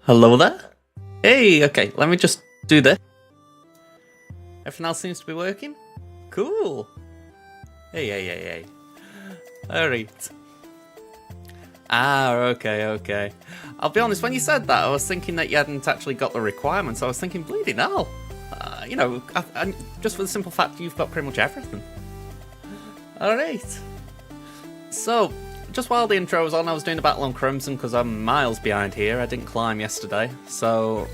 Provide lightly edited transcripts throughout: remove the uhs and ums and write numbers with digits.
Hello there? Hey, okay, let me just do this. Everything else seems to be working? Cool. Hey. Alright. Okay. I'll be honest, when you said that, I was thinking that you hadn't actually got the requirements. I was thinking, bleeding hell. Just for the simple fact you've got pretty much everything. Alright. So, just while the intro was on, I was doing a battle on Crimson because I'm miles behind here. I didn't climb yesterday. So,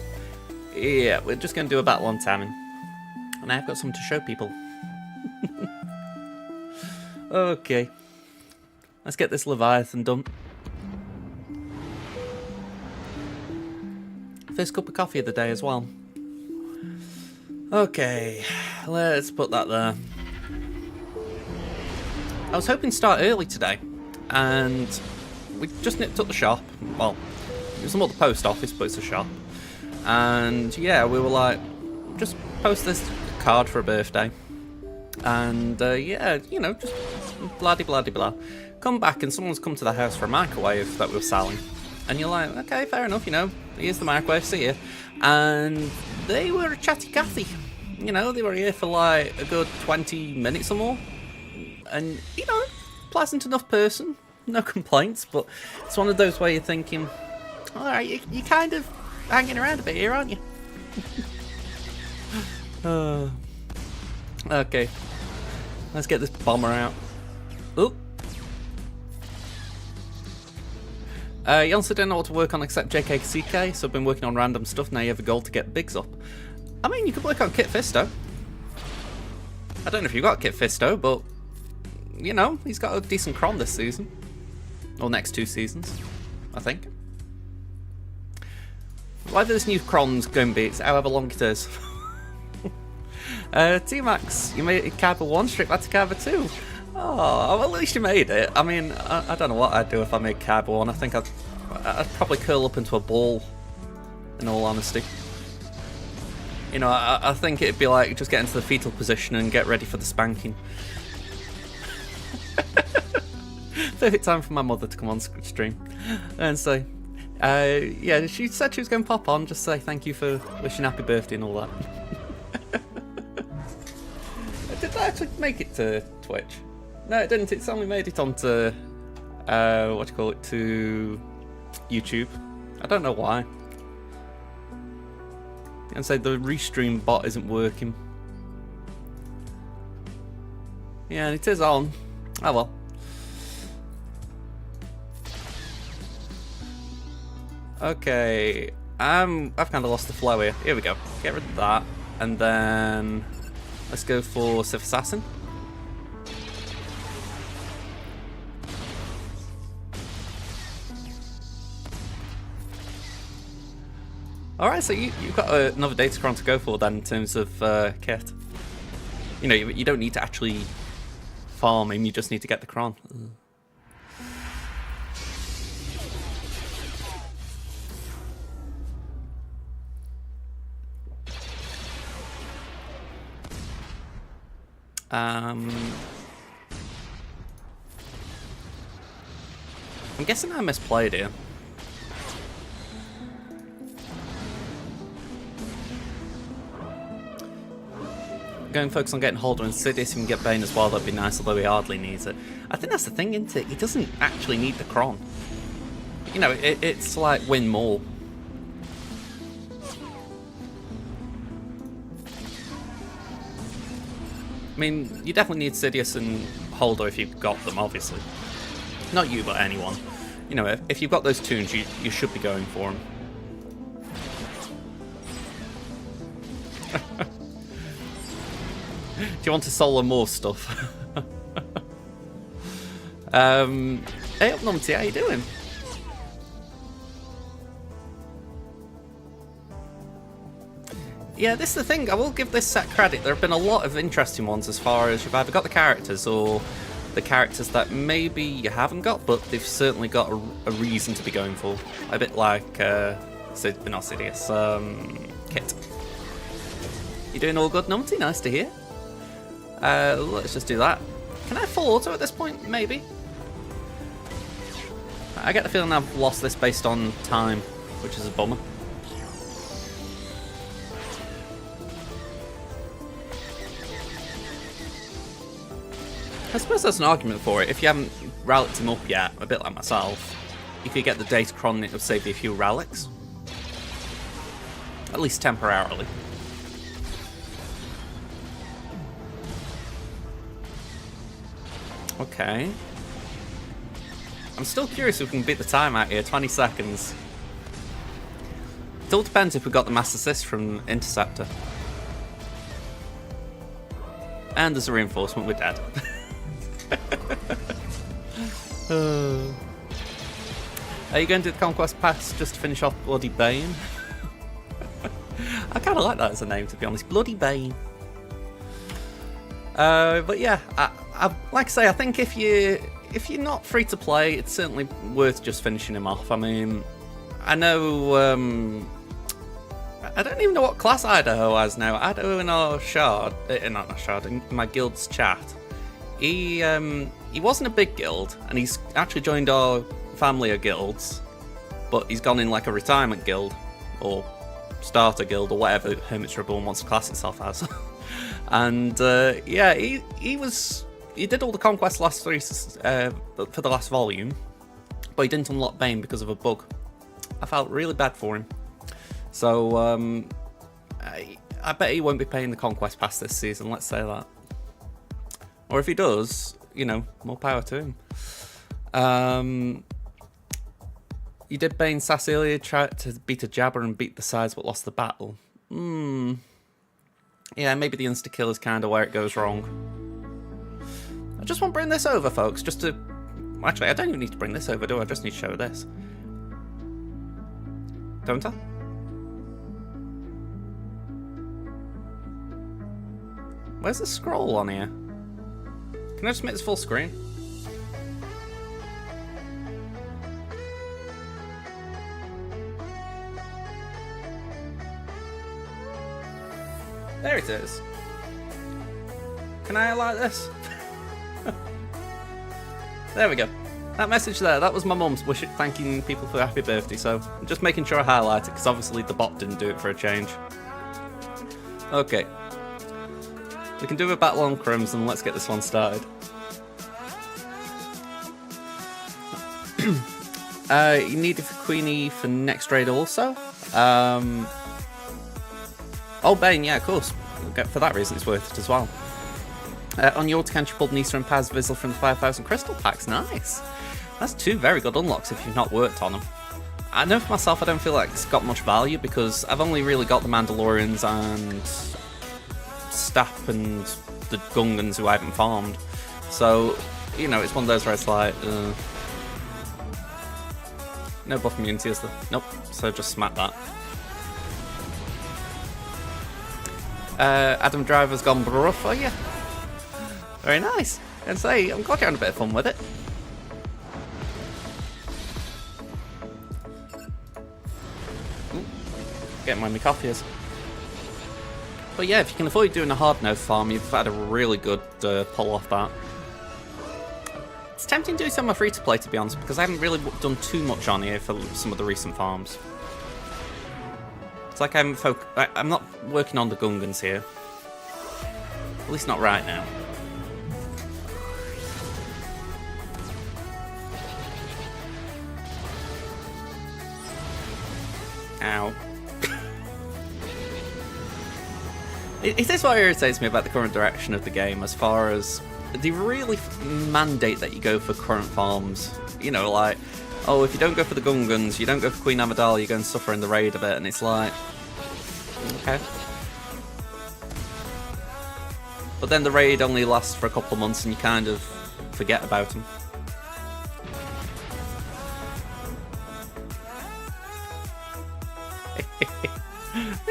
yeah, we're just going to do a battle on Tamming. And I've got something to show people. Okay. Let's get this Leviathan done. First cup of coffee of the day as well. Okay, let's put that there. I was hoping to start early today, and we just nipped up the shop. Well, it was more the post office, but it's a shop. And yeah, we were like, just post this card for a birthday. And yeah, you know, just blah. Come back and someone's come to the house for a microwave that we were selling. And you're like, okay, fair enough, you know, here's the microwave, see ya. And they were a chatty Cathy. You know, they were here for like a good 20 minutes or more. And, you know, pleasant enough person, no complaints, but it's one of those where you're thinking, alright, you're kind of hanging around a bit here, aren't you? Okay, let's get this bomber out. Oop. You also don't know what to work on except JKCK, so I've been working on random stuff. Now you have a goal to get bigs up. I mean, you could work on Kit Fisto. I don't know if you've got Kit Fisto, but you know, he's got a decent cron this season. Or next 2 seasons, I think. Whether this new cron's going to be, it's however long it is. T-Max, you made it Carver 1, straight back to Carver 2. Oh, well, at least you made it. I mean, I don't know what I'd do if I made Carver 1. I think I'd probably curl up into a ball, in all honesty. You know, I think it'd be like just get into the fetal position and get ready for the spanking. Perfect time for my mother to come on stream and say, yeah, she said she was going to pop on, just say thank you for wishing happy birthday and all that. Did that actually make it to Twitch? No, it didn't. It's only made it onto, to YouTube. I don't know why. And say the restream bot isn't working. Yeah, and it is on. Oh well. Okay, I've kind of lost the flow here. Here we go. Get rid of that, and then let's go for Sith Assassin. Alright, so you've got another Datacron to go for then in terms of kit. You know, you don't need to actually farm him, you just need to get the cron. I'm guessing I misplayed here. Going focus on getting Holder and Sidious, and get Bane as well, that'd be nice, although he hardly needs it. I think that's the thing, isn't it? He doesn't actually need the cron. You know, it's like win more. I mean, you definitely need Sidious and Holder if you've got them, obviously. Not you, but anyone. You know, if you've got those tunes, you should be going for them. Do you want to solo more stuff? Hey up, Numpty, how you doing? Yeah, this is the thing, I will give this set credit. There have been a lot of interesting ones as far as you've either got the characters or the characters that maybe you haven't got, but they've certainly got a reason to be going for. A bit like, not Sidious, Kit. You doing all good, Numpty? Nice to hear. Let's just do that. Can I full auto at this point? Maybe. I get the feeling I've lost this based on time, which is a bummer. I suppose there's an argument for it. If you haven't relicked him up yet, a bit like myself, you could get the Datacron, it would save you a few relics. At least temporarily. Okay. I'm still curious if we can beat the time out here, 20 seconds. It all depends if we got the Mass Assist from Interceptor. And there's a reinforcement, we're dead. Are you going to do the Conquest Pass just to finish off Bloody Bane? I kind of like that as a name, to be honest. Bloody Bane. But yeah, I like I say, I think if you're not free to play, it's certainly worth just finishing him off. I mean, I know, I don't even know what class Idaho has now. Idaho in our shard, not our shard, in my guild's chat. He wasn't a big guild, and he's actually joined our family of guilds, but he's gone in like a retirement guild, or starter guild, or whatever Hermit's Reborn wants to class itself as. And yeah, he did all the conquests last three for the last volume, but he didn't unlock Bane because of a bug. I felt really bad for him. So I bet he won't be paying the conquest pass this season. Let's say that. Or if he does, you know, more power to him. You did Bane sass earlier, tried to beat a jabber and beat the sides but lost the battle. Yeah, maybe the insta-kill is kind of where it goes wrong. I just want to bring this over, folks, just to... Actually, I don't even need to bring this over, do I? I just need to show this. Don't I? Where's the scroll on here? Can I just make this full screen? There it is. Can I highlight this? There we go. That message there, that was my mum's thanking people for happy birthday, so I'm just making sure I highlight it, because obviously the bot didn't do it for a change. Okay. We can do a battle on Crimson, let's get this one started. You need it for Queenie for next raid also. Oh, Bane, yeah, of course. For that reason, it's worth it as well. On your account, you pulled Nisa and Paz Vizzle from the 5,000 crystal packs. Nice. That's two very good unlocks if you've not worked on them. I know for myself, I don't feel like it's got much value because I've only really got the Mandalorians and Stapp and the Gungans who I haven't farmed. So, you know, it's one of those where it's like, no buff immunity, is there? Nope, so just smack that. Adam Driver's gone bruh for you. Very nice. And say, I'm glad you're having a bit of fun with it. Ooh, getting where my coffee is. But yeah, if you can avoid doing a hard no farm, you've had a really good pull off that. It's tempting to do some of my free to play, to be honest, because I haven't really done too much on here for some of the recent farms. It's like I'm not working on the Gungans here. At least not right now. Ow. It is what irritates me about the current direction of the game, as far as they really mandate that you go for current farms. You know, like, oh, if you don't go for the Gungans, you don't go for Queen Amidala, you're going to suffer in the raid a bit, and it's like, okay. But then the raid only lasts for a couple of months and you kind of forget about them.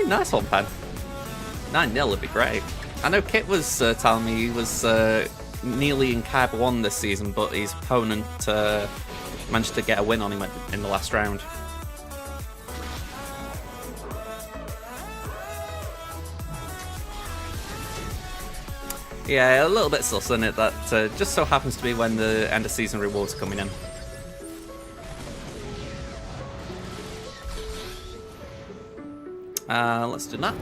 Nice one, Pan. 9-0 would be great. I know Kit was telling me he was nearly in Cab 1 this season, but his opponent managed to get a win on him in the last round. Yeah, a little bit sus, isn't it? That just so happens to be when the end of season rewards are coming in. Let's do that.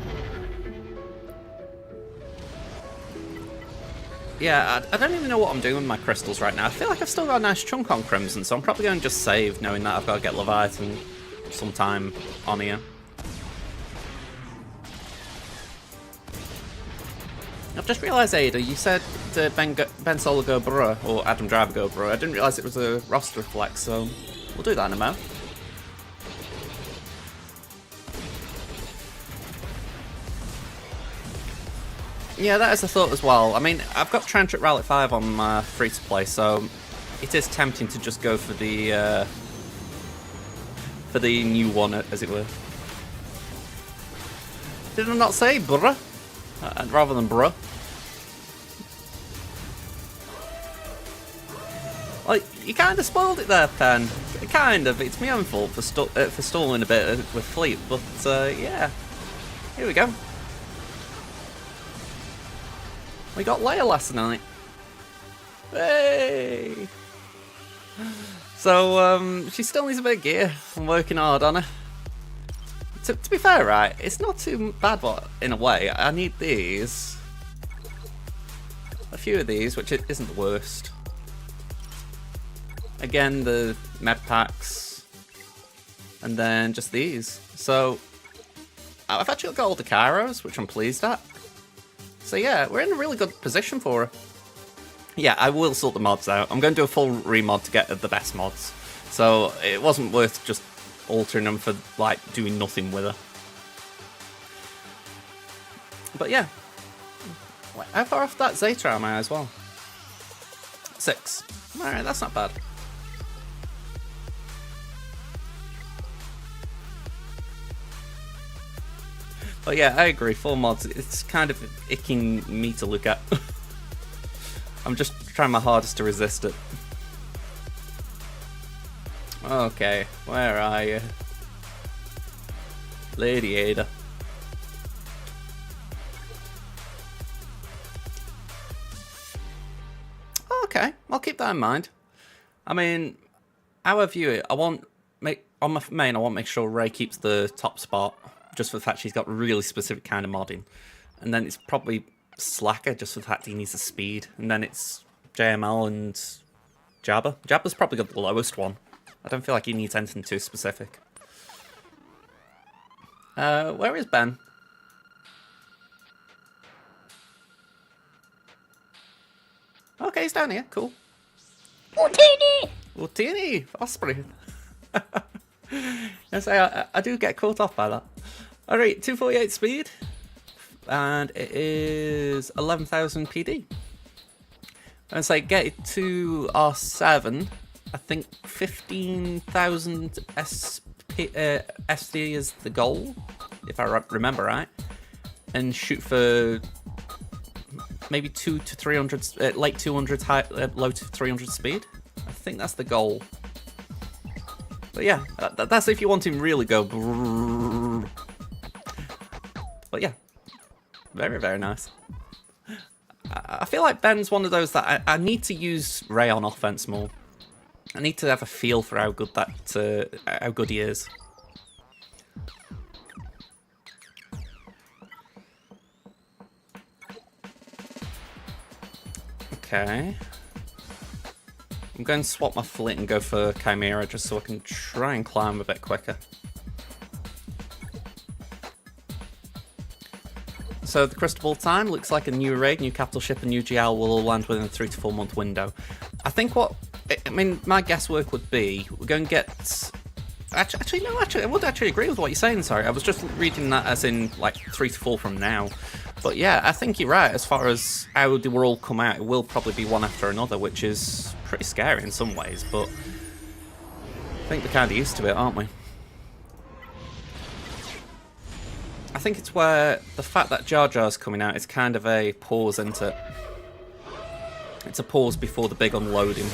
Yeah, I don't even know what I'm doing with my crystals right now. I feel like I've still got a nice chunk on Crimson, so I'm probably going to just save, knowing that I've got to get Leviathan sometime on here. I've just realised, Ada, you said Ben Solo go bruh, or Adam Driver go bruh. I didn't realise it was a roster flex, so we'll do that in a moment. Yeah, that is a thought as well. I mean, I've got Transit Rally 5 on my free-to-play, so it is tempting to just go for the new one, as it were. Did I not say bruh? Rather than bruh? Like, you kind of spoiled it there, Pen. Kind of. It's my own fault for stalling a bit with Fleet, but yeah. Here we go. We got Leia last night. Hey! So, she still needs a bit of gear. I'm working hard on her. To be fair, right, it's not too bad, but in a way, I need these. A few of these, which isn't the worst. Again, the med packs. And then just these. So, I've actually got all the Kairos, which I'm pleased at. So yeah, we're in a really good position for her. Yeah, I will sort the mods out. I'm going to do a full remod to get the best mods. So it wasn't worth just altering them for, like, doing nothing with her. But yeah. How far off that Zeta am I as well? 6. Alright, that's not bad. But yeah, I agree, full mods, it's kind of icking me to look at. I'm just trying my hardest to resist it. Okay, where are you? Lady Ada. Okay, I'll keep that in mind. I mean, how I view it, on my main, I want to make sure Ray keeps the top spot. Just for the fact she's got really specific kind of modding. And then it's probably Slacker, just for the fact he needs the speed. And then it's JML and Jabba. Jabba's probably got the lowest one. I don't feel like he needs anything too specific. Where is Ben? Okay, he's down here. Cool. Utini! Utini! Osprey. I do get caught off by that. Alright, 248 speed. And it is 11,000 PD. And say get it to R7. I think 15,000 SD is the goal, if I remember right. And shoot for maybe 200 to 300, late 200s, low to 300 speed. I think that's the goal. But yeah, that's if you want him really go. But yeah, very, very nice. I feel like Ben's one of those that I need to use Ray on offense more. I need to have a feel for how good how good he is. Okay. I'm going to swap my fleet and go for Chimera just so I can try and climb a bit quicker. So the Crystal Ball time looks like a new raid, new capital ship, and new GL will all land within a 3 to 4 month window. I think my guesswork would be we're going to get. Actually, I would actually agree with what you're saying. Sorry, I was just reading that as in like 3 to 4 from now. But yeah, I think you're right. As far as how they will all come out, it will probably be one after another, which is pretty scary in some ways. But I think we're kind of used to it, aren't we? I think it's where the fact that Jar Jar's coming out is kind of a pause, isn't it? It's a pause before the big unloading.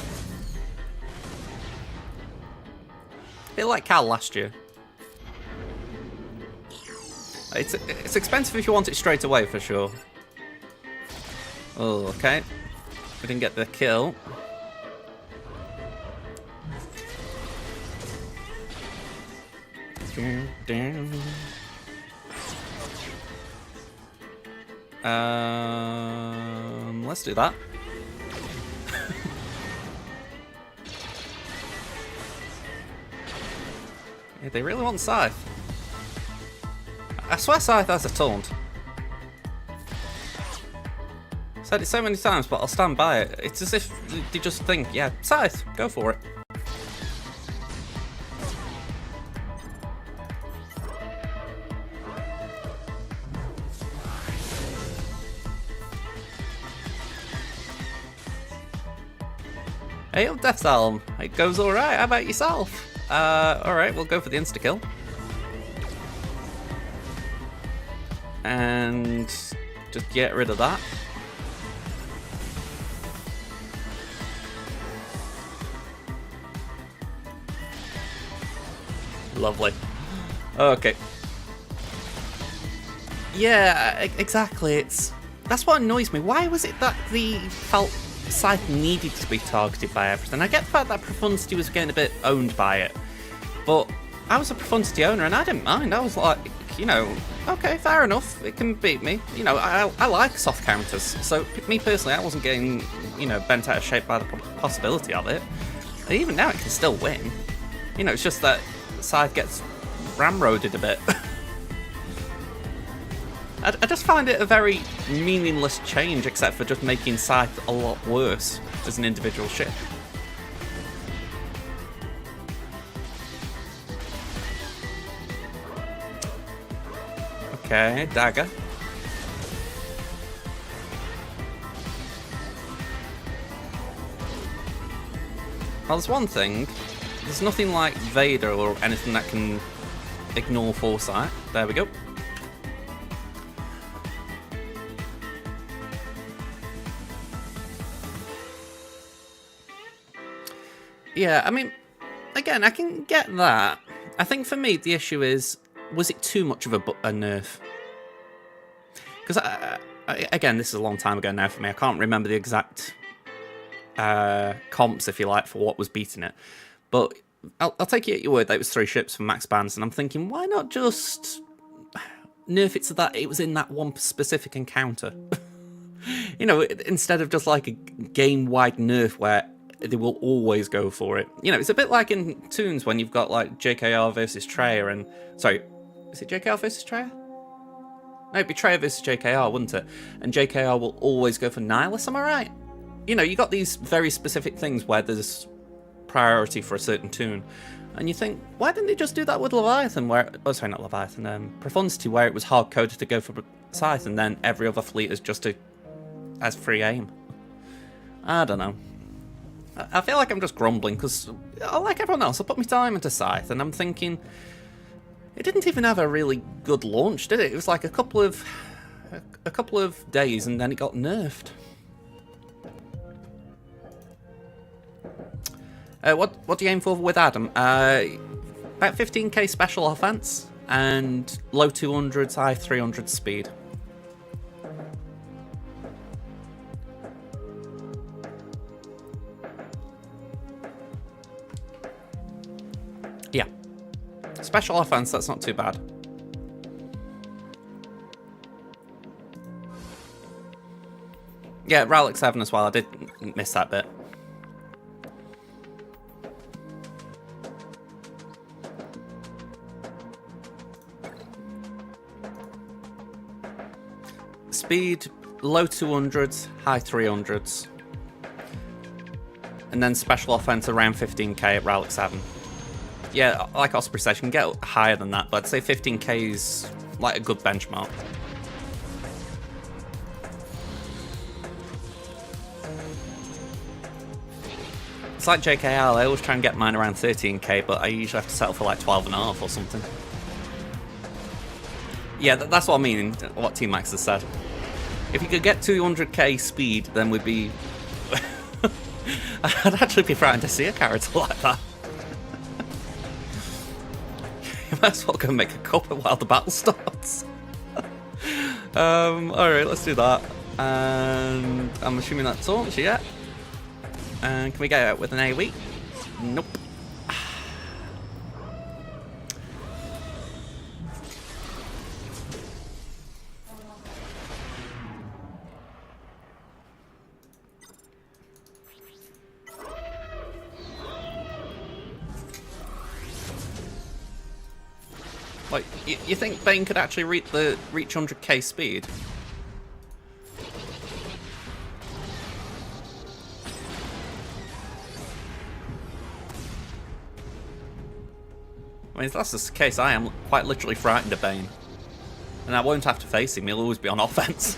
A bit like Cal last year. It's expensive if you want it straight away, for sure. Oh, okay. We didn't get the kill. Let's do that. Yeah, they really want Scythe. I swear Scythe has a taunt. Said it so many times, but I'll stand by it. It's as if they just think, yeah, Scythe, go for it. Hey, up Death's Helm. It goes alright, how about yourself? Alright, we'll go for the insta-kill. And just get rid of that. Lovely. Okay. Yeah, exactly. That's what annoys me. Why was it that the felt Scythe needed to be targeted by everything? I get the fact that Profundity was getting a bit owned by it, but I was a Profundity owner and I didn't mind. I was like, you know, okay, fair enough. It can beat me. You know, I like soft counters. So me personally, I wasn't getting, you know, bent out of shape by the possibility of it. And even now, it can still win. You know, it's just that Scythe gets ramroded a bit. I just find it a very meaningless change, except for just making Scythe a lot worse as an individual ship. Okay, dagger. Well, there's one thing. There's nothing like Vader or anything that can ignore Foresight. There we go. Yeah, I mean, again, I can get that. I think for me, the issue is, was it too much of a nerf? Because, again, this is a long time ago now for me. I can't remember the exact comps, if you like, for what was beating it. But I'll take you at your word that it was 3 ships from max bans, and I'm thinking, why not just nerf it so that it was in that one specific encounter? You know, instead of just like a game-wide nerf where they will always go for it. You know, it's a bit like in Toons when you've got like JKR versus Treya and... Sorry, is it JKR versus Treya? No, it'd be Treya versus JKR, wouldn't it? And JKR will always go for Nihilus, am I right? You know, you got these very specific things where there's priority for a certain toon. And you think, why didn't they just do that with Leviathan where... Oh, sorry, not Leviathan. Profundity, where it was hard-coded to go for Scythe and then every other fleet is just as free aim. I don't know. I feel like I'm just grumbling because, like everyone else, I put my time into Scythe and I'm thinking, it didn't even have a really good launch, did it? It was like a couple of days and then it got nerfed. What do you aim for with Adam? About 15k special offense and low 200s, high 300s speed. Yeah. Special offense, that's not too bad. Yeah, Relic 7 as well, I did miss that bit. Speed, low 200s, high 300s. And then special offense around 15k at Relic 7. Yeah, like Osprey said, you can get higher than that, but I'd say 15k is like a good benchmark. It's like JKL, I always try and get mine around 13k, but I usually have to settle for like 12.5 or something. Yeah, that's what I mean, what Team Max has said. If you could get 200k speed, then we'd be... I'd actually be frightened to see a character like that. You might as well go and make a cup while the battle starts. Alright, let's do that. And I'm assuming that taunts, yeah. And can we get out with an AoE? Nope. Like, you think Bane could actually reach 100k speed? I mean, if that's the case, I am quite literally frightened of Bane. And I won't have to face him, he'll always be on offense.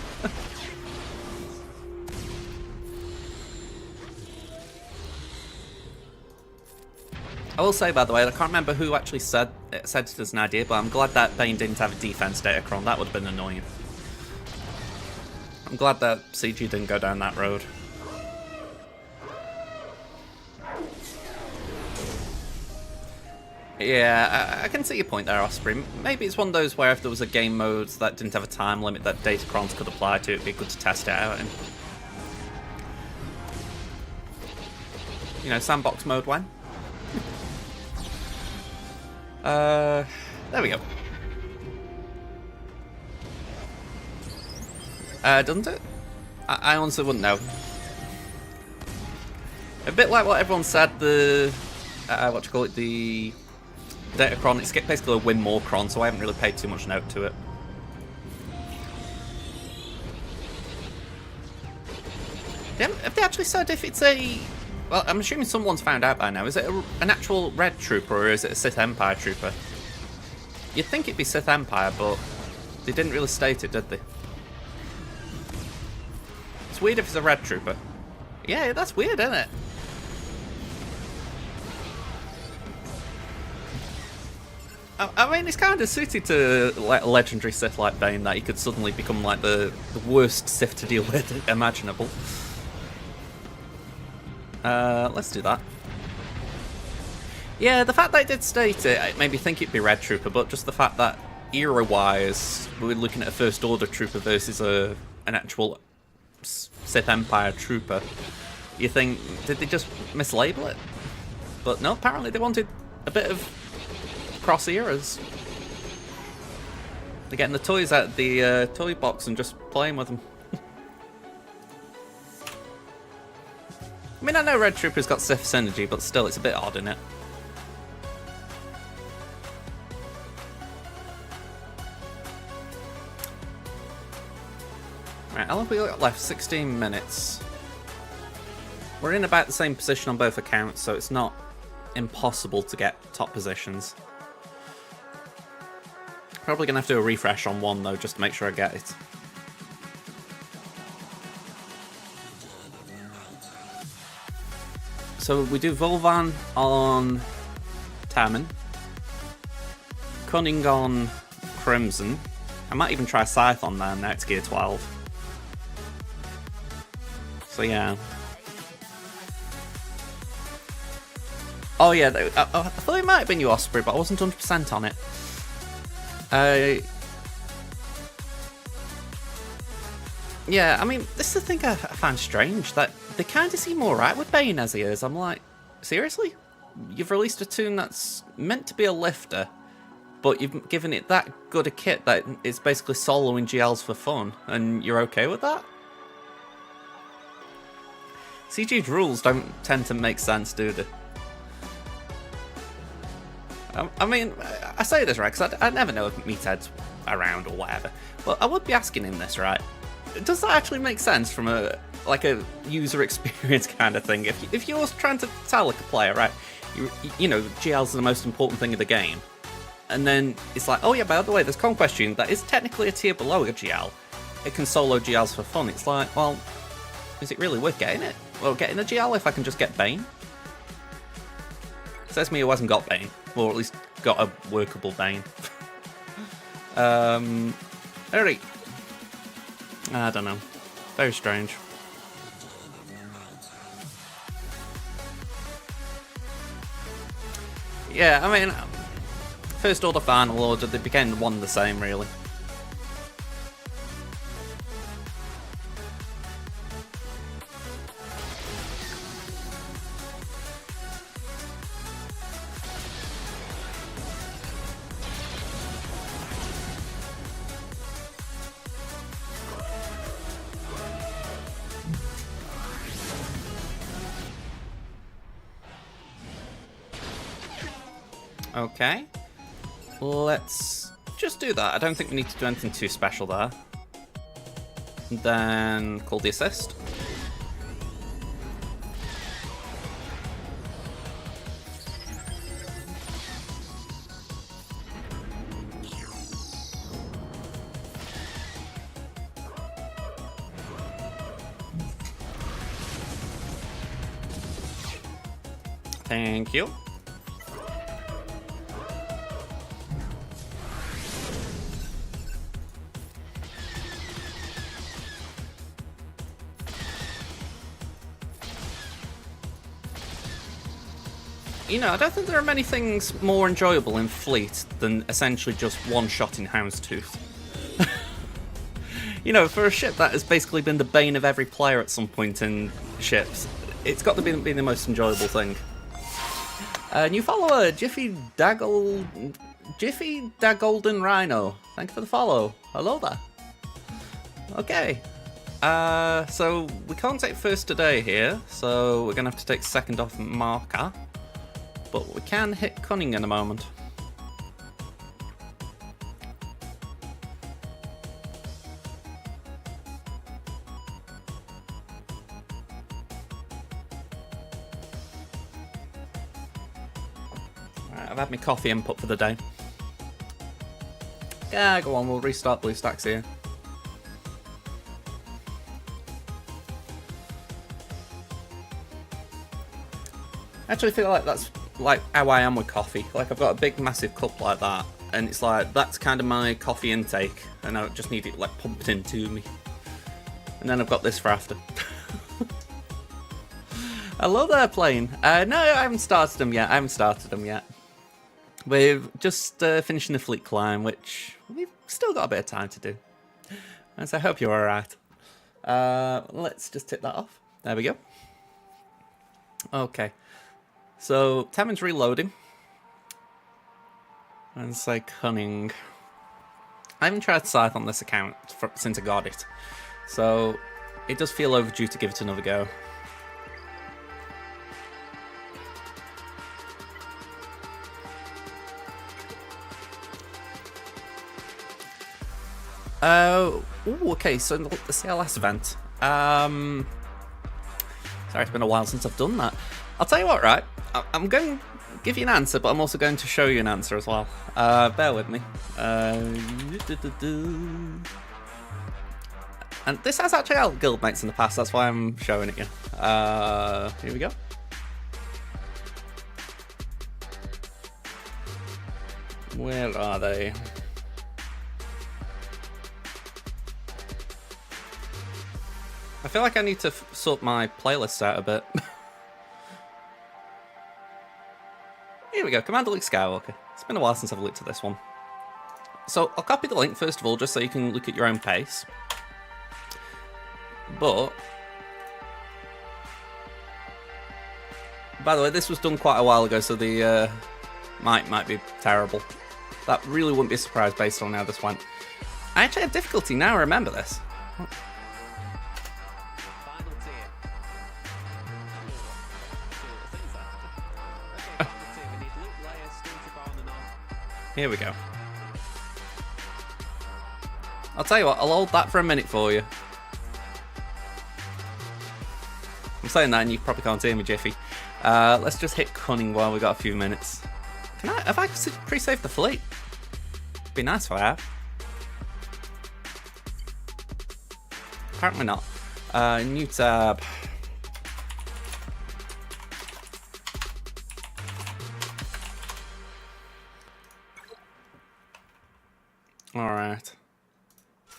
I will say, by the way, I can't remember who actually said it as an idea, but I'm glad that Bane didn't have a defense Datacron. That would have been annoying. I'm glad that CG didn't go down that road. Yeah, I can see your point there, Osprey. Maybe it's one of those where if there was a game mode that didn't have a time limit that Datacrons could apply to, it'd be good to test it out. And, you know, sandbox mode when? There we go. Doesn't it? I honestly wouldn't know. A bit like what everyone said, the... what do you call it? The Datacron, it's basically a win more cron, so I haven't really paid too much note to it. Have they actually said if it's a... Well, I'm assuming someone's found out by now. Is it an actual Red Trooper or is it a Sith Empire Trooper? You'd think it'd be Sith Empire, but they didn't really state it, did they? It's weird if it's a Red Trooper. Yeah, that's weird, isn't it? I mean, it's kind of suited to like a legendary Sith like Bane that he could suddenly become like the worst Sith to deal with imaginable. Let's do that. Yeah, the fact that it did state it, it made me think it'd be Red Trooper, but just the fact that era-wise, we're looking at a First Order Trooper versus an actual Sith Empire Trooper, you think, did they just mislabel it? But no, apparently they wanted a bit of cross eras. They're getting the toys out of the toy box and just playing with them. I mean, I know Red Trooper's got Sith synergy, but still, it's a bit odd, isn't it? Right, how long have we got left? 16 minutes. We're in about the same position on both accounts, so it's not impossible to get top positions. Probably going to have to do a refresh on one, though, just to make sure I get it. So we do Volvan on Tammin, Cunning on Crimson. I might even try Scythe on there, now it's Gear 12. So yeah. Oh yeah, I thought it might have been you, Osprey, but I wasn't 100% on it. Yeah, I mean, this is the thing I find strange, that they kind of seem alright with Bane as he is. I'm like, seriously? You've released a tune that's meant to be a lifter, but you've given it that good a kit that it's basically soloing GLs for fun, and you're okay with that? CG's rules don't tend to make sense, do they? I mean, I say this, right, because I never know if Meathead's around or whatever, but I would be asking him this, right? Does that actually make sense from a user experience kind of thing? If you're trying to tell like a player, right, you know, GLs are the most important thing of the game, and then it's like, oh yeah, by the way, there's Conquest Tune that is technically a tier below a GL. It can solo GLs for fun. It's like, well, is it really worth getting it? Well, getting a GL if I can just get Bane? Says me who hasn't got Bane, or at least got a workable Bane. Alright. I don't know. Very strange. Yeah, I mean, First Order, Final Order, they became one and the same, really. Okay. let's just do that. I don't think we need to do anything too special there. And then call the assist. Thank you. You know, I don't think there are many things more enjoyable in Fleet than essentially just one shot in Houndstooth. You know, for a ship that has basically been the bane of every player at some point in ships, it's got to be the most enjoyable thing. New follower, Jiffy Dagolden Rhino. Thank you for the follow. Hello there. Okay. So we can't take first today here, so we're gonna have to take second off marker. But we can hit cunning in a moment. I've had my coffee input for the day. Yeah, go on, we'll restart BlueStacks here. I actually feel like that's like how I am with coffee. Like, I've got a big massive cup like that, and it's like, that's kind of my coffee intake, and I just need it like pumped into me. And then I've got this for after. Hello there, plane. No, I haven't started them yet. We're just finishing the fleet climb, which we've still got a bit of time to do. And so I hope you're alright. Let's just tick that off. There we go. Okay. So, Tamin's reloading. And say cunning. I haven't tried Scythe on this account since I got it. So, it does feel overdue to give it another go. Ooh, okay, so the CLS event. Sorry, it's been a while since I've done that. I'll tell you what, right? I'm going to give you an answer, but I'm also going to show you an answer as well. Bear with me. And this has actually helped guildmates in the past, that's why I'm showing it you. Here we go. Where are they? I feel like I need to sort my playlist out a bit. Here we go, Commander Luke Skywalker. It's been a while since I've looked at this one. So I'll copy the link first of all, just so you can look at your own pace. But, by the way, this was done quite a while ago, so the might be terrible. That really wouldn't be a surprise based on how this went. I actually have difficulty now, I remember this. Here we go. I'll tell you what, I'll hold that for a minute for you. I'm saying that and you probably can't hear me, Jiffy. Let's just hit cunning while we got a few minutes. Have I pre-saved the fleet? Be nice if I have. Apparently not. New tab. Alright.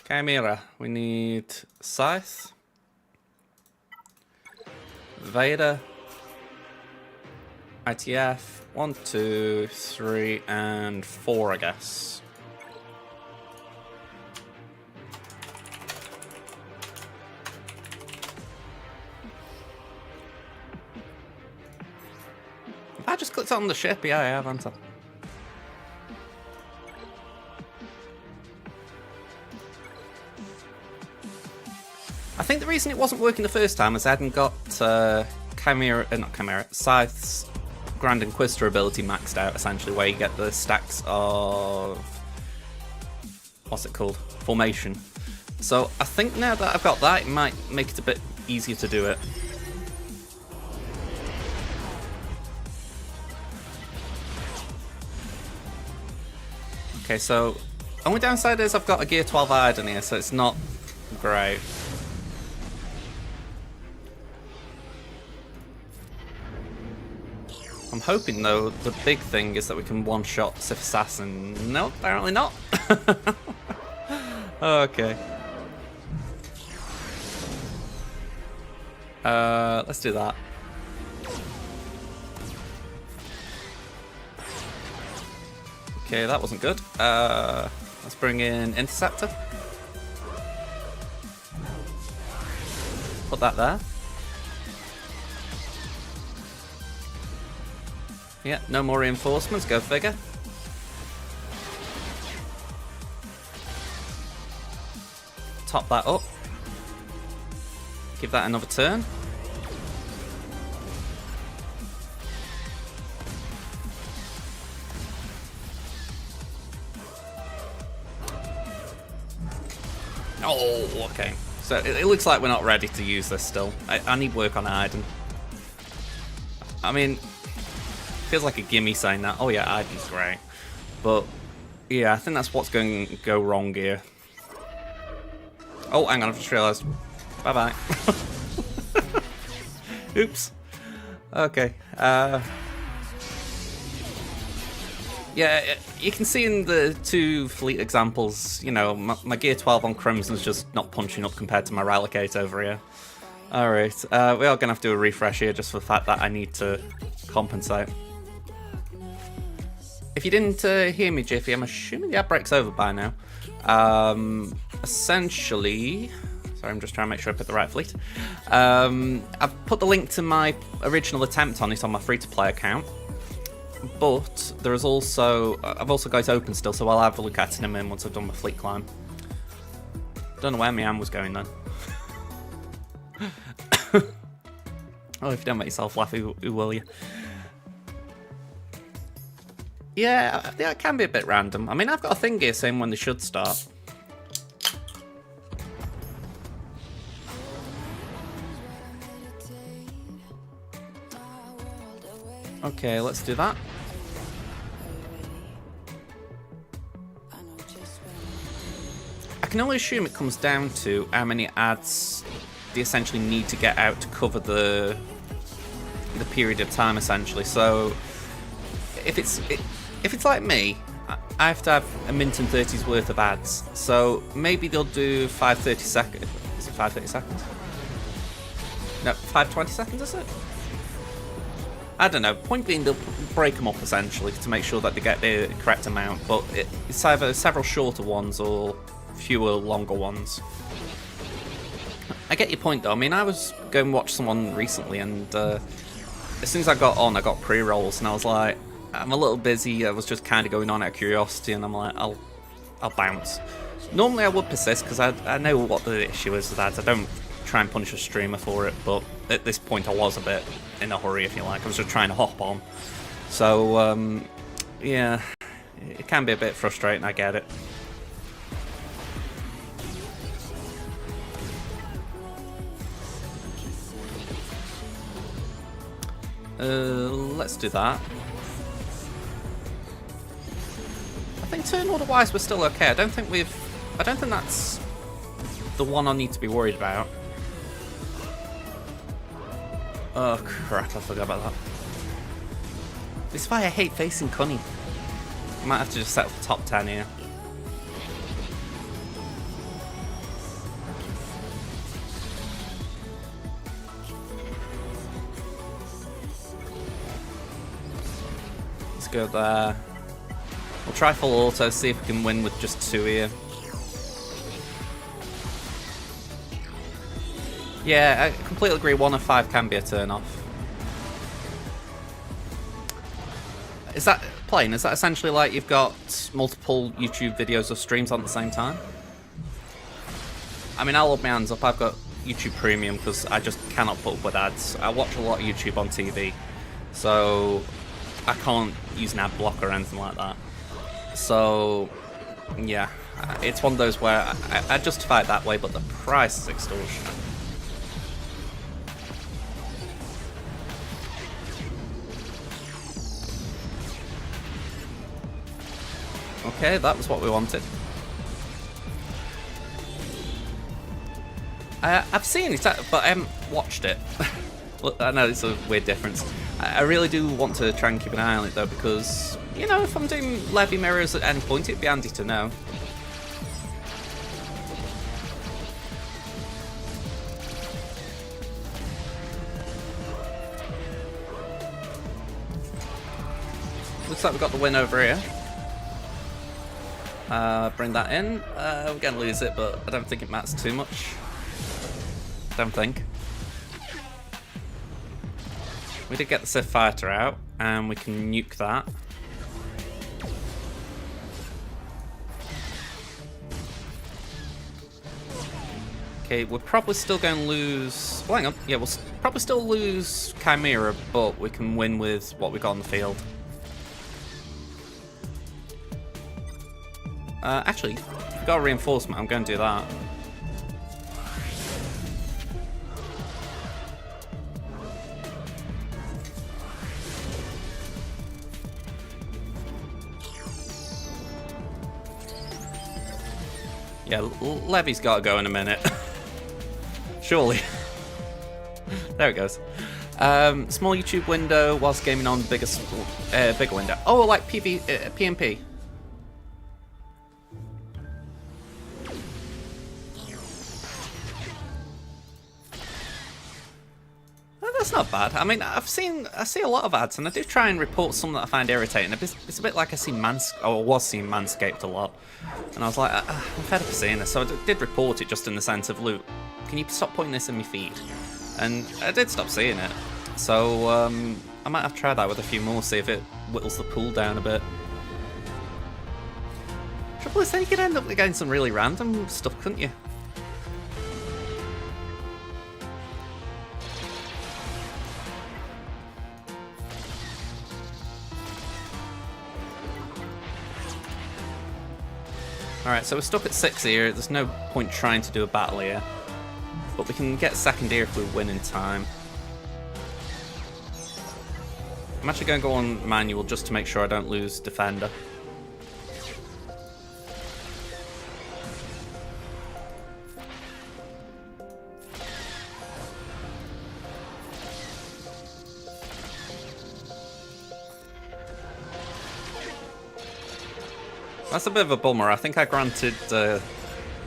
Chimera. We need Scythe. Vader. ITF. 1, 2, 3, and 4, I guess. Have I just clicked on the ship? Yeah, I have, haven't I? I think the reason it wasn't working the first time is I hadn't got Scythe's Grand Inquisitor ability maxed out, essentially, where you get the stacks of... what's it called? Formation. So I think now that I've got that, it might make it a bit easier to do it. Okay, so only downside is I've got a Gear 12 Iron here, so it's not great. I'm hoping, though, the big thing is that we can one-shot Sith Assassin. No, apparently not. Okay. Let's do that. Okay, that wasn't good. Let's bring in Interceptor. Put that there. Yeah, no more reinforcements, go figure. Top that up. Give that another turn. Oh, okay. So it looks like we're not ready to use this still. I need work on Iden. I mean, feels like a gimme saying that. Oh yeah, Iden's great. But yeah, I think that's what's going to go wrong here. Oh, hang on, I've just realised. Bye-bye. Oops. Okay. Yeah, you can see in the two fleet examples, you know, my Gear 12 on Crimson's just not punching up compared to my Relicate over here. Alright, we are going to have to do a refresh here just for the fact that I need to compensate. If you didn't hear me, Jiffy, I'm assuming the ad break's over by now. Essentially... Sorry, I'm just trying to make sure I put the right fleet. I've put the link to my original attempt on it on my free-to-play account. But there is also... I've also got it open still, so I'll have a look at it in a minute once I've done my fleet climb. Don't know where my hand was going then. Oh, if you don't make yourself laugh, who will you? Yeah, it can be a bit random. I mean, I've got a thing here saying when they should start. Okay, let's do that. I can only assume it comes down to how many ads they essentially need to get out to cover the period of time, essentially. So if it's like me, I have to have a minute and 30's worth of ads. So maybe they'll do 5:30 seconds. Is it 5:30 seconds? No, 5:20 seconds, is it? I don't know. Point being, they'll break them up essentially to make sure that they get the correct amount. But it's either several shorter ones or fewer longer ones. I get your point though. I mean, I was going to watch someone recently, and as soon as I got on, I got pre-rolls, and I was like, I'm a little busy. I was just kind of going on out of curiosity, and I'm like, I'll bounce. Normally I would persist because I know what the issue is with that. I don't try and punish a streamer for it, but at this point I was a bit in a hurry, if you like. I was just trying to hop on. So yeah, it can be a bit frustrating, I get it. Let's do that. I think turn order wise we're still okay. I don't think that's the one I need to be worried about. Oh crap, I forgot about that. This is why I hate facing Cunny. I might have to just settle for top 10 here. Let's go there. We'll try full auto, see if we can win with just 2 here. Yeah, I completely agree. 1 of 5 can be a turn off. Is that plain? Is that essentially like you've got multiple YouTube videos or streams on at the same time? I mean, I'll hold my hands up. I've got YouTube Premium because I just cannot put up with ads. I watch a lot of YouTube on TV. So I can't use an ad block or anything like that. So, yeah, it's one of those where I justify it that way, but the price is extortionate. Okay, that was what we wanted. I've seen it, but I haven't watched it. Well, I know it's a weird difference. I really do want to try and keep an eye on it though, because, you know, if I'm doing levy mirrors at any point, it'd be handy to know. Looks like we got the win over here. Bring that in. We're going to lose it, but I don't think it matters too much. Don't think. We did get the Sith Fighter out, and we can nuke that. Okay, we're probably still going to lose... Well, hang on. Yeah, we'll probably still lose Chimera, but we can win with what we got on the field. Actually, if we've got a reinforcement, I'm going to do that. Yeah, Levy's got to go in a minute. Surely. There it goes. Small YouTube window whilst gaming on bigger window. Oh, like PMP. That's not bad. I mean, I see a lot of ads, and I do try and report some that I find irritating. It's a bit like I was seeing Manscaped a lot, and I was like, I'm fed up of seeing this. So I did report it, just in the sense of, Luke, can you stop putting this in my feed? And I did stop seeing it. So I might have to try that with a few more, see if it whittles the pool down a bit. Trouble is, then you could end up getting some really random stuff, couldn't you? Alright, so we're stuck at 6 here. There's no point trying to do a battle here. But we can get second here if we win in time. I'm actually going to go on manual just to make sure I don't lose defender. That's a bit of a bummer. I think I granted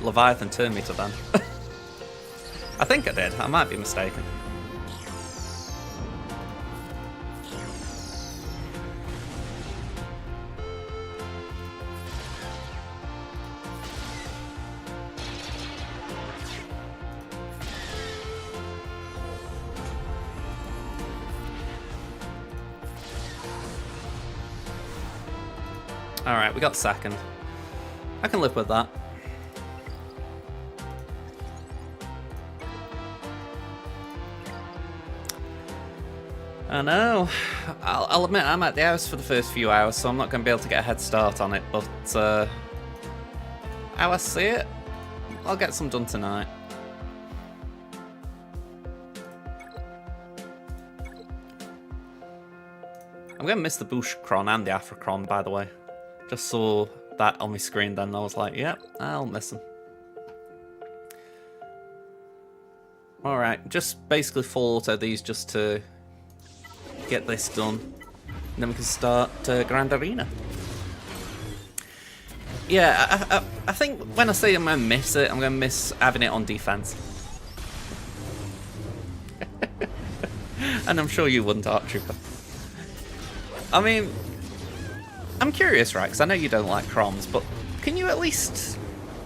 Leviathan turn meter then. I think I did. I might be mistaken. Alright, we got second. I can live with that. I know. I'll admit I'm at the house for the first few hours, so I'm not going to be able to get a head start on it, but how I see it, I'll get some done tonight. I'm going to miss the Bushcron and the Afrocron, by the way. Just saw that on my screen then, and I was like, yep, I'll miss them. Alright, just basically full auto these just to get this done. And then we can start Grand Arena. Yeah, I think when I say I'm going to miss it, I'm going to miss having it on defense. And I'm sure you wouldn't, Art Trooper. I mean, I'm curious, right, because I know you don't like Croms, but can you at least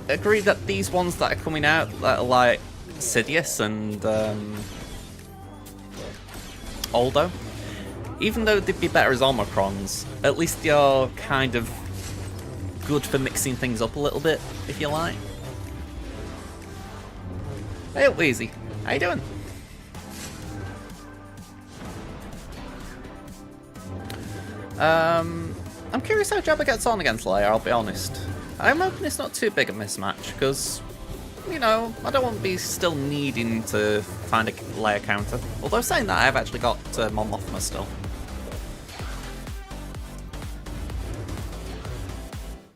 agree that these ones that are coming out, that are like Sidious and Aldo, even though they'd be better as Omicrons, at least they are kind of good for mixing things up a little bit, if you like? Hey, Wheezy, how you doing? I'm curious how Jabba gets on against Leia, I'll be honest. I'm hoping it's not too big a mismatch, because, you know, I don't want to be still needing to find a Leia counter. Although saying that, I have actually got Mon Mothma still.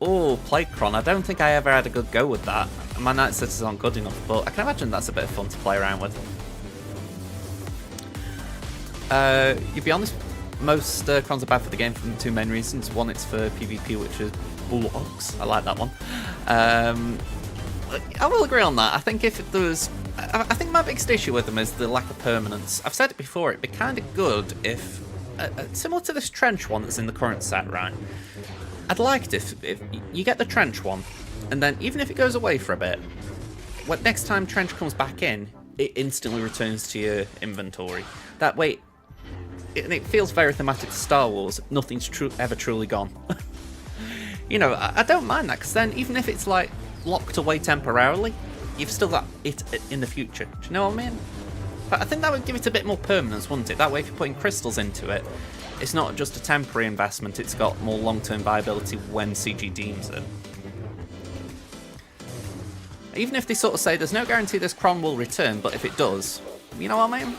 Oh, Plaguecron. I don't think I ever had a good go with that. My Night Sitters aren't good enough, but I can imagine that's a bit of fun to play around with. You'll be honest, most crons are bad for the game for two main reasons. One, it's for PvP, which is bullocks. I like that one. I will agree on that. I think if there was... I think my biggest issue with them is the lack of permanence. I've said it before, it'd be kind of good if... similar to this trench one that's in the current set, right? I'd like it if you get the trench one, and then even if it goes away for a bit, next time trench comes back in, it instantly returns to your inventory. That way, it feels very thematic to Star Wars. Nothing's ever truly gone. You know, I don't mind that, because then even if it's like locked away temporarily, you've still got it in the future. Do you know what I mean? But I think that would give it a bit more permanence, wouldn't it? That way, if you're putting crystals into it, it's not just a temporary investment, it's got more long-term viability when CG deems it. Even if they sort of say there's no guarantee this Cron will return, but if it does, you know what I mean?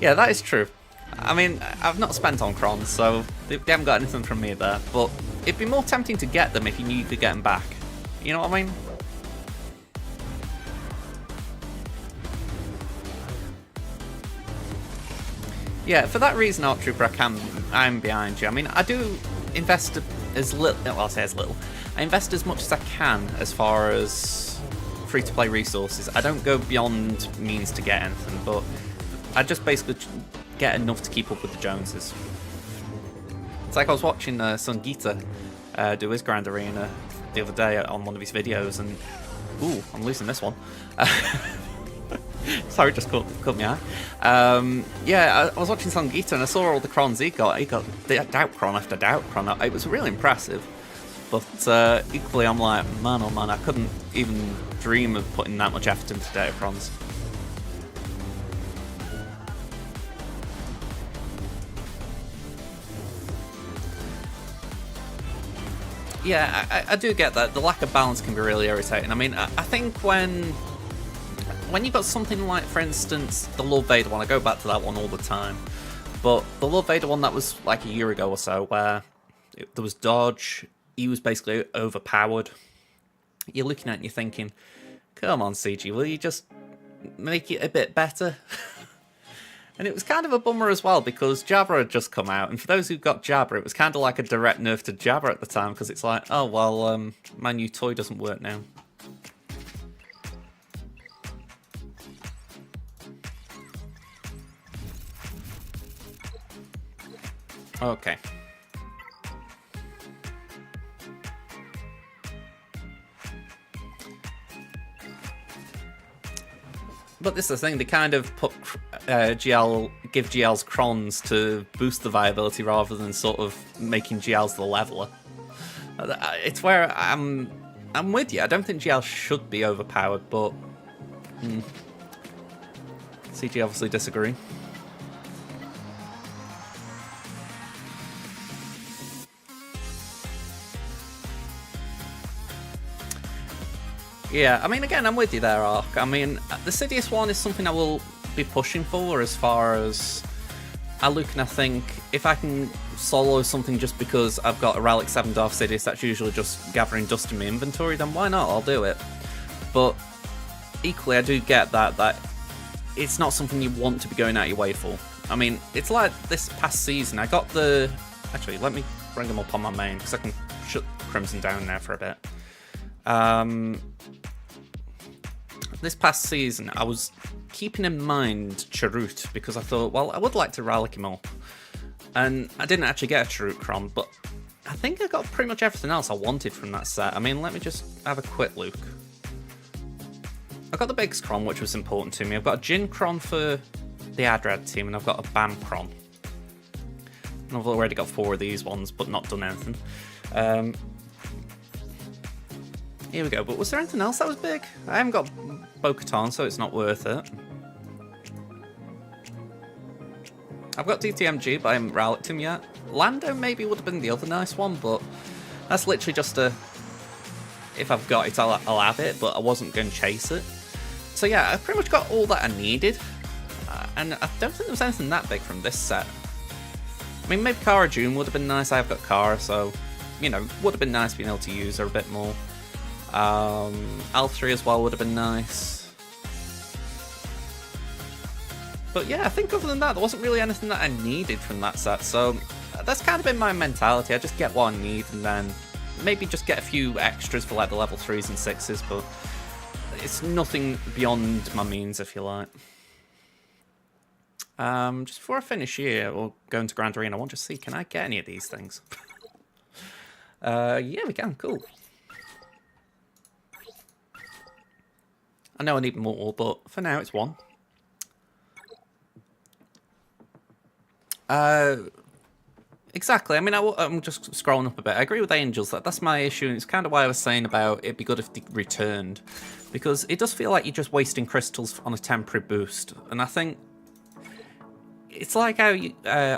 Yeah, that is true. I mean, I've not spent on Crons, so they haven't got anything from me there, but it'd be more tempting to get them if you knew you could get them back. You know what I mean? Yeah, for that reason, Art Trooper, I'm behind you. I mean, I do invest as little, well, I'll say as little. I invest as much as I can as far as free-to-play resources. I don't go beyond means to get anything, but I just basically get enough to keep up with the Joneses. It's like I was watching Sungita do his Grand Arena the other day on one of his videos, and ooh, I'm losing this one. Sorry, just caught me eye. Yeah, I was watching Sungita and I saw all the crons he got. He got doubt cron after doubt cron. It was really impressive. But equally, I'm like, man, oh man, I couldn't even dream of putting that much effort into doubt crons. Yeah, I do get that. The lack of balance can be really irritating. I mean, I think when you've got something like, for instance, the Lord Vader one, I go back to that one all the time, but the Lord Vader one that was like a year ago or so, where there was dodge, he was basically overpowered. You're looking at it and you're thinking, come on CG, will you just make it a bit better? And it was kind of a bummer as well, because Jabba had just come out, and for those who got Jabba, it was kind of like a direct nerf to Jabba at the time, because it's like, oh well, my new toy doesn't work now. Okay. But this is the thing, they kind of put give GLs crons to boost the viability rather than sort of making GLs the leveler. It's where I'm with you. I don't think GL should be overpowered, but CG obviously disagree. Yeah, I mean, again, I'm with you there, Ark. I mean, the Sidious one is something I will be pushing for, as far as I look and I think if I can solo something just because I've got a Relic 7 Darth Sidious that's usually just gathering dust in my inventory, then why not? I'll do it. But equally, I do get that it's not something you want to be going out your way for. I mean, it's like this past season, I got the... Actually, let me bring them up on my main, because I can shut Crimson down now for a bit. This past season, I was keeping in mind Chirrut, because I thought, well, I would like to relic him up. And I didn't actually get a Chirrut Cron, but I think I got pretty much everything else I wanted from that set. I mean, let me just have a quick look. I got the Biggs Cron, which was important to me. I've got a Jin Cron for the Adrad team, and I've got a Bam Cron. And I've already got 4 of these ones, but not done anything. Here we go, but was there anything else that was big? I haven't got Bo-Katan, so it's not worth it. I've got DTMG, but I haven't rallied him yet. Lando maybe would have been the other nice one, but that's literally just a... If I've got it, I'll have it, but I wasn't going to chase it. So yeah, I pretty much got all that I needed. And I don't think there was anything that big from this set. I mean, maybe Cara June would have been nice. I've got Cara, so, you know, would have been nice being able to use her a bit more. L3 as well would have been nice. But yeah, I think other than that, there wasn't really anything that I needed from that set. So that's kind of been my mentality. I just get what I need and then maybe just get a few extras for like the level 3s and 6s, but it's nothing beyond my means, if you like. Just before I finish here, or go into Grand Arena, I want to see, can I get any of these things? Yeah, we can, cool. I know I need more, but for now it's one. Exactly, I mean, I'm just scrolling up a bit. I agree with Angels, that's my issue, and it's kind of why I was saying about it'd be good if they returned. Because it does feel like you're just wasting crystals on a temporary boost, and I think it's like how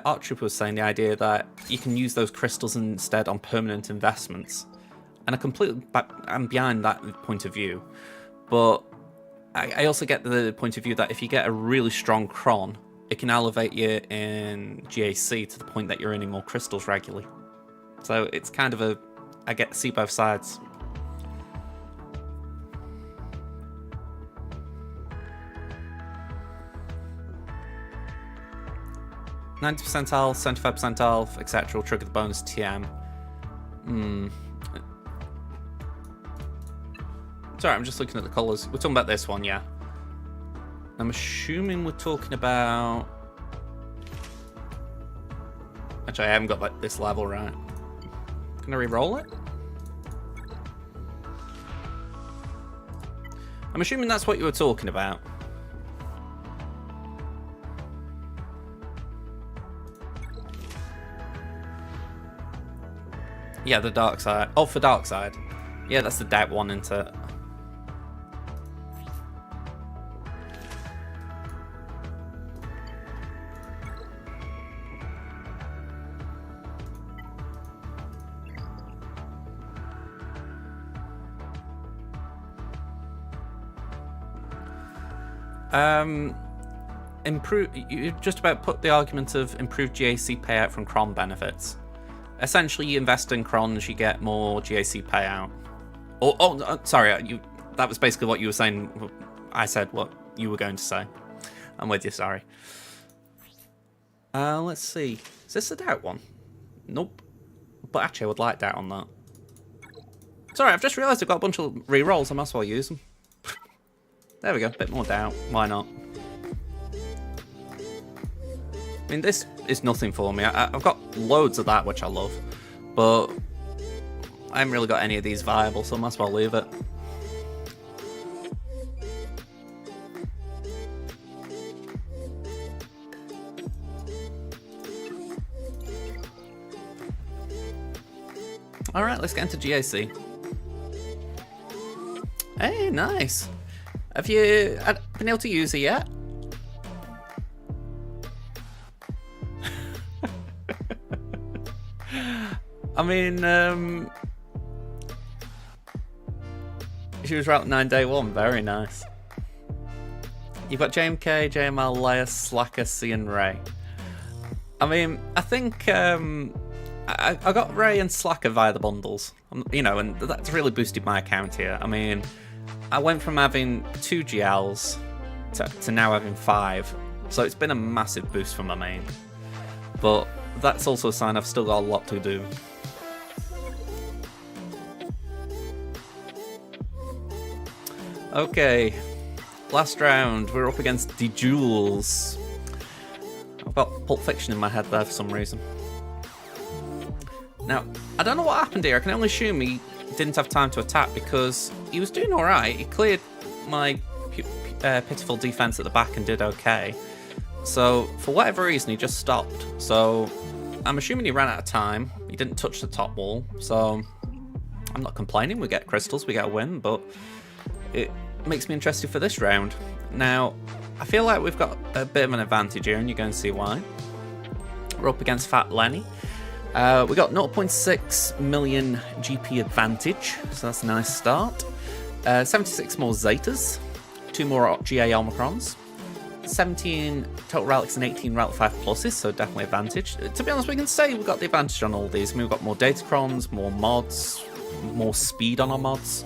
Art Trooper was saying, the idea that you can use those crystals instead on permanent investments. And I'm behind that point of view. But I also get the point of view that if you get a really strong Cron, it can elevate you in GAC to the point that you're earning more crystals regularly. So it's kind of I get to see both sides. 90% health, 75% health, etc. will trigger the bonus TM. Sorry, I'm just looking at the colours. We're talking about this one, yeah. I'm assuming we're talking about... Actually, I haven't got like this level right. Can I re-roll it? I'm assuming that's what you were talking about. Yeah, the dark side. Oh, for dark side. Yeah, that's the doubt one, isn't it? You just about put the argument of improved GAC payout from Cron benefits. Essentially, you invest in Crons, you get more GAC payout. Sorry, that was basically what you were saying. I said what you were going to say. I'm with you, sorry. Let's see. Is this a doubt one? Nope. But actually, I would like doubt on that. Sorry, I've just realised I've got a bunch of re-rolls. I might as well use them. There we go, a bit more doubt. Why not? I mean, this is nothing for me. I've got loads of that, which I love. But I haven't really got any of these viable, so I might as well leave it. Alright, let's get into GAC. Hey, nice. Have you been able to use it yet? I mean, she was route 9 day 1, very nice. You've got JMK, JML, Leia, Slacker, C and Ray. I mean, I think I got Ray and Slacker via the bundles, you know, and that's really boosted my account here. I mean, I went from having 2 GLs to now having 5, so it's been a massive boost for my main. But that's also a sign I've still got a lot to do. Okay, last round, we're up against the Jules. I've got Pulp Fiction in my head there for some reason. Now, I don't know what happened here. I can only assume he didn't have time to attack because he was doing alright. He cleared my pitiful defense at the back and did okay. So, for whatever reason, he just stopped. So, I'm assuming he ran out of time. He didn't touch the top wall. So, I'm not complaining. We get crystals, we get a win, but it makes me interested for this round. Now, I feel like we've got a bit of an advantage here, and you're going to see why. We're up against Fat Lenny. We got 0.6 million GP advantage, so that's a nice start. 76 more Zetas, 2 more GA Omicrons, 17 total relics and 18 relic 5 pluses, so definitely advantage. To be honest, we can say we got the advantage on all these. I mean, we've got more Datacrons, more mods, more speed on our mods,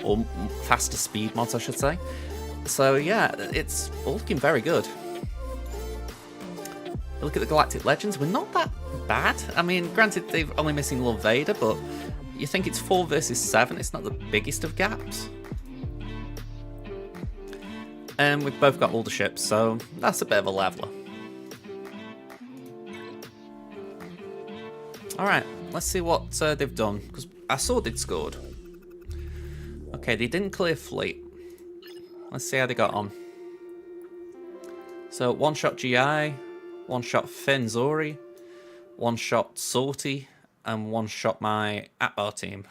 or faster speed mods, I should say. So yeah, it's all looking very good. Look at the Galactic Legends, we're not that bad. I mean, granted, they're only missing Lord Vader, but you think it's 4 versus 7, it's not the biggest of gaps. And we've both got all the ships, so that's a bit of a leveler. Alright, let's see what they've done, because I saw they'd scored. Okay, they didn't clear fleet. Let's see how they got on. So, one-shot GI, one-shot Finn Zori, one-shot Sortie, and one-shot my Atbar team.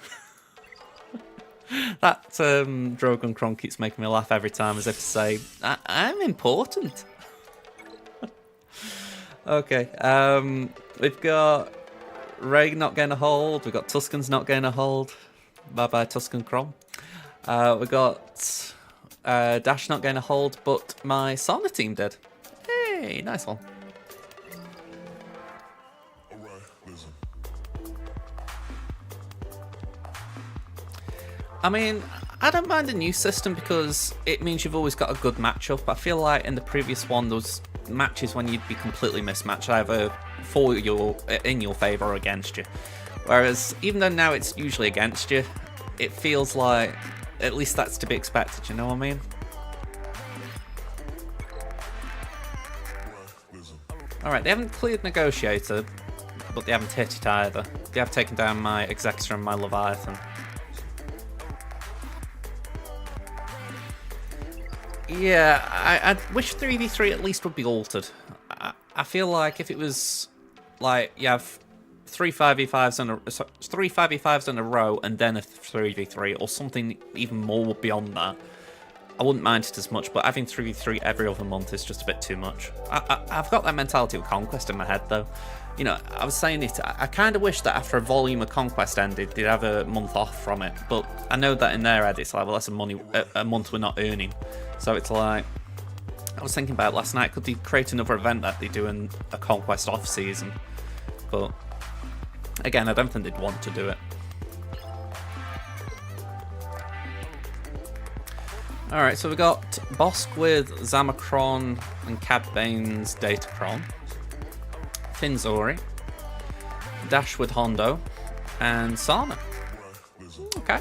That Drogon Kron keeps making me laugh every time, as if to say, I'm important. Okay, we've got Ray not getting a hold, we've got Tuscan's not getting a hold. Bye-bye, Tuscan Kron. We've got Dash not getting a hold, but my Sana team did. Hey, nice one. I mean, I don't mind the new system because it means you've always got a good matchup. I feel like in the previous one, those matches when you'd be completely mismatched, either in your favour or against you. Whereas, even though now it's usually against you, it feels like at least that's to be expected, you know what I mean? Alright, they haven't cleared Negotiator, but they haven't hit it either. They have taken down my Executor and my Leviathan. Yeah, I wish 3v3 at least would be altered. I feel like if it was like you have 3 5v5s in a row and then a 3v3 or something even more beyond that, I wouldn't mind it as much, but having 3v3 every other month is just a bit too much. I've got that mentality of Conquest in my head though. You know, I was saying it, I kind of wish that after a volume of Conquest ended, they'd have a month off from it. But I know that in their head, it's like, well, that's a month we're not earning. So it's like, I was thinking about it last night, could they create another event that they do in a Conquest off-season? But, again, I don't think they'd want to do it. Alright, so we got Bosk with Zamacron and Cad Bane's Datacron. Finn Zori, Dash with Hondo, and Sana. Okay.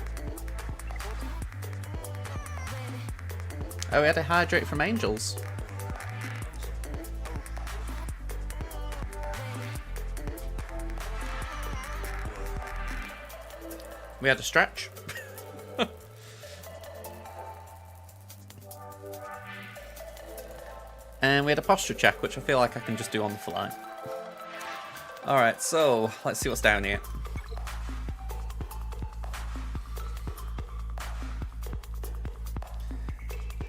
Oh, we had a Hydrate from Angels. We had a Stretch. And we had a Posture Check, which I feel like I can just do on the fly. Alright, so let's see what's down here.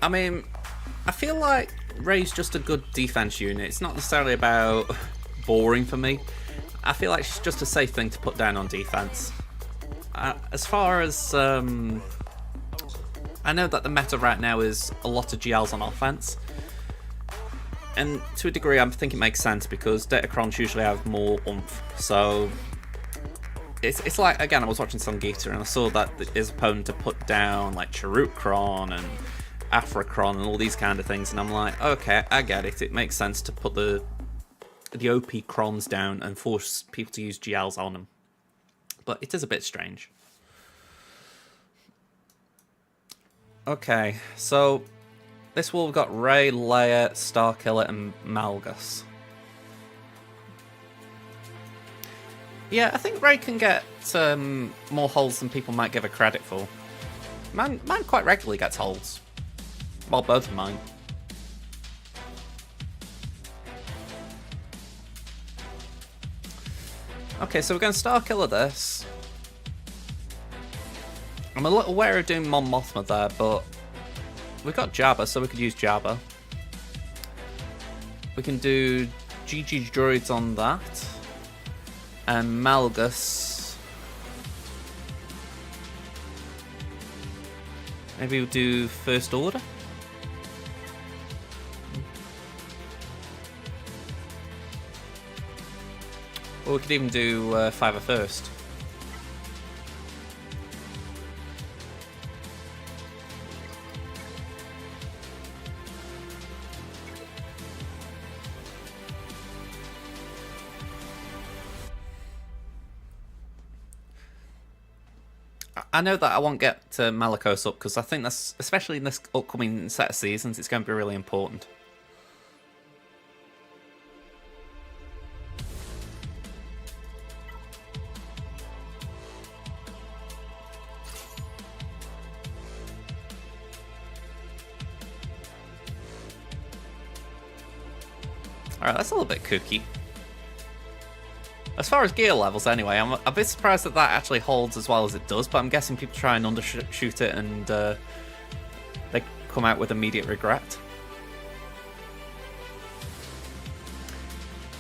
I mean, I feel like Rey's just a good defense unit. It's not necessarily about boring for me. I feel like she's just a safe thing to put down on defense. As far as I know that the meta right now is a lot of GLs on offense. And to a degree, I think it makes sense because Datacrons usually have more oomph. So it's like, again, I was watching Songita and I saw that his opponent to put down like Charutcron and Afracron and all these kind of things, and I'm like, okay, I get it. It makes sense to put the OP Crons down and force people to use GLs on them. But it is a bit strange. Okay, so this wall we've got Rey, Leia, Starkiller, and Malgus. Yeah, I think Rey can get more holds than people might give her credit for. Mine quite regularly gets holds. Well, both of mine. Okay, so we're going to Starkiller this. I'm a little wary of doing Mon Mothma there, but we've got Jabba, so we could use Jabba. We can do GG Droids on that. And Malgus. Maybe we'll do First Order? Or we could even do 5 first. I know that I won't get Malicos up because I think that's, especially in this upcoming set of seasons, it's going to be really important. Alright, that's a little bit kooky. As far as gear levels anyway, I'm a bit surprised that that actually holds as well as it does, but I'm guessing people try and undershoot it and they come out with immediate regret.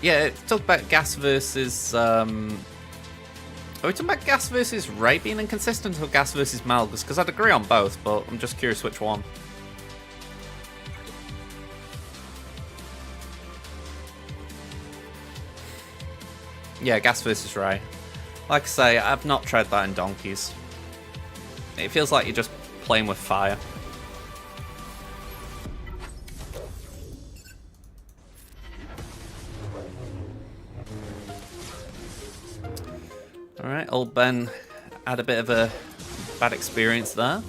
Yeah, talk about gas versus... Are we talking about gas versus Ray being inconsistent or gas versus Malgus? Because I'd agree on both, but I'm just curious which one. Yeah, gas versus Ray. Like I say, I've not tried that in donkeys. It feels like you're just playing with fire. Alright, old Ben had a bit of a bad experience there.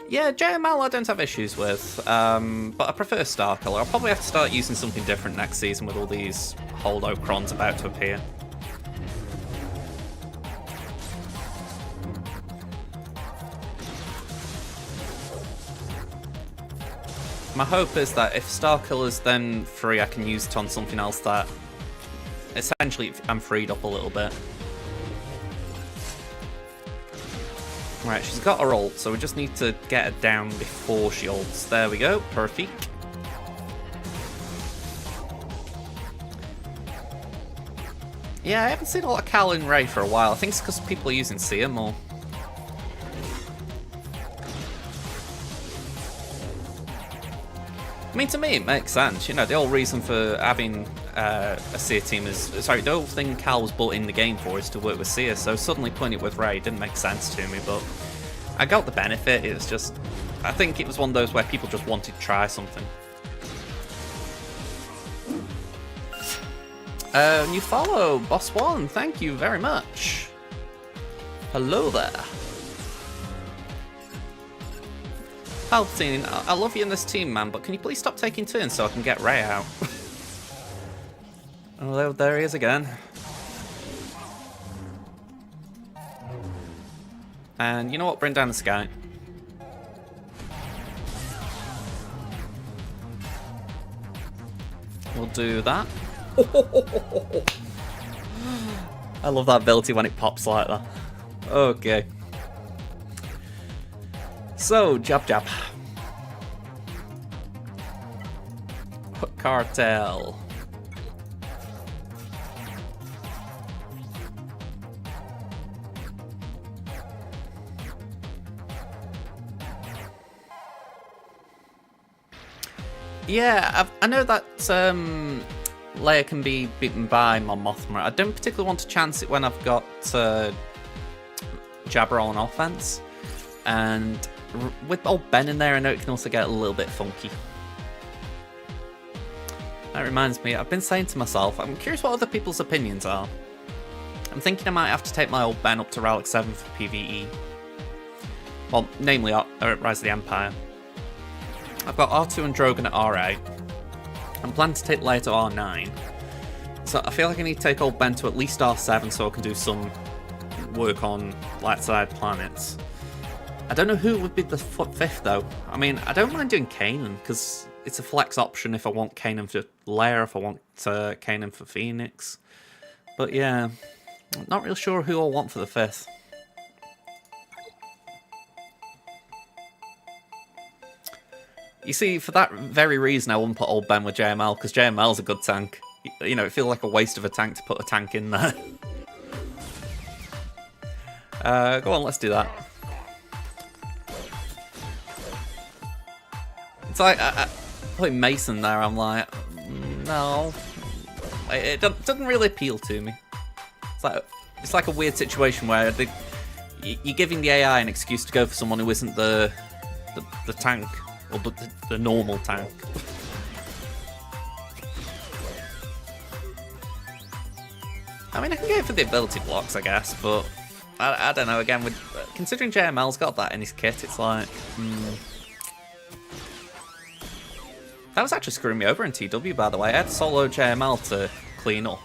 Yeah, JML I don't have issues with, but I prefer Starkiller. I'll probably have to start using something different next season with all these Holdocrons about to appear. My hope is that if Starkiller's then free, I can use it on something else that essentially I'm freed up a little bit. Right, she's got her ult, so we just need to get her down before she ults. There we go, perfect. Yeah, I haven't seen a lot of Cal and Ray for a while. I think it's because people are using Seer more. I mean, to me, it makes sense. You know, the whole reason for having a Seer team is... Sorry, the whole thing Cal was brought in the game for is to work with Seer, so suddenly putting it with Ray didn't make sense to me, but I got the benefit. It was just... I think it was one of those where people just wanted to try something. New follow, Boss One, thank you very much. Hello there. Palpatine, I love you in this team, man, but can you please stop taking turns so I can get Ray out? Oh, there he is again. And you know what? Bring down the sky. We'll do that. I love that ability when it pops like that. Okay. So, jab jab. Cartel. Yeah, I know that Leia can be beaten by Mon Mothma. I don't particularly want to chance it when I've got Jabba on offense. And with old Ben in there, I know it can also get a little bit funky. That reminds me, I've been saying to myself, I'm curious what other people's opinions are. I'm thinking I might have to take my old Ben up to Relic 7 for PvE. Well, namely Rise of the Empire. I've got R2 and Drogon at R8. I'm planning to take Leia to R9. So I feel like I need to take old Ben to at least R7 so I can do some work on light side planets. I don't know who would be the fifth though. I mean, I don't mind doing Kanan because it's a flex option if I want Kanan for Leia, if I want Kanan for Phoenix. But yeah, I'm not real sure who I'll want for the fifth. You see, for that very reason, I wouldn't put old Ben with JML, because JML's a good tank. You know, it feels like a waste of a tank to put a tank in there. Go on, let's do that. It's like, putting Mason there, I'm like, no. It doesn't really appeal to me. It's like a weird situation where you're giving the AI an excuse to go for someone who isn't the tank, or the normal tank. I mean, I can go for the ability blocks, I guess, but I don't know. Again, considering JML's got that in his kit, it's like, That was actually screwing me over in TW, by the way. I had solo JML to clean up,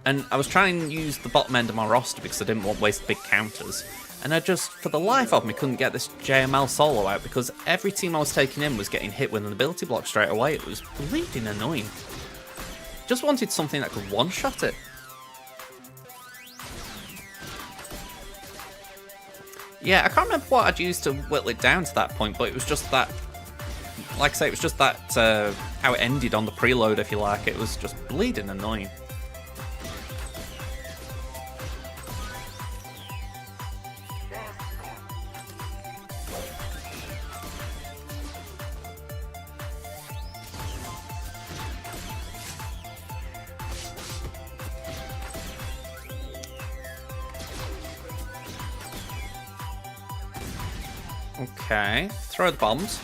and I was trying to use the bottom end of my roster because I didn't want to waste big counters. And I just, for the life of me, couldn't get this JML solo out because every team I was taking in was getting hit with an ability block straight away. It was bleeding annoying. Just wanted something that could one-shot it. Yeah, I can't remember what I'd used to whittle it down to that point, but it was just that, like I say, it was just that, how it ended on the preload, if you like. It was just bleeding annoying. Okay, throw the bombs.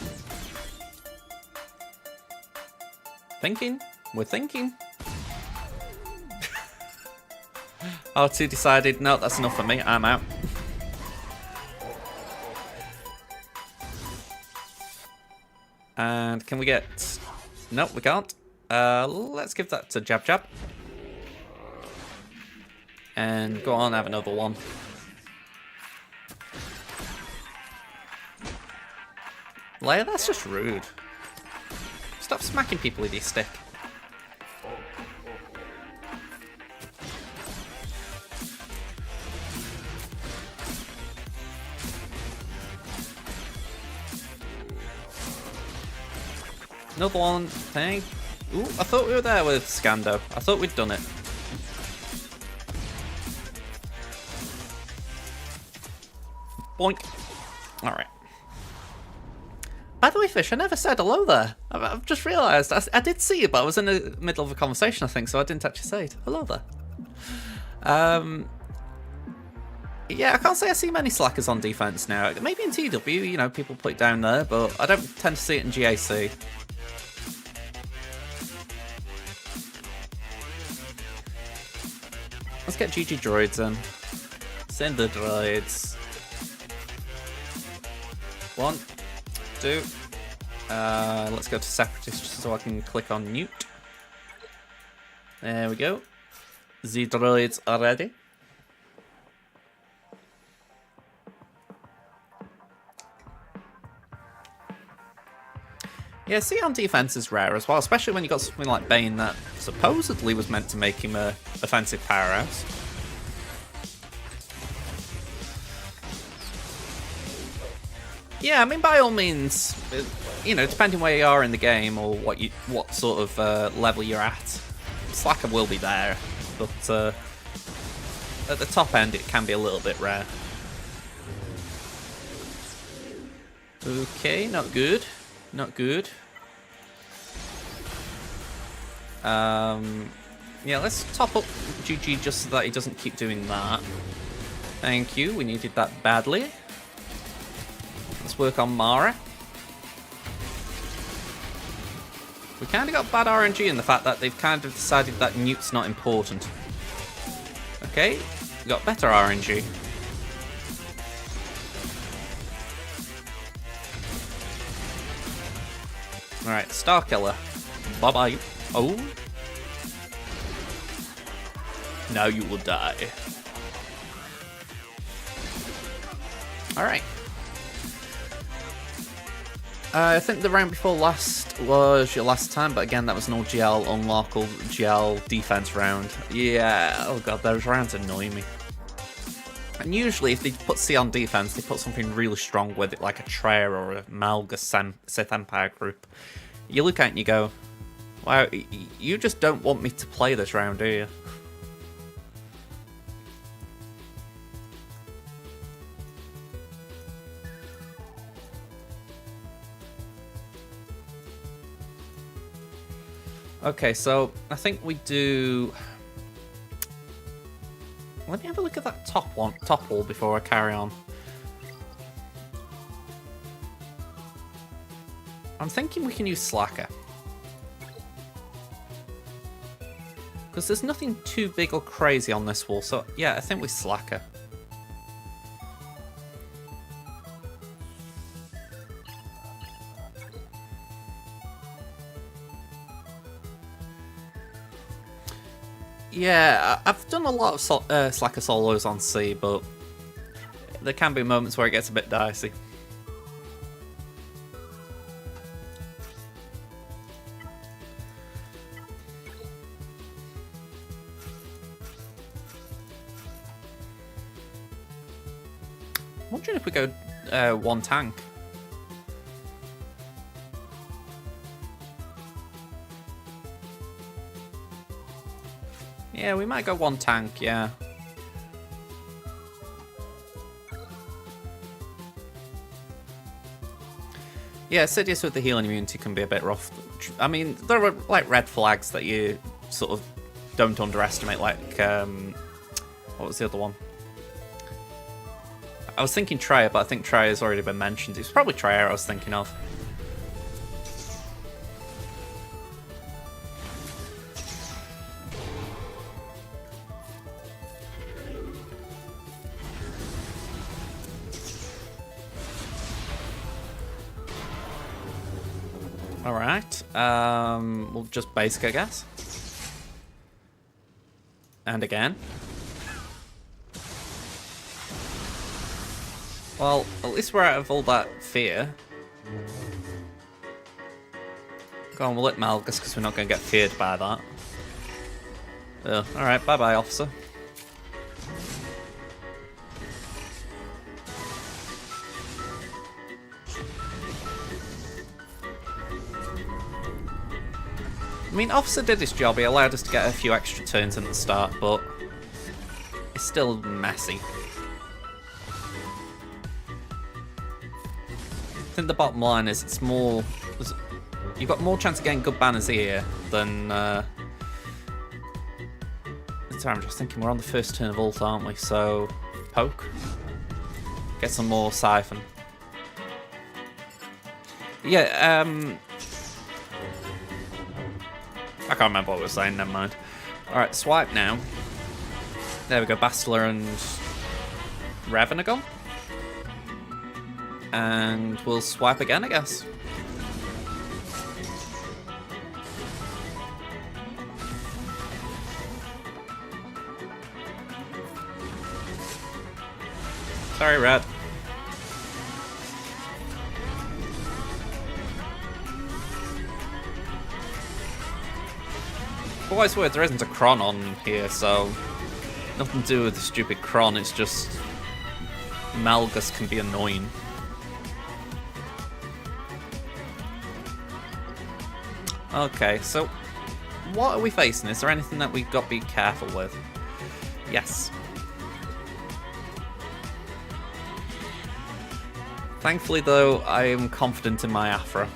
Thinking? We're thinking. R2 decided, no, that's enough for me, I'm out. And can we get... Nope, we can't. Let's give that to Jab Jab. And go on, have another one. Leia, that's just rude. Stop smacking people with your stick. Another one, thank. Ooh, I thought we were there with Scando. I thought we'd done it. Boink. Alright. By the way, Fish, I never said hello there. I've just realised. I did see you, but I was in the middle of a conversation, I think, so I didn't actually say it. Hello there. Yeah, I can't say I see many slackers on defence now. Maybe in TW, you know, people put it down there, but I don't tend to see it in GAC. Let's get GG droids in. Send the droids. 1, 2. Let's go to Separatist just so I can click on Newt. There we go. The droids are ready. Yeah, see on defense is rare as well, especially when you got something like Bane that supposedly was meant to make him a offensive powerhouse. Yeah, I mean, by all means, you know, depending where you are in the game or what sort of level you're at, Slacker will be there, but at the top end it can be a little bit rare. Okay, not good. Not good. Yeah, let's top up GG just so that he doesn't keep doing that. Thank you, we needed that badly. Let's work on Mara. We kind of got bad RNG in the fact that they've kind of decided that Newt's not important. Okay, we got better RNG. Alright, Star Killer. Bye-bye. Oh. Now you will die. Alright. I think the round before last was your last time, but again, that was an old GL unlock or GL defense round. Yeah, oh god, those rounds annoy me. And usually if they put C on defense, they put something really strong with it, like a Treya or a Malgus Sith Empire group. You look at it and you go, wow, you just don't want me to play this round, do you? Okay, so I think we do... Let me have a look at that top wall before I carry on. I'm thinking we can use Slacker. Because there's nothing too big or crazy on this wall, so yeah, I think we Slacker. Yeah, I've done a lot of Slacker solos on C, but there can be moments where it gets a bit dicey. I'm wondering if we go one tank. Yeah, we might go one tank, yeah. Yeah, Sidious with the healing immunity can be a bit rough. I mean, there are like red flags that you sort of don't underestimate, like, what was the other one? I was thinking Treya, but I think Treya has already been mentioned. It's probably Treya I was thinking of. Alright, we'll just basic, I guess. And again. Well, at least we're out of all that fear. Go on, we'll hit Malgus because we're not going to get feared by that. Alright, bye-bye, officer. I mean, Officer did his job. He allowed us to get a few extra turns in the start, but it's still messy. I think the bottom line is it's more... You've got more chance of getting good banners here than... Sorry, I'm just thinking we're on the first turn of ult, aren't we? So, poke. Get some more Siphon. Yeah, I can't remember what we were saying, never mind. Alright, swipe now. There we go, Bastila and Revan are gone. And we'll swipe again, I guess. Sorry, Red. For what it's worth, there isn't a Kron on here, so nothing to do with the stupid Kron, it's just Malgus can be annoying. Okay, so what are we facing? Is there anything that we've got to be careful with? Yes. Thankfully, though, I am confident in my Afra.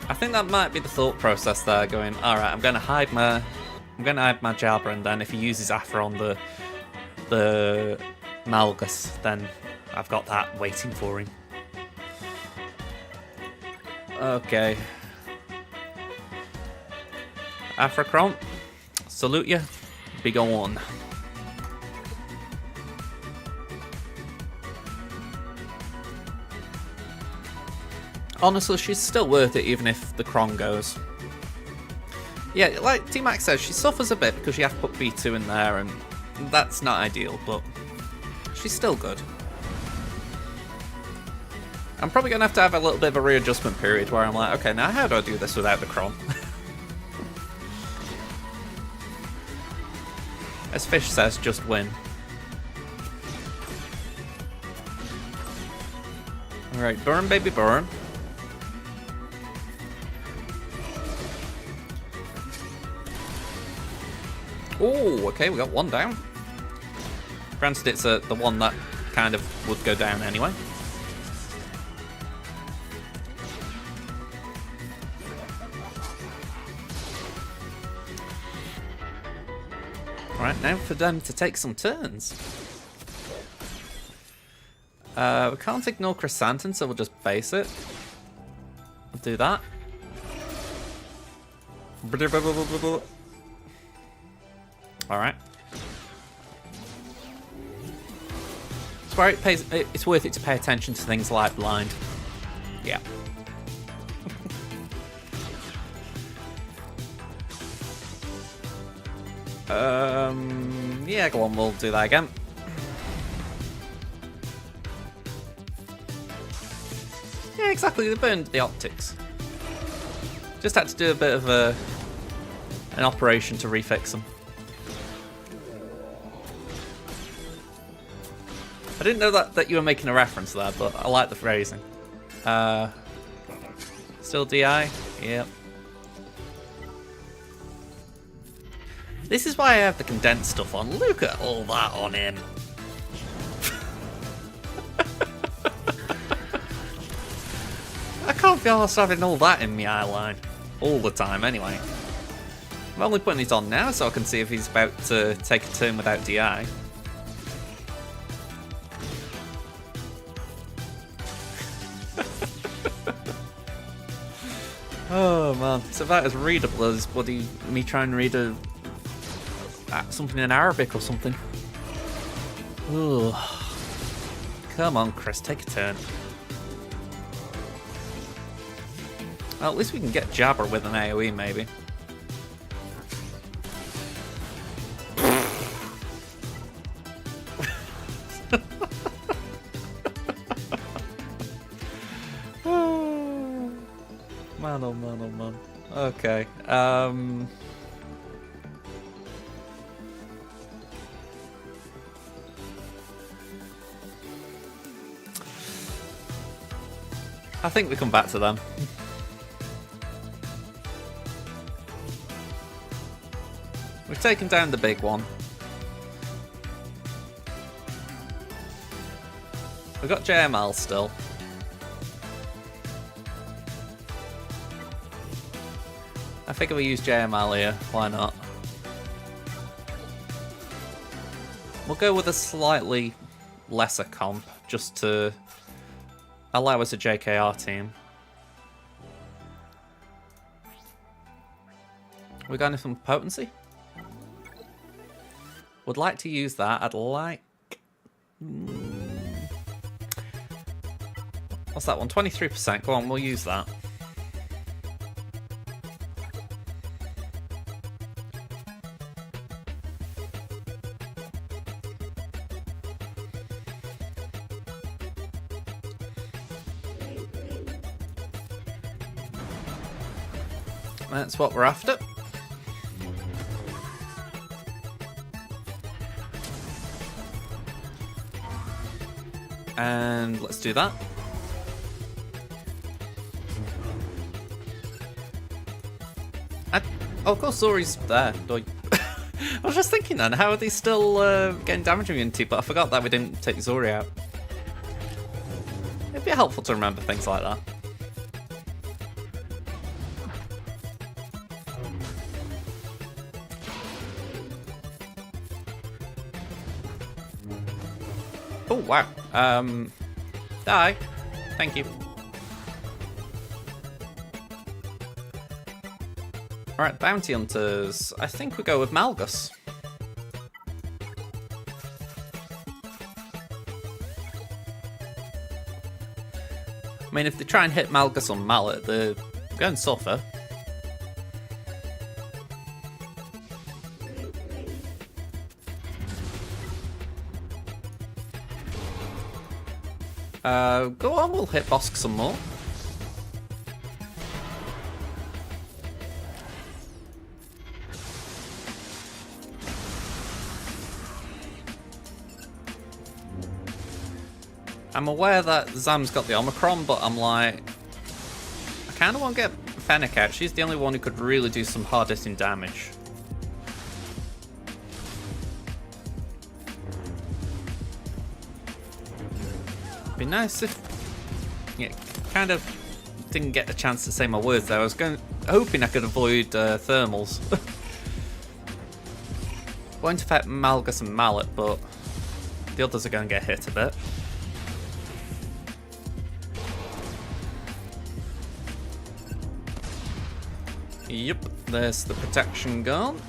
I think that might be the thought process there, going, alright, I'm gonna hide my Jabra, and then if he uses Afra on the Malgus, then I've got that waiting for him. Okay. Afra Kron, salute ya. Be on. Honestly, she's still worth it even if the Kron goes. Yeah, like T-Max says, she suffers a bit because you have to put B2 in there, and that's not ideal, but she's still good. I'm probably going to have a little bit of a readjustment period where I'm like, okay, now how do I do this without the Kron? As Fish says, just win. Alright, burn, baby, burn. Oh, okay, we got one down. Granted, it's the one that kind of would go down anyway. Alright, now for them to take some turns. We can't ignore Chrysanthemum, so we'll just base it. We'll do that. Alright. It's where it's worth it to pay attention to things like blind. Yeah. Yeah, go on, we'll do that again. Yeah, exactly, they burned the optics. Just had to do a bit of an operation to refix them. I didn't know that you were making a reference there, but I like the phrasing. Still DI? Yep. This is why I have the condensed stuff on. Look at all that on him. I can't be arsed having all that in my eyeline. All the time, anyway. I'm only putting it on now so I can see if he's about to take a turn without DI. Oh man, it's about as readable as bloody me trying to read something in Arabic or something. Ugh. Come on, Chris, take a turn. Well, at least we can get Jabber with an AoE, maybe. Man, oh man, oh man. Okay. I think we come back to them. We've taken down the big one. We've got JML still. I figure we use JML here, why not? We'll go with a slightly lesser comp, just to allow us a JKR team. We got anything potency? Would like to use that. I'd like... What's that one? 23%. Go on, we'll use that. That's what we're after. And let's do that. Oh, of course, Zori's there. I was just thinking then, how are they still getting damage immunity? But I forgot that we didn't take Zori out. It'd be helpful to remember things like that. Oh, wow. Die. Thank you. Alright, Bounty Hunters. I think we go with Malgus. I mean, if they try and hit Malgus on Mallet, they're going to suffer. Go on, we'll hit Bosk some more. I'm aware that Zam's got the Omicron, but I'm like, I kind of want to get Fennec out. She's the only one who could really do some hard-hitting damage. Be nice if, yeah, kind of didn't get a chance to say my words there. I was hoping I could avoid thermals. Won't affect Malgus and Mallet, but the others are going to get hit a bit. Yep, there's the protection gone.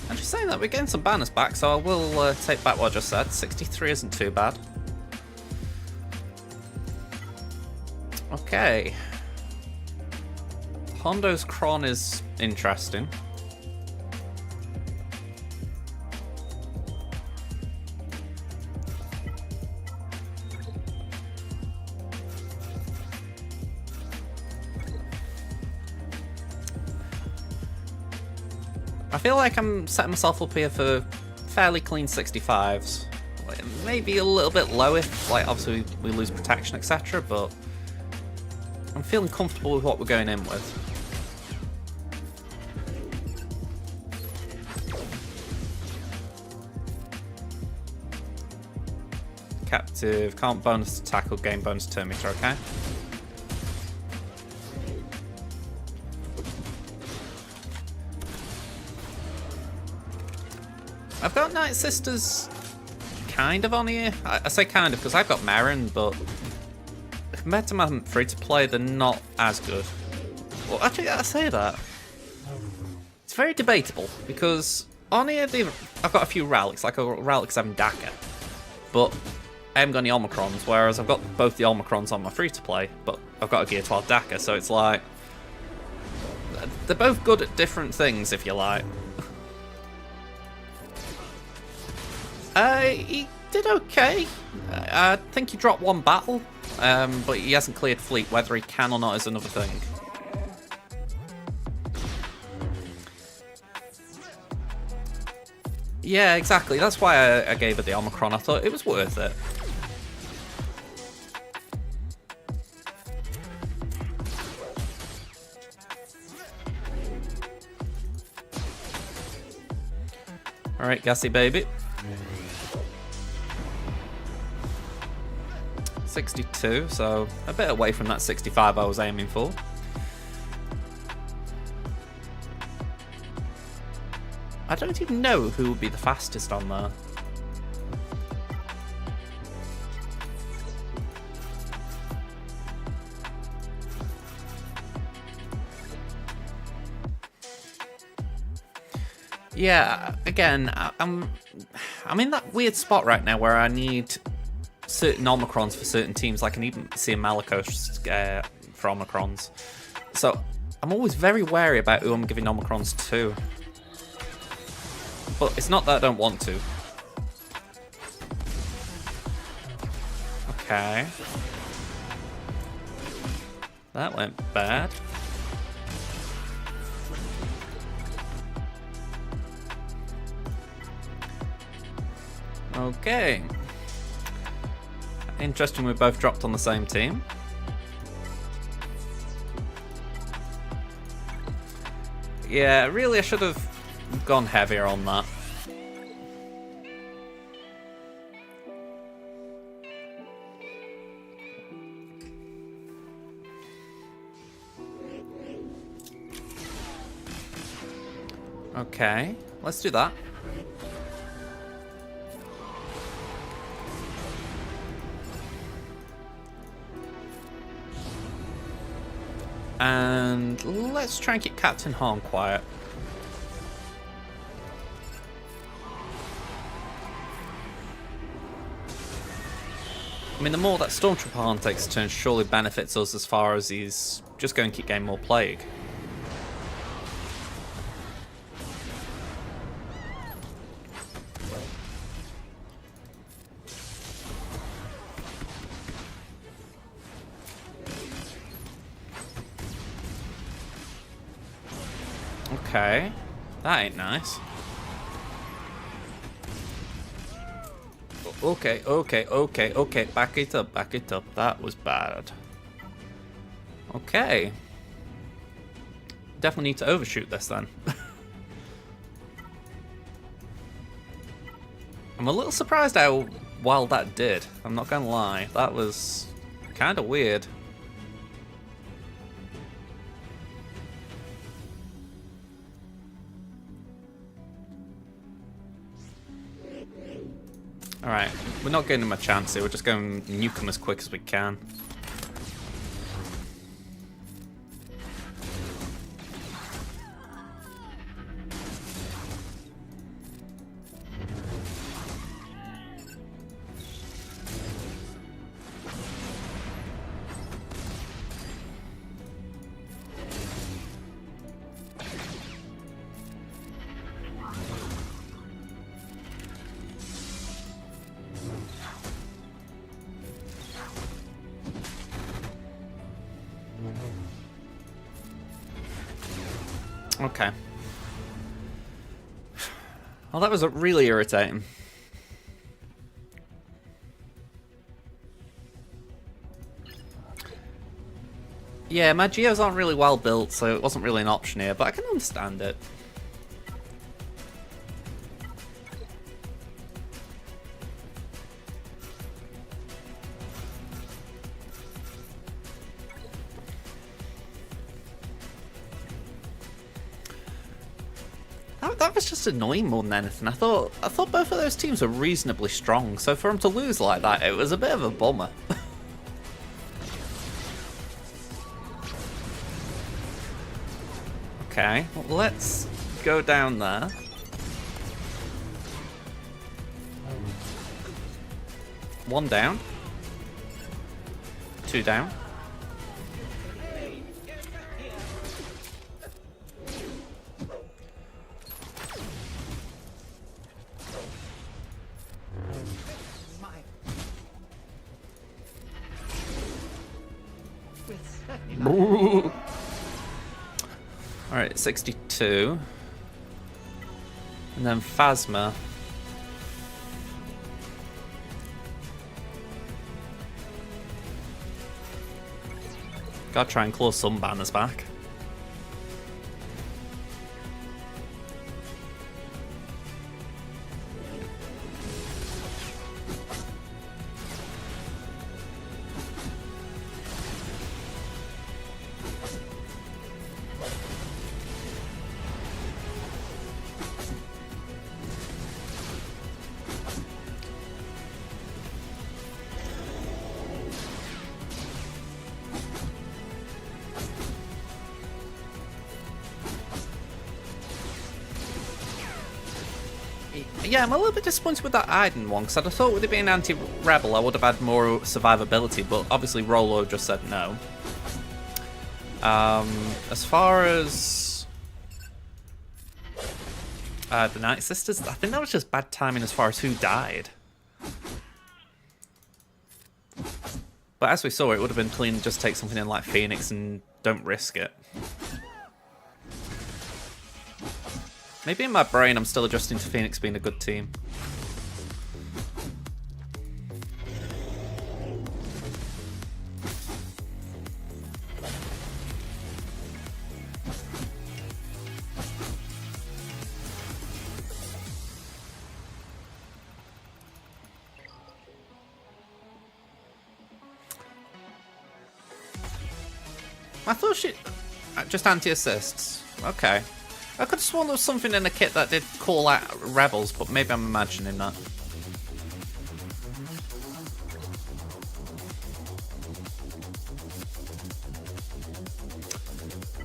I'm just saying that we're getting some banners back, so I will take back what I just said. 63 isn't too bad. Okay. Hondo's Kron is interesting. I feel like I'm setting myself up here for fairly clean 65s. Maybe a little bit low if, like, obviously we lose protection, etc., but I'm feeling comfortable with what we're going in with. Captive, can't bonus tackle, gain bonus turn meter, okay? I've got Night Sisters kind of on here. I say kind of because I've got Marin, but compared to my free-to-play, they're not as good. Well, actually, I say that. It's very debatable, because on here, I've got a few relics, like a relic 7 Daka, but I haven't got any Omicrons, whereas I've got both the Omicrons on my free-to-play, but I've got a Gear 12 Daka, so it's like, they're both good at different things, if you like. He did okay. I think he dropped one battle, but he hasn't cleared fleet. Whether he can or not is another thing. Yeah, exactly. That's why I gave it the Omicron. I thought it was worth it. Alright, gassy baby. 62, so a bit away from that 65 I was aiming for. I don't even know who would be the fastest on there. Yeah, again, I'm in that weird spot right now where I need certain Omicrons for certain teams. Like I can even see a Malakos for Omicrons. So I'm always very wary about who I'm giving Omicrons to. But it's not that I don't want to. Okay. That went bad. Okay. Interesting, we both dropped on the same team. Yeah, really I should have gone heavier on that. Okay, let's do that. And let's try and keep Captain Horn quiet. I mean, the more that Stormtrooper Horn takes a turn surely benefits us as far as he's just going to keep getting more plague. Okay. That ain't nice. Okay, okay, okay, okay. Back it up, back it up. That was bad. Okay. Definitely need to overshoot this then. I'm a little surprised how well that did. I'm not gonna lie. That was kind of weird. Alright, we're not giving him a chance here. We're just going to nuke him as quick as we can. Okay. Well, that was really irritating. Yeah, my geos aren't really well built, so it wasn't really an option here, but I can understand it. That was just annoying more than anything. I thought both of those teams were reasonably strong, so for them to lose like that, it was a bit of a bummer. Okay, well, let's go down there. One down. Two down. Alright, 62. And then Phasma. Gotta try and claw some banners back. Yeah, I'm a little bit disappointed with that Iden one, because I thought with it being anti-rebel I would have had more survivability, but obviously Rolo just said no. As far as the Night Sisters, I think that was just bad timing as far as who died. But as we saw, it would have been clean to just take something in like Phoenix and don't risk it. Maybe in my brain I'm still adjusting to Phoenix being a good team. I thought she... just anti-assists. Okay. I could have sworn there was something in the kit that did call out rebels, but maybe I'm imagining that.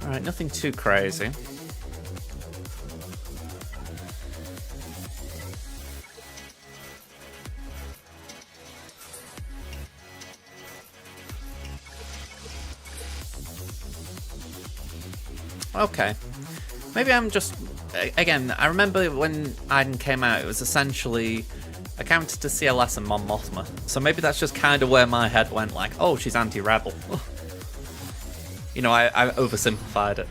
Alright, nothing too crazy. Okay. Maybe I'm just... Again, I remember when Iden came out, it was essentially a counter to CLS and Mon Mothma. So maybe that's just kind of where my head went, like, oh, she's anti-rebel. You know, I oversimplified it.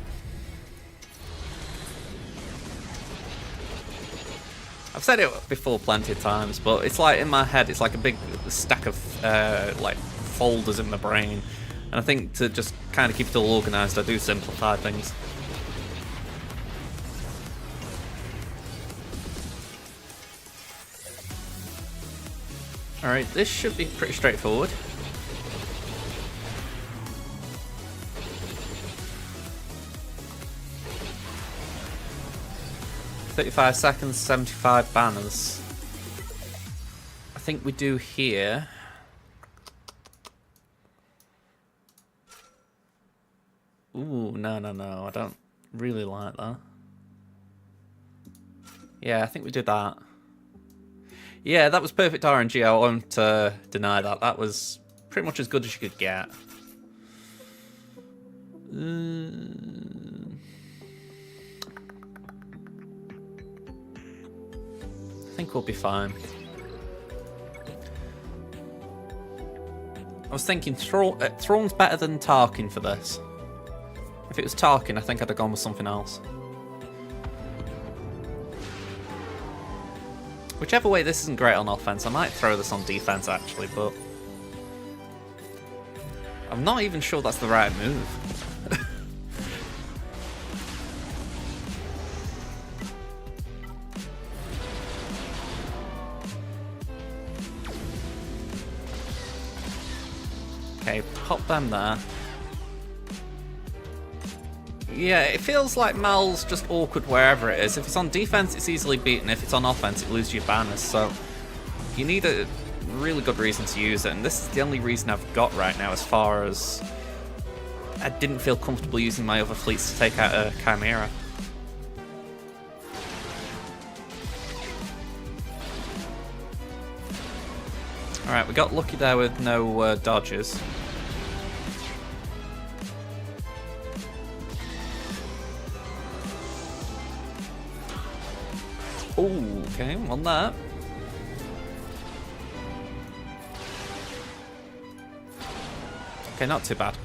I've said it before plenty of times, but it's like in my head, it's like a big stack of like folders in my brain. And I think to just kind of keep it all organised, I do simplify things. Alright, this should be pretty straightforward. "35 seconds, 75 banners." I think we do here. Ooh, no, I don't really like that. Yeah, I think we did that. Yeah, that was perfect RNG, I won't deny that. That was pretty much as good as you could get. I think we'll be fine. I was thinking Thrawn's better than Tarkin for this. If it was Tarkin, I think I'd have gone with something else. Whichever way, this isn't great on offense. I might throw this on defense actually, but I'm not even sure that's the right move. Okay, pop them there. Yeah, it feels like Mal's just awkward wherever it is. If it's on defense, it's easily beaten. If it's on offense, it loses your banners. So you need a really good reason to use it. And this is the only reason I've got right now, as far as I didn't feel comfortable using my other fleets to take out a Chimera. Alright, we got lucky there with no dodges. Oh, okay, won that. Okay, not too bad.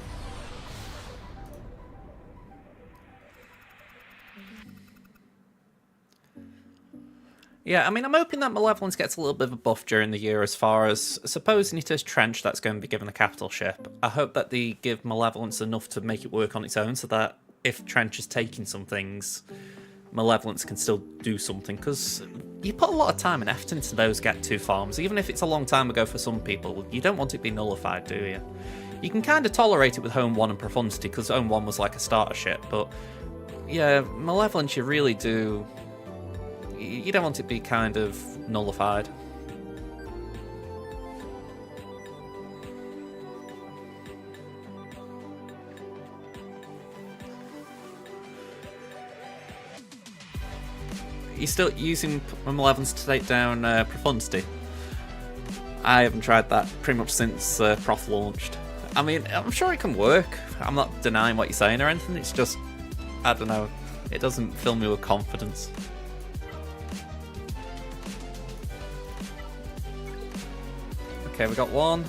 Yeah, I mean, I'm hoping that Malevolence gets a little bit of a buff during the year, as far as supposing it is Trench that's going to be given a capital ship. I hope that they give Malevolence enough to make it work on its own, so that if Trench is taking some things, Malevolence can still do something, because you put a lot of time and effort into those Get 2 farms. Even if it's a long time ago for some people, you don't want it to be nullified, do you? You can kind of tolerate it with Home 1 and Profundity, because Home 1 was like a starter ship, but yeah, Malevolence you really do... You don't want it to be kind of nullified. You're still using Malevolence to take down Profundity? I haven't tried that pretty much since Prof launched. I mean, I'm sure it can work. I'm not denying what you're saying or anything, it's just, I don't know, it doesn't fill me with confidence. Okay, we got one.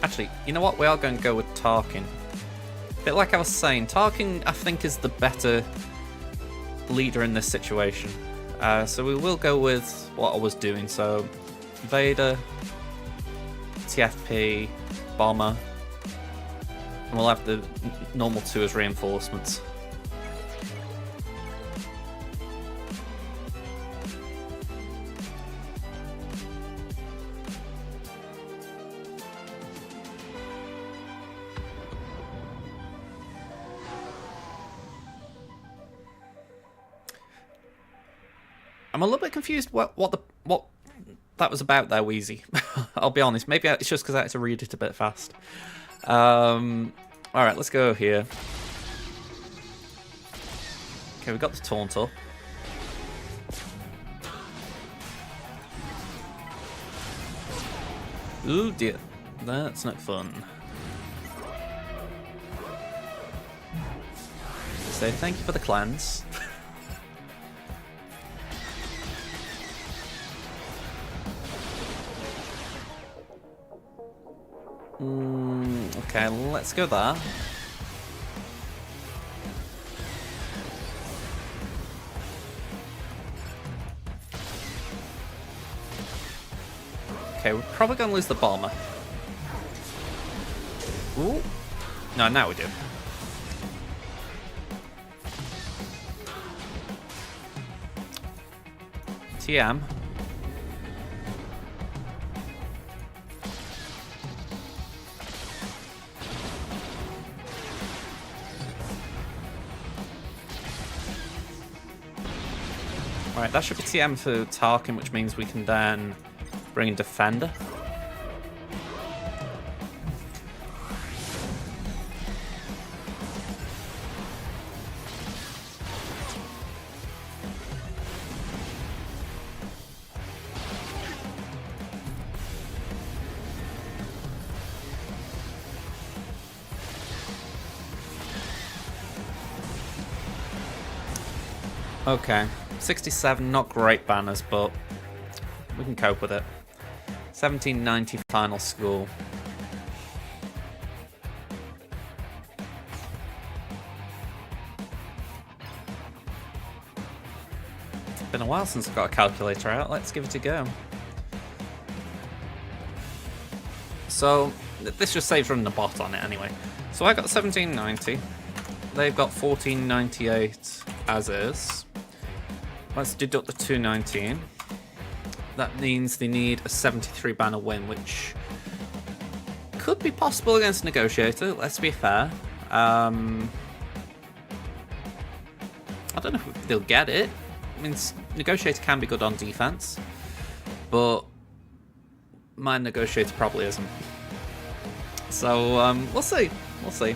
Actually, you know what? We are going to go with Tarkin. A bit like I was saying, Tarkin, I think, is the better leader in this situation. So we will go with what I was doing. So, Vader, TFP, Bomber, and we'll have the normal 2 as reinforcements. I'm a little bit confused what that was about there, Wheezy. I'll be honest. Maybe it's just because I had to read it a bit fast. Alright, let's go here. Okay, we got the taunt up. Ooh dear. That's not fun. Say thank you for the clans. Okay, let's go there. Okay, we're probably going to lose the bomber. Ooh. No, now we do. TM. Alright, that should be TM for Tarkin, which means we can then bring in Defender. Okay, 67, not great banners, but we can cope with it. 1790 final score. It's been a while since I've got a calculator out, let's give it a go. So, this just saves running the bot on it anyway. So I got 1790, they've got 1498 as is. Let's deduct the 219. That means they need a 73 banner win, which could be possible against Negotiator, let's be fair. I don't know if they'll get it. I mean, Negotiator can be good on defense, but my Negotiator probably isn't. So, we'll see. We'll see.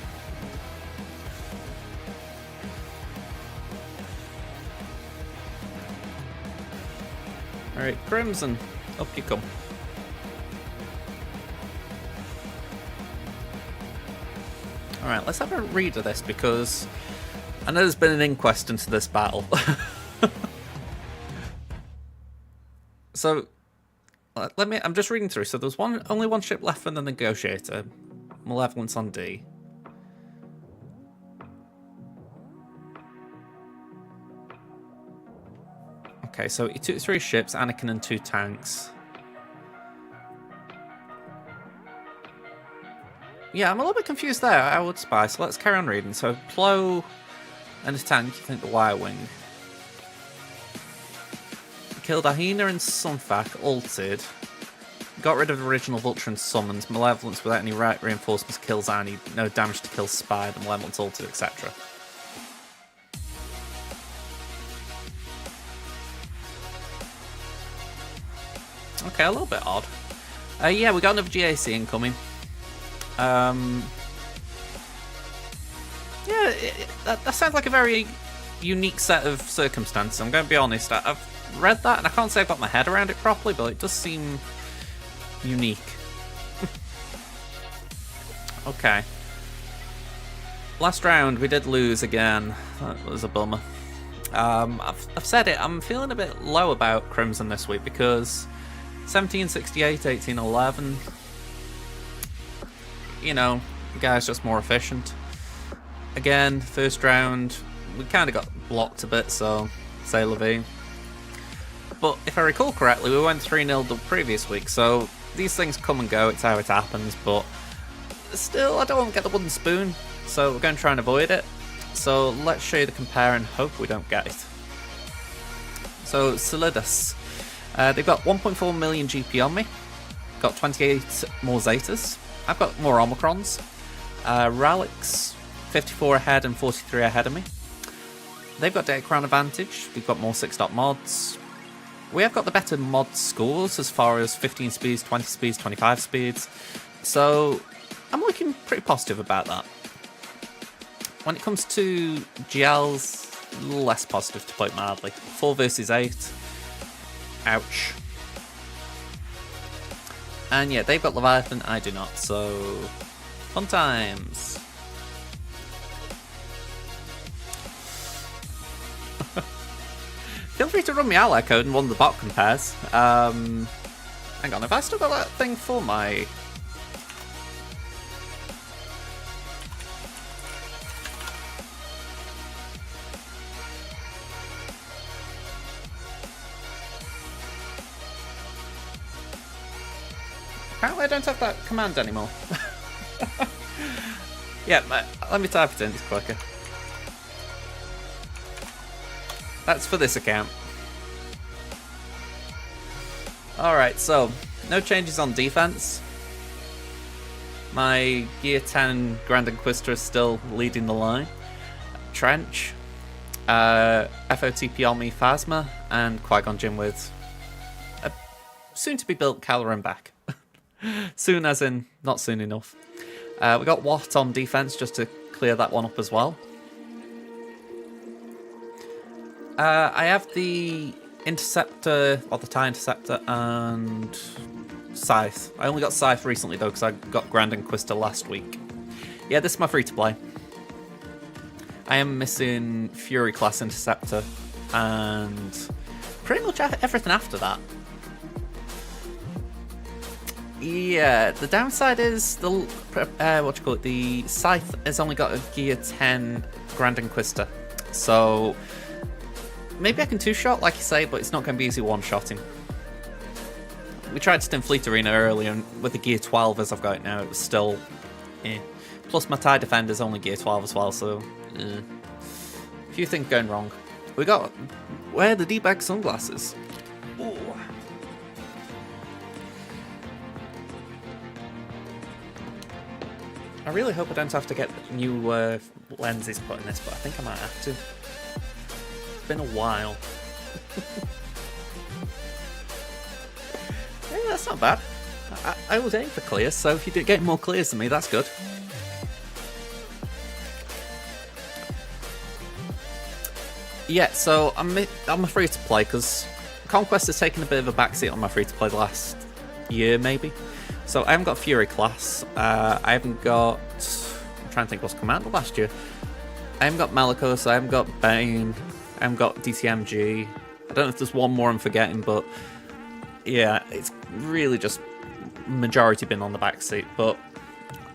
Alright, Crimson, up you come. Alright, let's have a read of this because I know there's been an inquest into this battle. So, I'm just reading through. So there's only one ship left for the Negotiator. Malevolence on D. Okay, so he took 3 ships, Anakin and 2 tanks. Yeah, I'm a little bit confused there. I would spy, so let's carry on reading. So, Plo and a tank, you think the Wire Wing. Killed Ahina and Sunfak, ulted. Got rid of the original Vulture and summons. Malevolence without any right reinforcements kills Annie. No damage to kill Spy, the Malevolence ulted, etc. Okay, a little bit odd. Yeah, we got another GAC incoming. Yeah, that sounds like a very unique set of circumstances. I'm going to be honest. I've read that, and I can't say I've got my head around it properly, but it does seem unique. Okay. Last round, we did lose again. That was a bummer. I've said it, I'm feeling a bit low about Crimson this week because 1768, 1811. You know, the guy's just more efficient. Again, first round, we kind of got blocked a bit, so say la vie. But if I recall correctly, we went 3-0 the previous week, so these things come and go, it's how it happens, but still, I don't want to get the wooden spoon, so we're going to try and avoid it. So let's show you the compare and hope we don't get it. So, Solidus. They've got 1.4 million GP on me, got 28 more Zetas. I've got more Omicrons. Ralix, 54 ahead and 43 ahead of me. They've got Data Crown advantage. We've got more 6-dot mods. We have got the better mod scores as far as 15 speeds, 20 speeds, 25 speeds. So I'm looking pretty positive about that. When it comes to GLs, less positive to put mildly. 4 versus 8. Ouch. And yeah, they've got Leviathan, I do not, so fun times. Feel free to run me ally code and one of the bot compares. Hang on, have I still got that thing for my... Apparently I don't have that command anymore. Yeah, let me type it in, it's quicker. That's for this account. Alright, so, no changes on defense. My Gear 10 Grand Inquisitor is still leading the line. Trench, FOTP Omni Phasma, and Qui-Gon Jinn with a soon-to-be-built Caloran back. Soon as in, not soon enough. We got Watt on defense just to clear that one up as well. I have the Interceptor, or the TIE Interceptor, and Scythe. I only got Scythe recently though, because I got Grand Inquisitor last week. Yeah, this is my free-to-play. I am missing Fury class Interceptor, and pretty much everything after that. Yeah, the downside is the the Scythe has only got a Gear 10 Grand Inquisitor, so maybe I can two-shot, like you say, but it's not going to be easy one-shotting. We tried Stinfleet Arena earlier, and with the Gear 12 as I've got it now, it was still eh. Plus my TIE Defender's only Gear 12 as well, so a few things going wrong. We got wear the D-bag sunglasses. Ooh. I really hope I don't have to get new lenses put in this, but I think I might have to. It's been a while. Yeah, that's not bad. I was aiming for clears, so if you did get more clears than me, that's good. Yeah, so I'm a free to play because Conquest has taken a bit of a backseat on my free to play the last year, maybe. So I haven't got Fury class. I haven't got. I'm trying to think what's Commander last year. I haven't got Malicos. I haven't got Bane. I haven't got DTMG. I don't know if there's one more I'm forgetting, but yeah, it's really just majority been on the backseat. But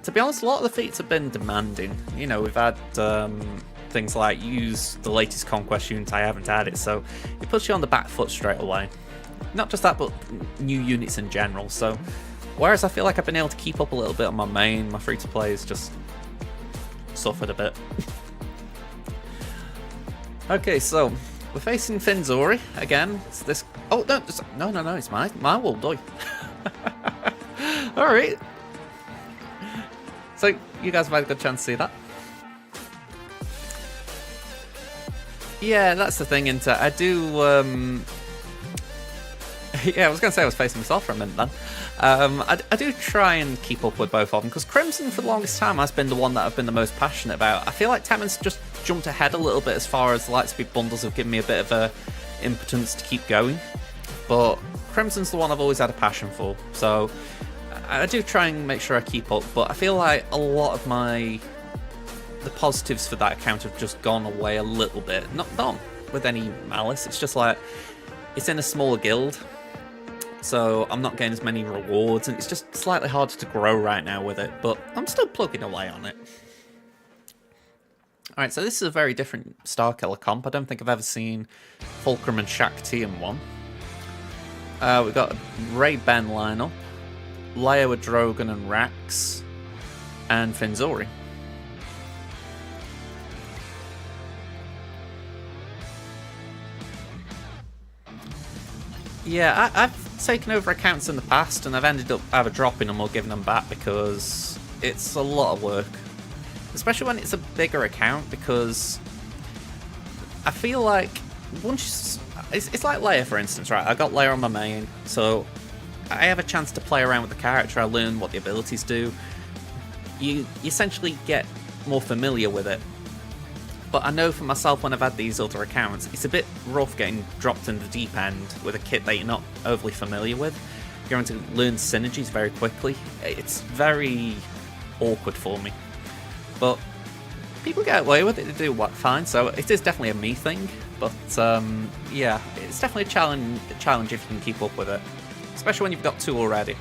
to be honest, a lot of the feats have been demanding. You know, we've had things like use the latest Conquest unit. I haven't had it, so it puts you on the back foot straight away. Not just that, but new units in general. So. Whereas I feel like I've been able to keep up a little bit on my main, my free-to-play has just suffered a bit. Okay, so we're facing Finzori again. It's this. Oh no! It's my world boy. All right. So you guys have had a good chance to see that. Yeah, that's the thing, isn't it? I do. Yeah, I was going to say I was facing myself for a minute then. I do try and keep up with both of them, because Crimson for the longest time has been the one that I've been the most passionate about. I feel like Temen's just jumped ahead a little bit as far as the Lightspeed bundles have given me a bit of a impotence to keep going. But Crimson's the one I've always had a passion for, so I do try and make sure I keep up, but I feel like a lot of the positives for that account have just gone away a little bit. Not with any malice, it's just like, it's in a smaller guild, so I'm not getting as many rewards, and it's just slightly harder to grow right now with it, but I'm still plugging away on it. Alright, so this is a very different Starkiller comp. I don't think I've ever seen Fulcrum and Shaq T in one. We've got Ray Ben lineup, Leia with Drogon and Rax, and Finzori. Yeah, I've taken over accounts in the past, and I've ended up either dropping them or giving them back because it's a lot of work. Especially when it's a bigger account, because I feel like once it's like Leia, for instance, right? I got Leia on my main, so I have a chance to play around with the character. I learn what the abilities do. You essentially get more familiar with it. But I know for myself, when I've had these other accounts, it's a bit rough getting dropped in the deep end with a kit that you're not overly familiar with. You're going to learn synergies very quickly. It's very awkward for me. But people get away with it, they do fine, so it is definitely a me thing. But yeah, it's definitely a challenge if you can keep up with it. Especially when you've got two already.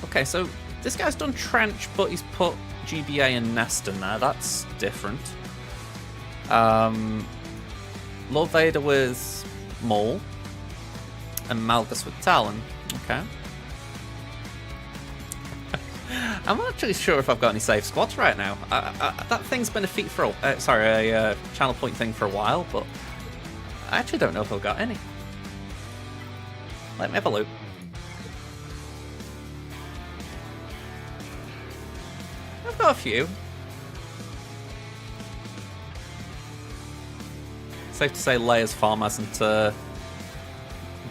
Okay, so this guy's done Trench, but he's put GBA and Nest in there. That's different. Lord Vader with Maul. And Malgus with Talon. Okay. I'm not actually sure if I've got any safe squads right now. That thing's been a feat for a channel point thing for a while, but I actually don't know if I've got any. Let me have a look. I've got a few. Safe to say Leia's farm hasn't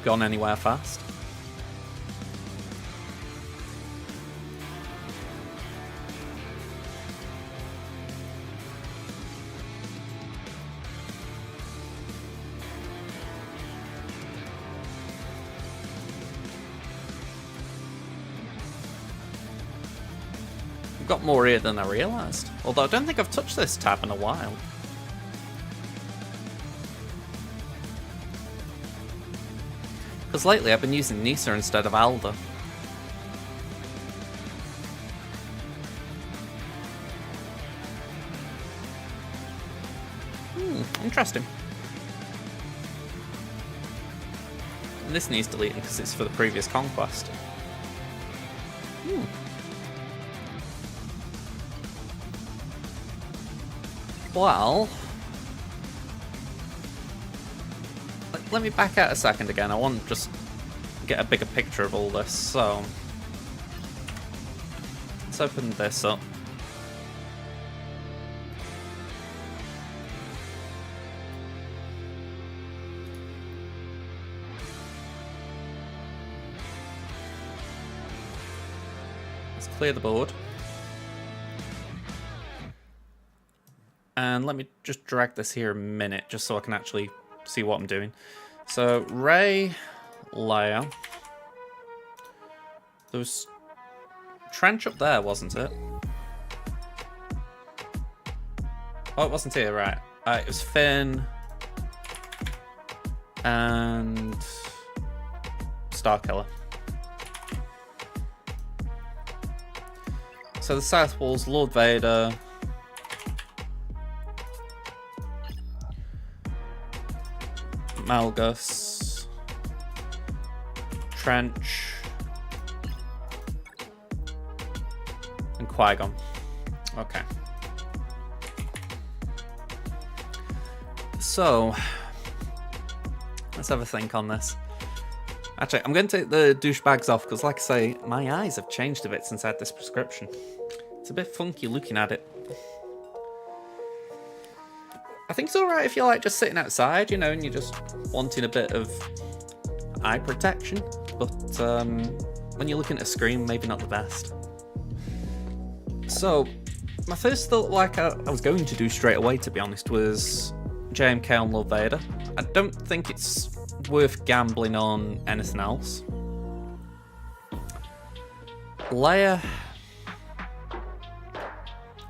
gone anywhere fast. Got more here than I realised. Although I don't think I've touched this tab in a while. Because lately I've been using Nisa instead of Alda. Interesting. And this needs deleting because it's for the previous conquest. Well, let me back out a second again. I want to just get a bigger picture of all this. So let's open this up. Let's clear the board. And let me just drag this here a minute, just so I can actually see what I'm doing. So, Rey, Leia. There was trench up there, wasn't it? Oh, it wasn't here, right. It was Finn. And Starkiller. So the South Wall's Lord Vader. Malgus, Trench, and Qui-Gon. Okay. So, let's have a think on this. Actually, I'm going to take the douchebags off because, like I say, my eyes have changed a bit since I had this prescription. It's a bit funky looking at it. I think it's alright if you're like just sitting outside, you know, and you're just wanting a bit of eye protection. But when you're looking at a screen, maybe not the best. So, my first thought, like I was going to do straight away, to be honest, was JMK on Lord Vader. I don't think it's worth gambling on anything else. Leia,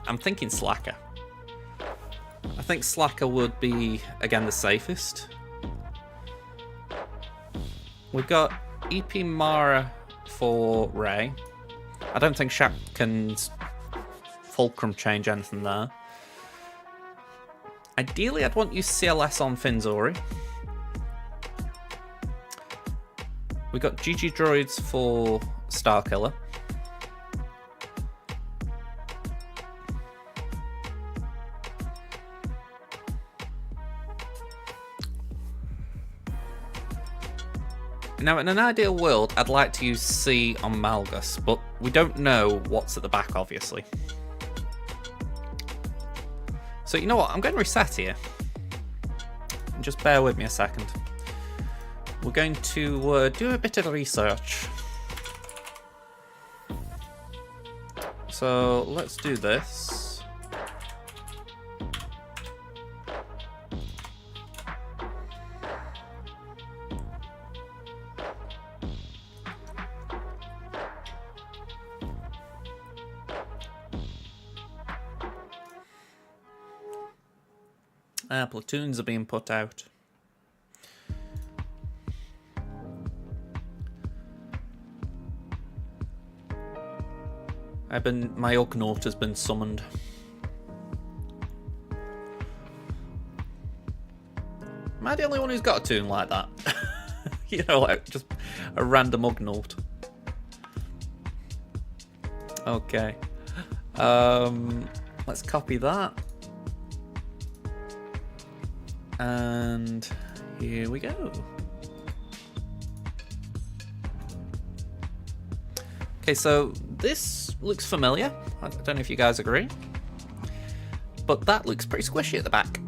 I'm thinking Slacker. I think Slacker would be, again, the safest. We've got EP Mara for Rey. I don't think Shaq can fulcrum change anything there. Ideally, I'd want you CLS on Finzori. We've got GG droids for Starkiller. Now, in an ideal world, I'd like to use C on Malgus, but we don't know what's at the back, obviously. So, you know what? I'm going to reset here. Just bear with me a second. We're going to do a bit of research. So, let's do this. Platoons are being put out. My Ugnaught has been summoned. Am I the only one who's got a tune like that? You know, like just a random Ugnaught. Okay. Let's copy that. And here we go. Okay, so this looks familiar. I don't know if you guys agree. But that looks pretty squishy at the back.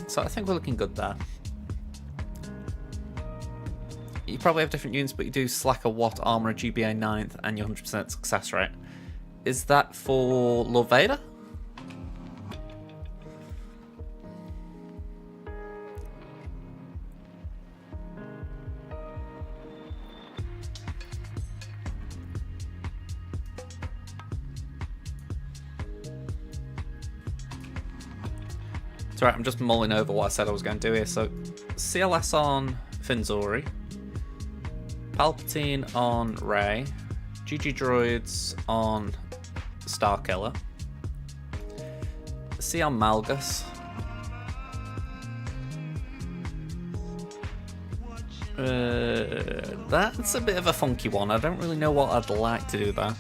So I think we're looking good there. You probably have different units, but you do Slacker, Watt, Armor, GBA 9th, and your 100% success rate. Is that for Lord Vader? It's alright, I'm just mulling over what I said I was going to do here. So, CLS on Finzori, Palpatine on Rey, GG Droids on Starkiller, C on Malgus, that's a bit of a funky one. I don't really know what I'd like to do there.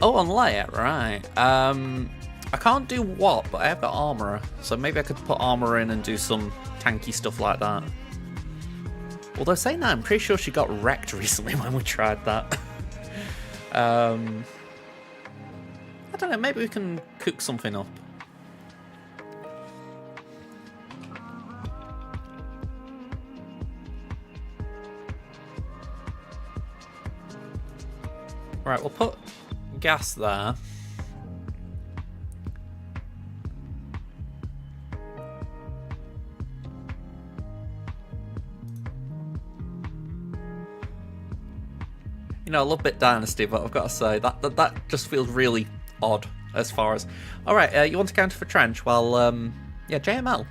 Oh, on Leia, right. I can't do what, but I have got Armourer, so maybe I could put Armourer in and do some tanky stuff like that. Although saying that, I'm pretty sure she got wrecked recently when we tried that. I don't know, maybe we can cook something up. Right, we'll put gas there. You know, I love Bit Dynasty, but I've got to say that just feels really odd as far as. All right, you want to counter for Trench? Well, yeah, JML.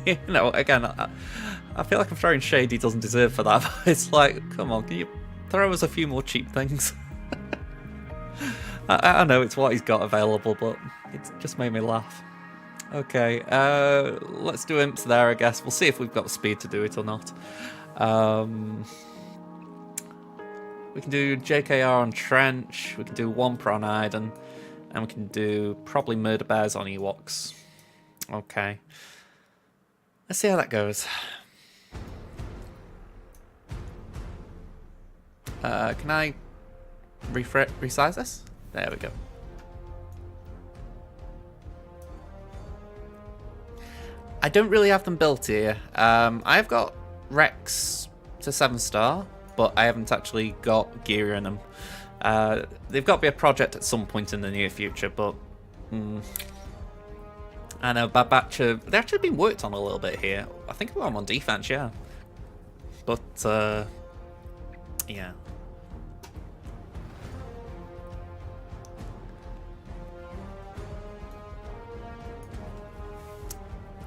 You know, again, I feel like I'm throwing shade he doesn't deserve for that. But it's like, come on, can you throw us a few more cheap things? I know it's what he's got available, but it just made me laugh. Okay, let's do imps there, I guess. We'll see if we've got speed to do it or not. We can do JKR on Trench, we can do Wampa on Iden, and we can do probably Murder Bears on Ewoks. Okay. Let's see how that goes. Can I resize this? There we go. I don't really have them built here. I've got Rex to 7-star. But I haven't actually got gear in them. They've got to be a project at some point in the near future, but I know Bad Batch they've actually been worked on a little bit here. I think I'm on defense, yeah. But yeah.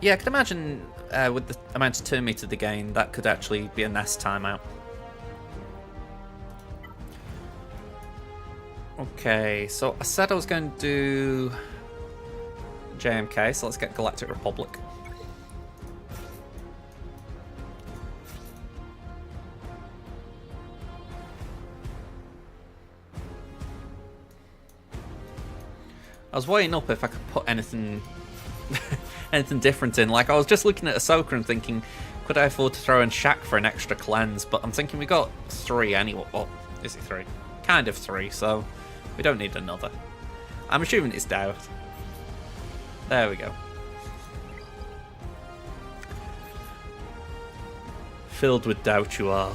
Yeah, I could imagine with the amount of turn meter they gain, that could actually be a nest timeout. Okay, so I said I was going to do JMK, so let's get Galactic Republic. I was weighing up if I could put anything anything different in. Like, I was just looking at Ahsoka and thinking, could I afford to throw in Shaq for an extra cleanse? But I'm thinking we got 3 anyway. Oh, is it 3? Kind of 3, so we don't need another. I'm assuming it's doubt. There we go. Filled with doubt you are.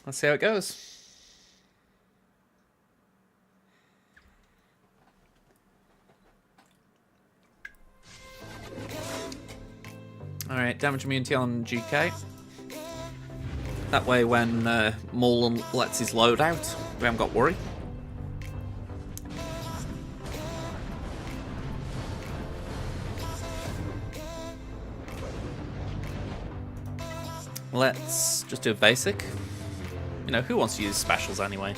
Let's see how it goes. Alright, damage immunity on GK. That way when Mullen lets his load out, we haven't got worry. Let's just do a basic. You know, who wants to use specials anyway?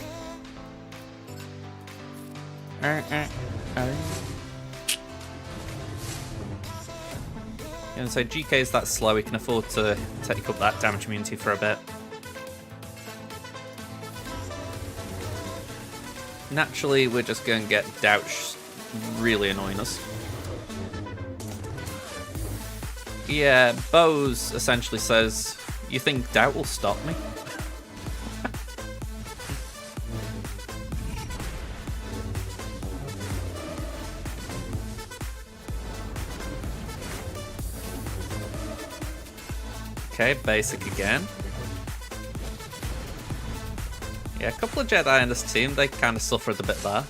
And so GK is that slow, he can afford to take up that damage immunity for a bit. Naturally, we're just going to get Douch really annoying us. Yeah, Bose essentially says, you think Doubt will stop me? Okay, basic again. Yeah, a couple of Jedi in this team, they kind of suffered a bit there.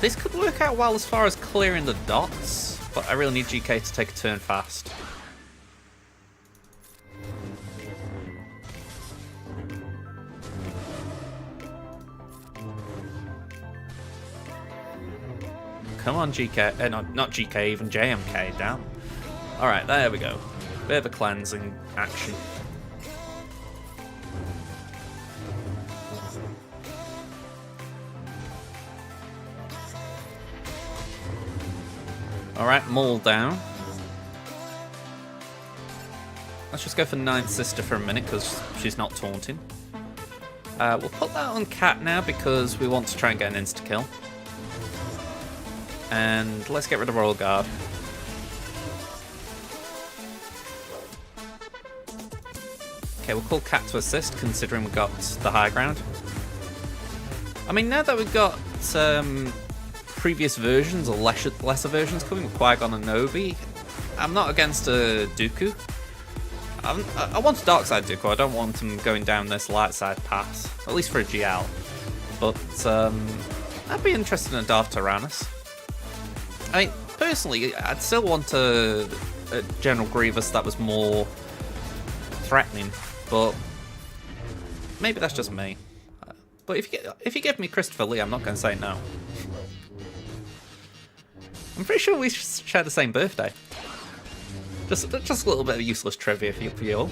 This could work out well as far as clearing the dots, but I really need GK to take a turn fast. Come on, GK. Not GK, even JMK, damn. Alright, there we go. Bit of a cleansing action. Alright, Maul down. Let's just go for Ninth Sister for a minute because she's not taunting. We'll put that on Cat now because we want to try and get an insta-kill. And let's get rid of Royal Guard. Okay, we'll call Cat to assist considering we got the high ground. I mean, now that we've got previous versions or lesser versions coming with Qui-Gon and Nobi, I'm not against a Dooku. I want a dark side Dooku, I don't want him going down this light side path, at least for a GL. But I'd be interested in a Darth Tyrannus. I mean, personally, I'd still want a General Grievous that was more threatening, but maybe that's just me. But if you give me Christopher Lee, I'm not going to say no. I'm pretty sure we share the same birthday. Just a little bit of useless trivia for you all.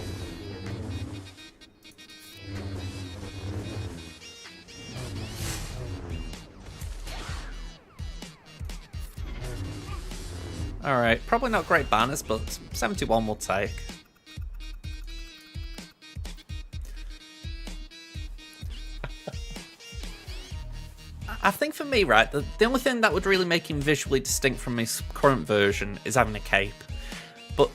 Alright, probably not great banners, but 71 will take. I think for me, right, the only thing that would really make him visually distinct from his current version is having a cape. But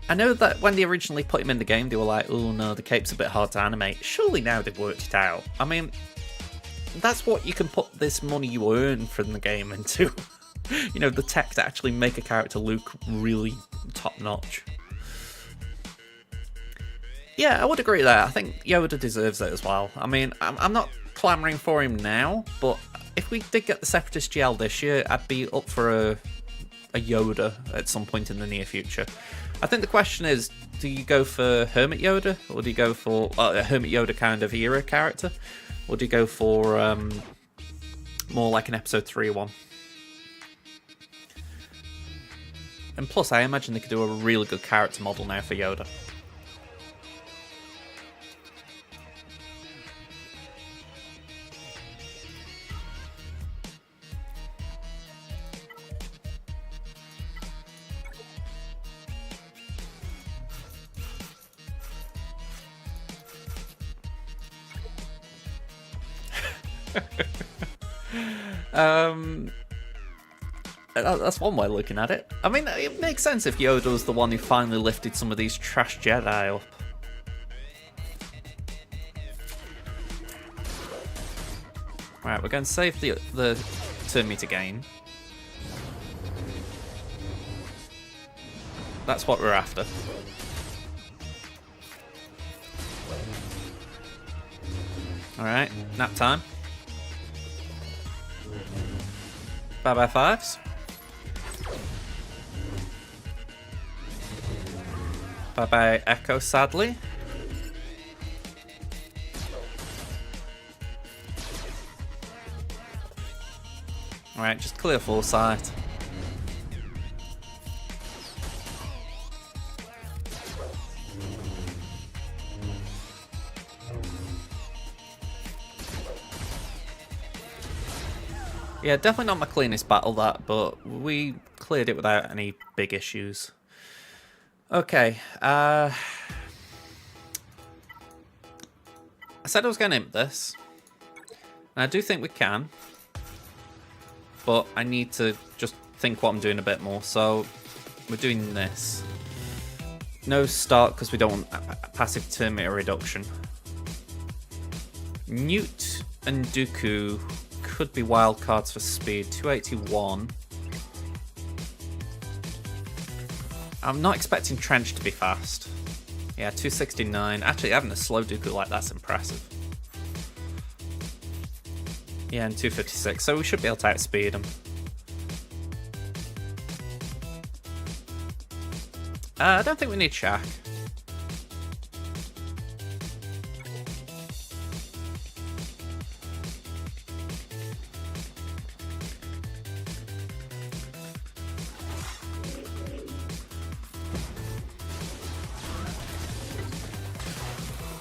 I know that when they originally put him in the game, they were like, oh no, the cape's a bit hard to animate. Surely now they've worked it out. I mean, that's what you can put this money you earn from the game into. You know, the tech to actually make a character look really top-notch. Yeah, I would agree there. I think Yoda deserves it as well. I mean, I'm not clamouring for him now, but if we did get the Separatist GL this year, I'd be up for a Yoda at some point in the near future. I think the question is, do you go for Hermit Yoda, or do you go for a Hermit Yoda kind of era character, or do you go for more like an Episode 3 one? And plus, I imagine they could do a really good character model now for Yoda. That's one way of looking at it. I mean, it makes sense if Yoda was the one who finally lifted some of these trash Jedi up. Right, we're going to save the turn meter gain. That's what we're after. Alright, nap time. Bye-bye fives. Bye-bye Echo, sadly. Alright, just clear full sight. Yeah, definitely not my cleanest battle, that, but we cleared it without any big issues. Okay, I said I was going to imp this, and I do think we can, but I need to just think what I'm doing a bit more, so we're doing this. No start, because we don't want a passive turn meter reduction. Newt and Dooku could be wild cards for speed. 281. I'm not expecting Trench to be fast. Yeah, 269. Actually, having a slow Dooku like that's impressive. Yeah, and 256. So we should be able to outspeed him. I don't think we need Shaq.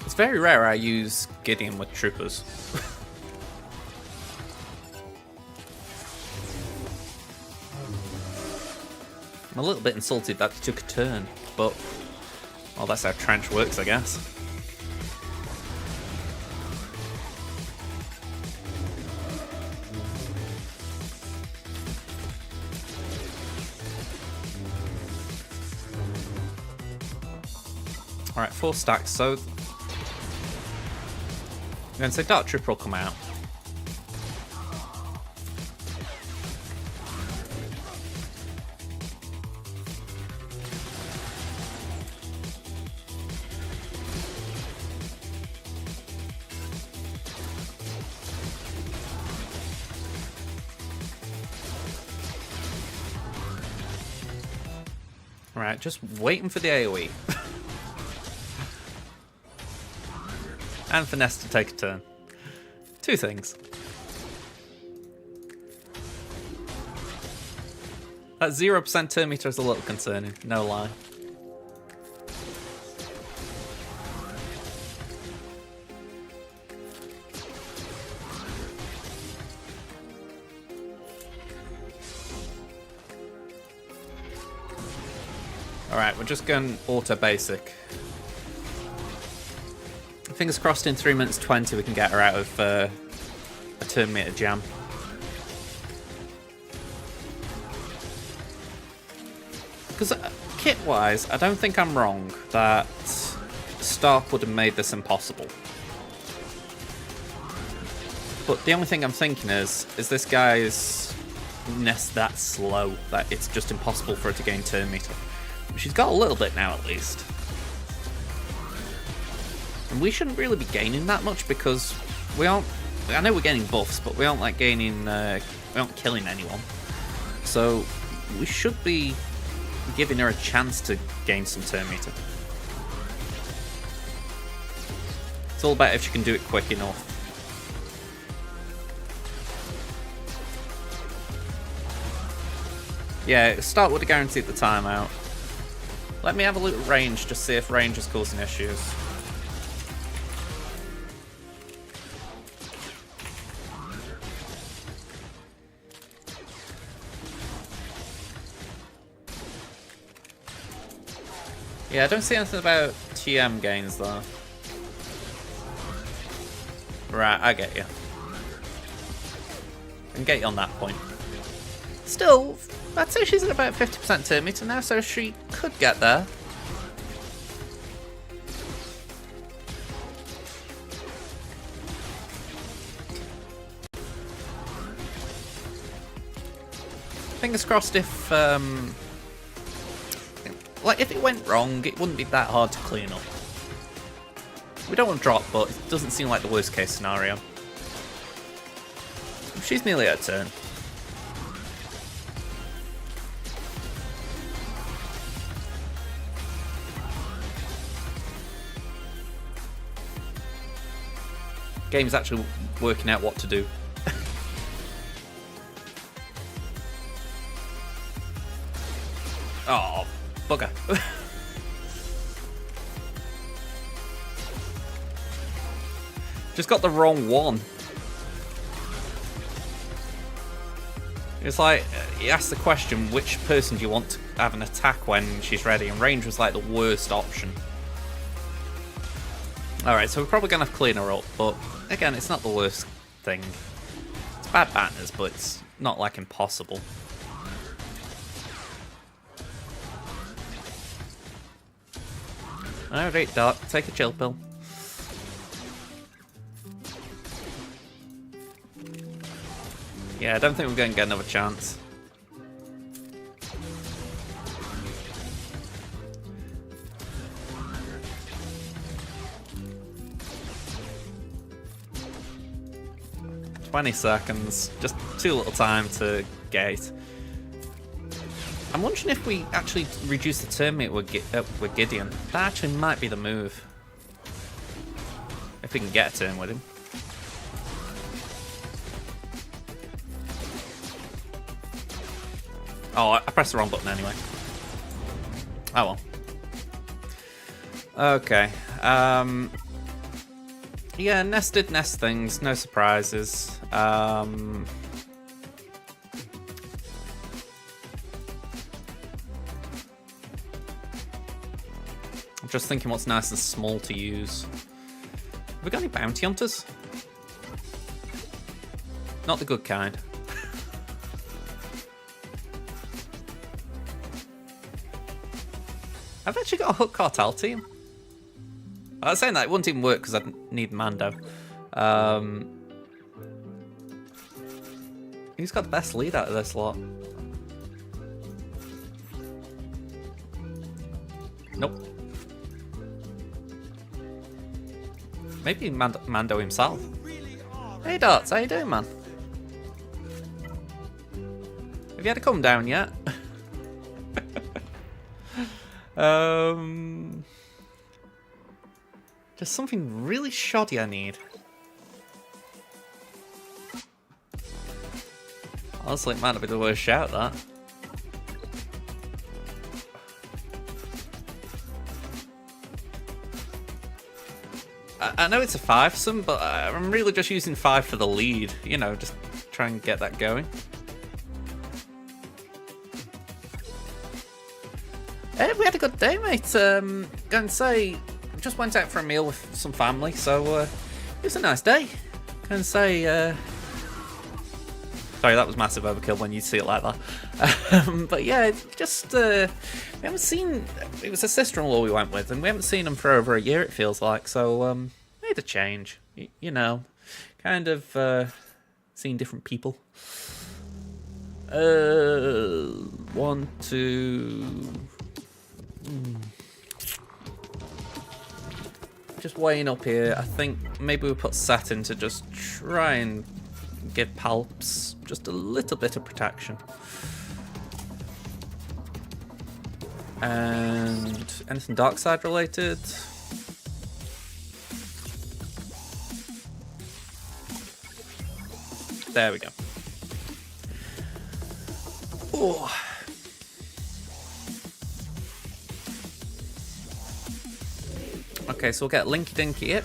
It's very rare I use Gideon with troopers. I'm a little bit insulted that he took a turn, but well, that's how Trench works, I guess. Alright, 4 stacks, so I'm going to say Dark Trooper will come out. Right, just waiting for the AoE. And Finesse to take a turn. 2 things. That 0% turn meter is a little concerning, no lie. Alright, we're just going auto basic. Fingers crossed in 3 minutes 20 we can get her out of a turn meter jam. Because kit-wise, I don't think I'm wrong that Stark would have made this impossible. But the only thing I'm thinking is this guy's nest that slow that it's just impossible for her to gain turn meter. She's got a little bit now at least. And we shouldn't really be gaining that much because we aren't... I know we're getting buffs, but we aren't like gaining... we aren't killing anyone. So we should be giving her a chance to gain some turn meter. It's all about if she can do it quick enough. Yeah, start would have guaranteed the timeout. Let me have a look at range, just see if range is causing issues. Yeah, I don't see anything about TM gains though. Right, I get you. I can get you on that point. Still, I'd say she's at about 50% turn meter now, so she could get there. Fingers crossed if, like, if it went wrong, it wouldn't be that hard to clean up. We don't want to drop, but it doesn't seem like the worst case scenario. She's nearly at turn. Game's actually working out what to do. Oh, bugger. Just got the wrong one. It's like, you ask the question, which person do you want to have an attack when she's ready? And range was like the worst option. Alright, so we're probably going to have to clean her up, but again, it's not the worst thing. It's bad manners, but it's not like impossible. Alright, Doc, take a chill pill. Yeah, I don't think we're going to get another chance. "20 seconds, just too little time to gate." I'm wondering if we actually reduce the turn rate with Gideon. That actually might be the move. If we can get a turn with him. Oh, I pressed the wrong button anyway. Oh well. Okay. Yeah, nested nest things, no surprises. I'm just thinking what's nice and small to use. Have we got any bounty hunters? Not the good kind. I've actually got a Hook Cartel team. I was saying that it wouldn't even work because I'd need Mando. Who's got the best lead out of this lot? Nope. Maybe Mando himself. Hey Dots, how you doing, man? Have you had a come down yet? Just something really shoddy I need. Honestly, it might not be the worst shout, that. I know it's a 5-some, but I'm really just using 5 for the lead. You know, just try and get that going. We had a good day, mate. Going to say, just went out for a meal with some family, so it was a nice day. Going to say, sorry, that was massive overkill when you see it like that. But yeah, just we haven't seen. It was a sister-in-law we went with, and we haven't seen them for over a year. It feels like, so made a change. You know, kind of seeing different people. 1, 2. Just weighing up here. I think maybe we put Set in to just try and give Palps just a little bit of protection. And anything dark side related? There we go. Oh. Okay, so we'll get Linky Dinky it.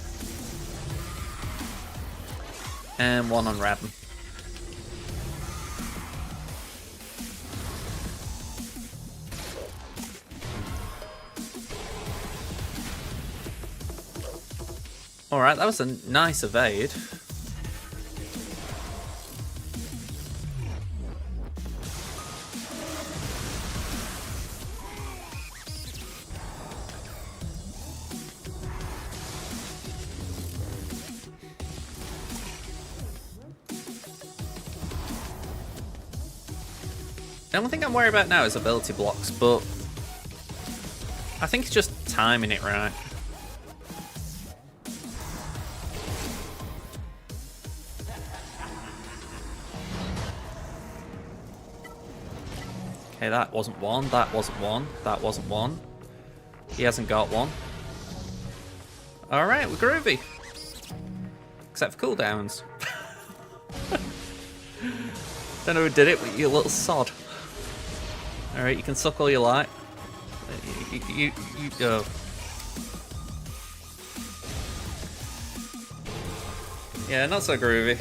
And 1 on Raven. Alright, that was a nice evade. The only thing I'm worried about now is ability blocks, but I think it's just timing it right. Okay, that wasn't one, that wasn't one, that wasn't one. He hasn't got one. Alright, we're groovy. Except for cooldowns. Don't know who did it, but you little sod. Alright, you can suck all you like. You go. Yeah, not so groovy.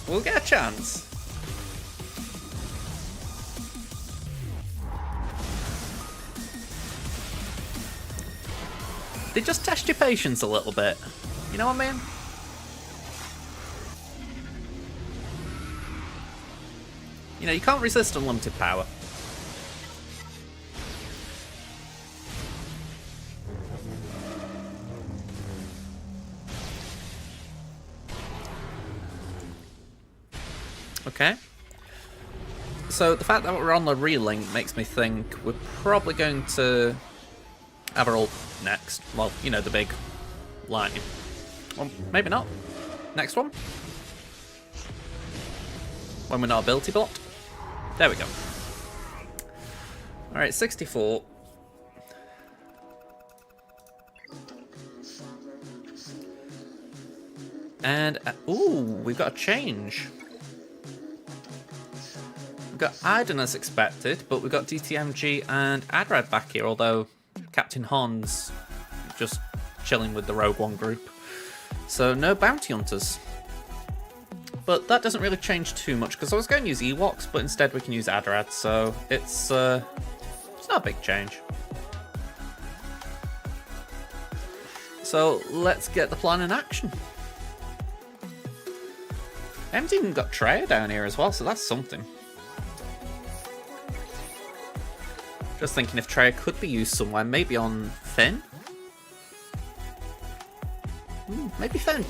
We'll get a chance. They just test your patience a little bit. You know what I mean? You know, you can't resist unlimited power. Okay. So the fact that we're on the relink makes me think we're probably going to have our ult next. Well, you know, the big lightning. Well, maybe not. Next one. When we're not ability blocked. There we go. Alright, 64. And, ooh, we've got a change. We've got Iden as expected, but we've got DTMG and Adrad back here, although Captain Han's just chilling with the Rogue One group. So no bounty hunters. But that doesn't really change too much, because I was going to use Ewoks, but instead we can use Adrad, so it's not a big change. So let's get the plan in action. Em's even got Treya down here as well, so that's something. Just thinking if Treya could be used somewhere, maybe on Finn? Maybe Finn.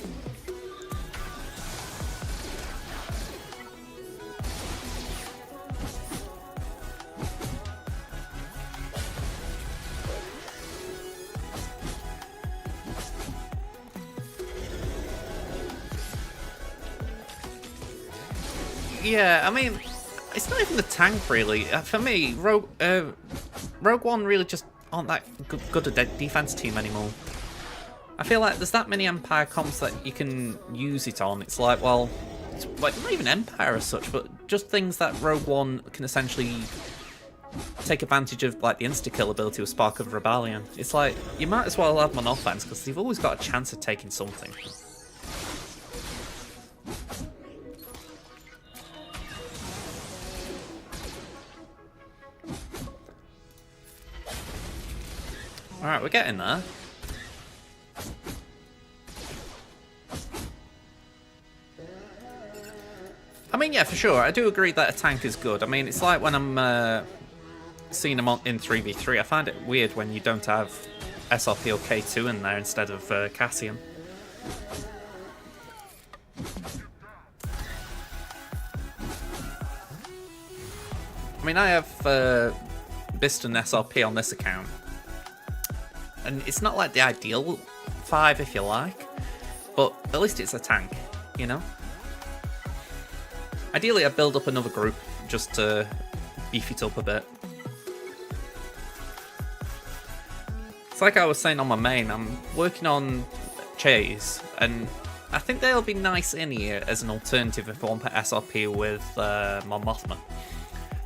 Yeah, I mean, it's not even the tank really. For me, Rogue One really just aren't that good a defense team anymore. I feel like there's that many Empire comps that you can use it on. It's like, well, it's like not even Empire as such, but just things that Rogue One can essentially take advantage of, like the insta-kill ability with Spark of Rebellion. It's like, you might as well have them on offense because they've always got a chance of taking something. Alright, we're getting there. I mean, yeah, for sure. I do agree that a tank is good. I mean, it's like when I'm seeing them in 3v3. I find it weird when you don't have SRP or K2 in there instead of Cassian. I mean, I have Biston SRP on this account. And it's not like the ideal 5, if you like, but at least it's a tank, you know? Ideally, I build up another group just to beef it up a bit. It's like I was saying on my main, I'm working on Chase, and I think they'll be nice in here as an alternative if I want to put SRP with Mon Mothma.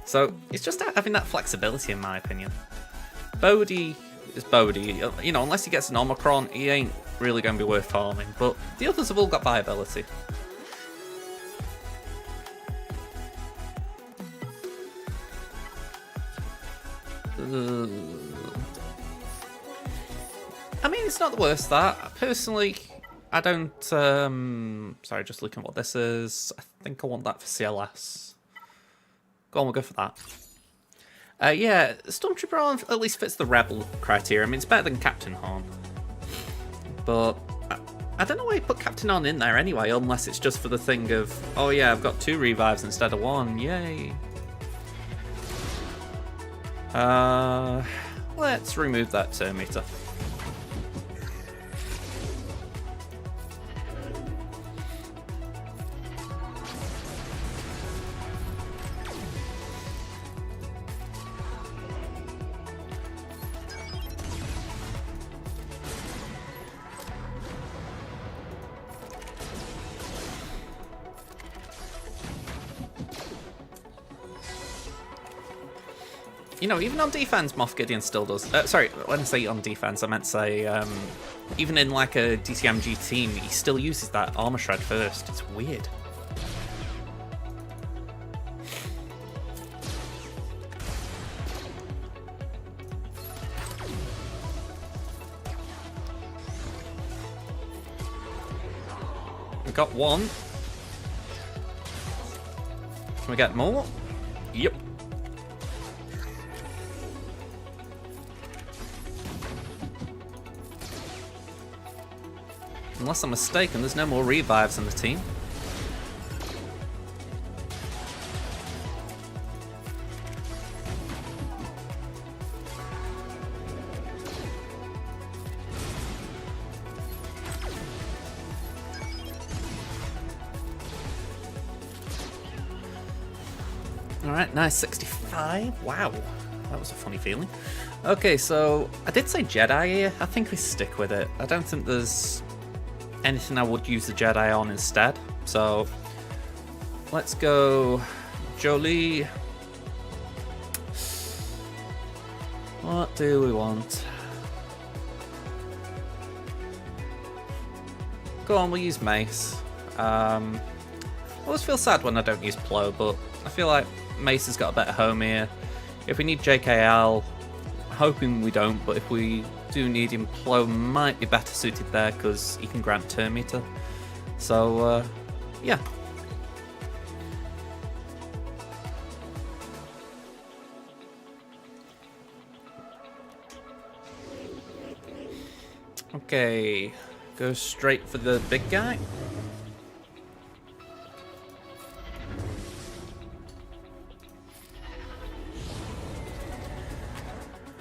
So it's just having that flexibility, in my opinion. Bodhi is Bodhi. You know, unless he gets an Omicron, he ain't really going to be worth farming. But the others have all got viability. I mean, it's not the worst that. Personally, I don't... sorry, just looking at what this is. I think I want that for CLS. Go on, we'll go for that. Yeah, Stormtrooper at least fits the Rebel criteria. I mean, it's better than Captain Han. But I don't know why you put Captain Han in there anyway, unless it's just for the thing of, oh yeah, I've got 2 revives instead of 1. Yay. Let's remove that turn meter. You know, even on defense, Moff Gideon still does. Sorry, when I say on defense, I meant to say, even in like a DTMG team, he still uses that armor shred first. It's weird. We got one. Can we get more? Yep. Unless I'm mistaken, there's no more revives in the team. Alright, nice 65. Wow, that was a funny feeling. Okay, so I did say Jedi here. I think we stick with it. I don't think there's anything I would use the Jedi on instead. So let's go Jolie. What do we want? Go on, we'll use Mace. I always feel sad when I don't use Plo, but I feel like Mace has got a better home here. If we need JKL, hoping we don't, but if we do need him, Plo might be better suited there because he can grant turn meter. So, yeah. Okay, go straight for the big guy.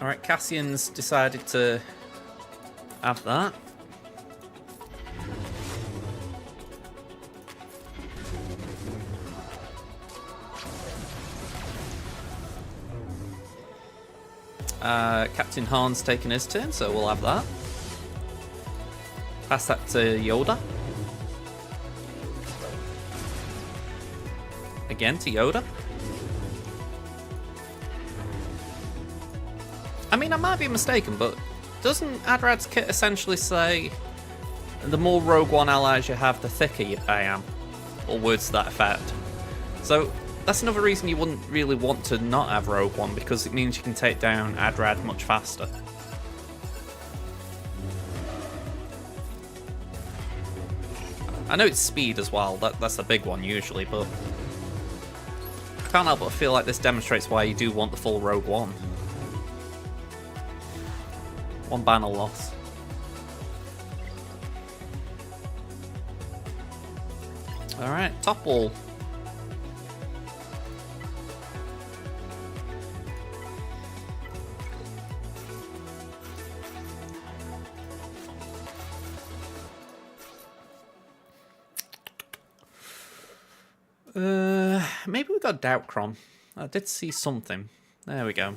Alright, Cassian's decided to have that. Captain Han's taking his turn, so we'll have that. Pass that to Yoda. Again to Yoda. I mean, I might be mistaken, but doesn't Adrad's kit essentially say the more Rogue One allies you have, the thicker I am? Or words to that effect. So that's another reason you wouldn't really want to not have Rogue One, because it means you can take down Adrad much faster. I know it's speed as well, that's the big one usually, but I can't help but feel like this demonstrates why you do want the full Rogue One. One banner loss. Alright, top wall. Maybe we got Doubtcron. I did see something. There we go.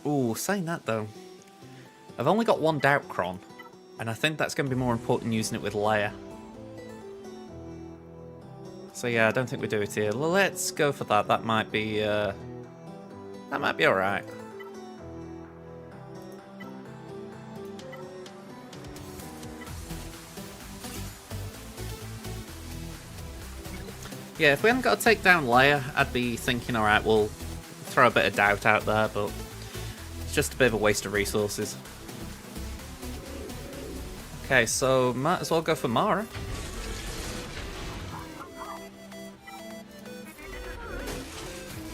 Ooh, saying that though, I've only got one Doubtcron, and I think that's going to be more important using it with Leia. So yeah, I don't think we do it here. Let's go for that. That might be alright. Yeah, if we hadn't got to take down Leia, I'd be thinking, alright, we'll throw a bit of doubt out there, but it's just a bit of a waste of resources. Okay, so might as well go for Mara.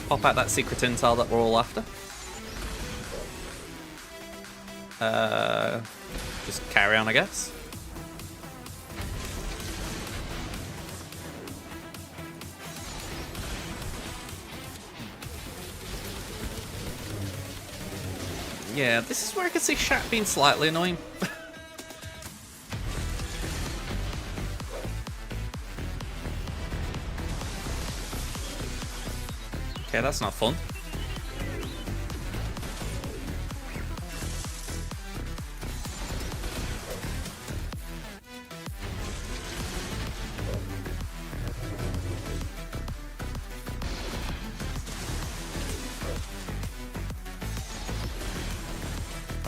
Pop out that secret intel that we're all after. Just carry on, I guess. Yeah, this is where I can see Shat being slightly annoying. Okay, that's not fun.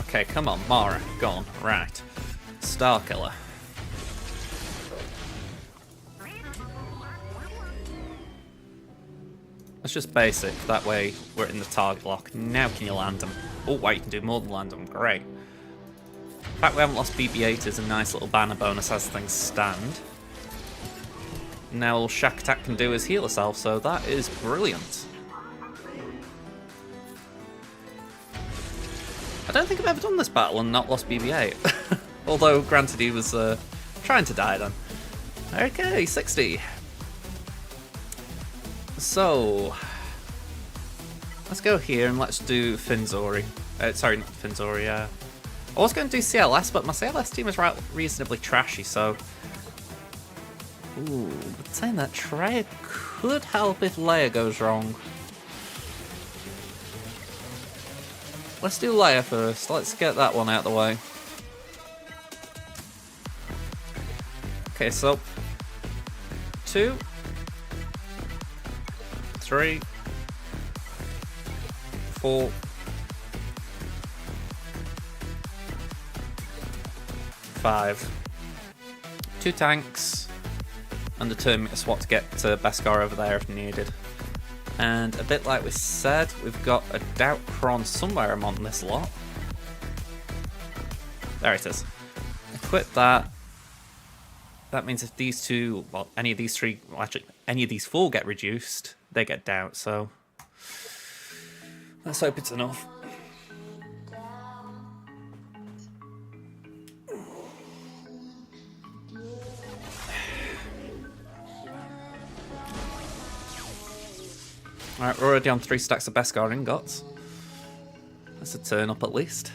Okay, come on, Mara, go on. Right. Star Killer. That's just basic, that way we're in the target lock. Now can you land them? Oh wait, you can do more than land them, great. The fact we haven't lost BB-8 is a nice little banner bonus as things stand. Now all Shack Attack can do is heal herself, so that is brilliant. I don't think I've ever done this battle and not lost BB-8. Although, granted, he was trying to die then. Okay, 60. So, let's go here and let's do Finzori. Sorry, not Finzori. I was going to do CLS, but my CLS team is reasonably trashy, so... Ooh, but saying that, Trey could help if Leia goes wrong. Let's do Leia first. Let's get that one out of the way. Okay, so 2, 3, 4, 5. 2 tanks and a Terminator SWAT to get Beskar over there if needed. And a bit like we said, we've got a Doubt Cron somewhere among this lot. There it is. Equip that. That means if these two, well, any of these three, well, actually, any of these 4 get reduced, they get Doubt, so let's hope it's enough. Alright, we're already on 3 stacks of Beskar ingots. That's a turn up at least.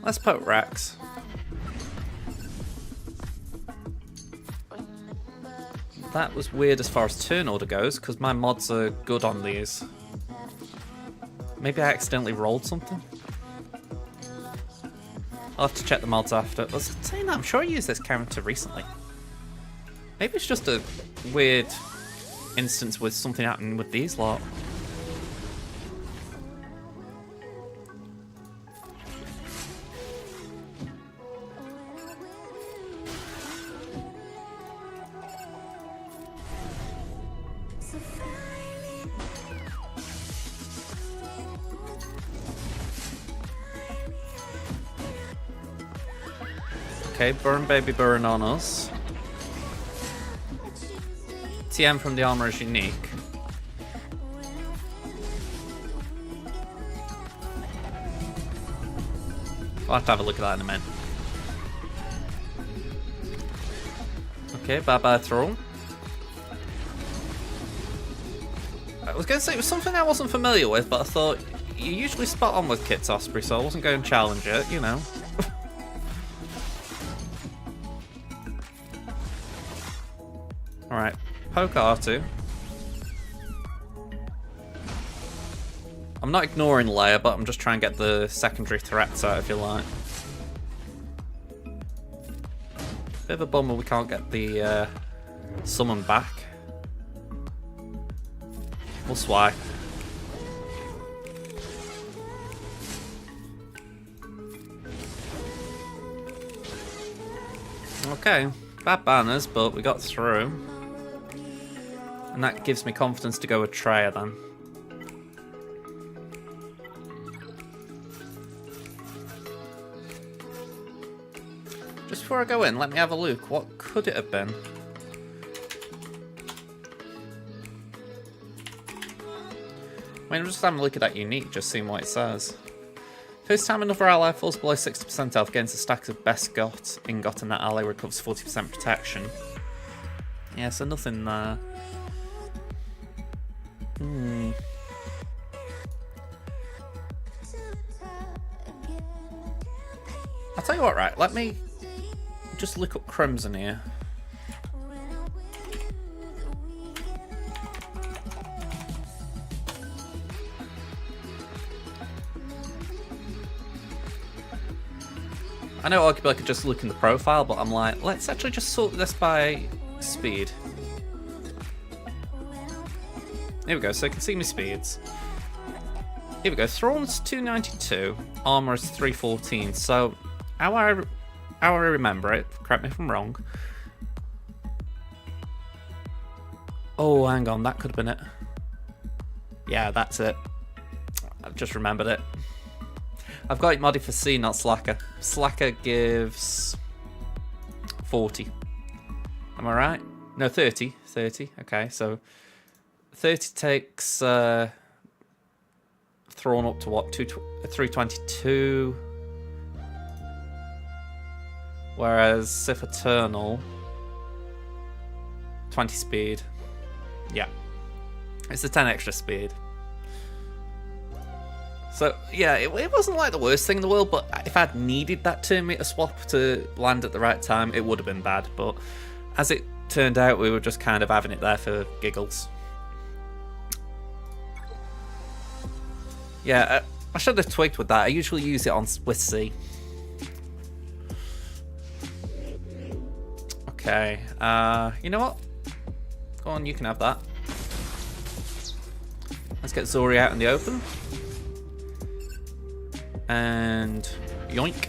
Let's poke Rex. That was weird as far as turn order goes, because my mods are good on these. Maybe I accidentally rolled something? I'll have to check the mods after. I was saying that, I'm sure I used this character recently. Maybe it's just a weird instance with something happening with these lot. Okay, burn baby burn on us. TM from the armor is unique. I'll have to have a look at that in a minute. Okay, bye-bye throw. I was going to say it was something I wasn't familiar with, but I thought you usually spot on with Kit's Osprey, so I wasn't going to challenge it, you know. Alright, poke R2. I'm not ignoring Leia, but I'm just trying to get the secondary threats out, if you like. Bit of a bummer we can't get the summon back. We'll swipe. Okay, bad banners, but we got through. And that gives me confidence to go with Treya then. Just before I go in, let me have a look. What could it have been? I mean, I'm just having a look at that unique, just seeing what it says. First time another ally falls below 60% health gains a stack of best got ingot and that ally recovers 40% protection. Yeah, so nothing there. I'll tell you what, right, let me just look up Crimson here. I know arguably I could just look in the profile, but I'm like, let's actually just sort this by speed. Here we go, so you can see my speeds. Here we go, Thrawn's 292, armor is 314, so how I remember it, correct me if I'm wrong. Oh, hang on, that could have been it. Yeah, that's it. I've just remembered it. I've got it modded for C, not Slacker. Slacker gives 40. Am I right? No, 30. 30. Okay, so 30 takes Thrawn up to what? 322. Whereas Sith Eternal, 20 speed. Yeah. It's a 10 extra speed. So, yeah, it wasn't like the worst thing in the world, but if I'd needed that turn meter swap to land at the right time, it would have been bad. But as it turned out, we were just kind of having it there for giggles. Yeah, I should have twigged with that. I usually use it with C. Okay, you know what? Go on, you can have that. Let's get Zori out in the open. And yoink.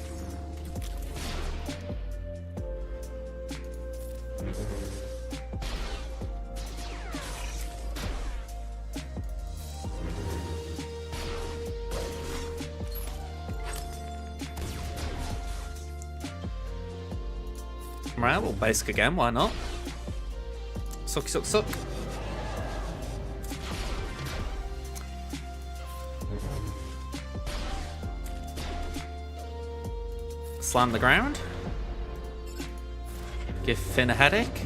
Right, we'll basic again, why not? Sucky suck suck. Slam the ground. Give Finn a headache.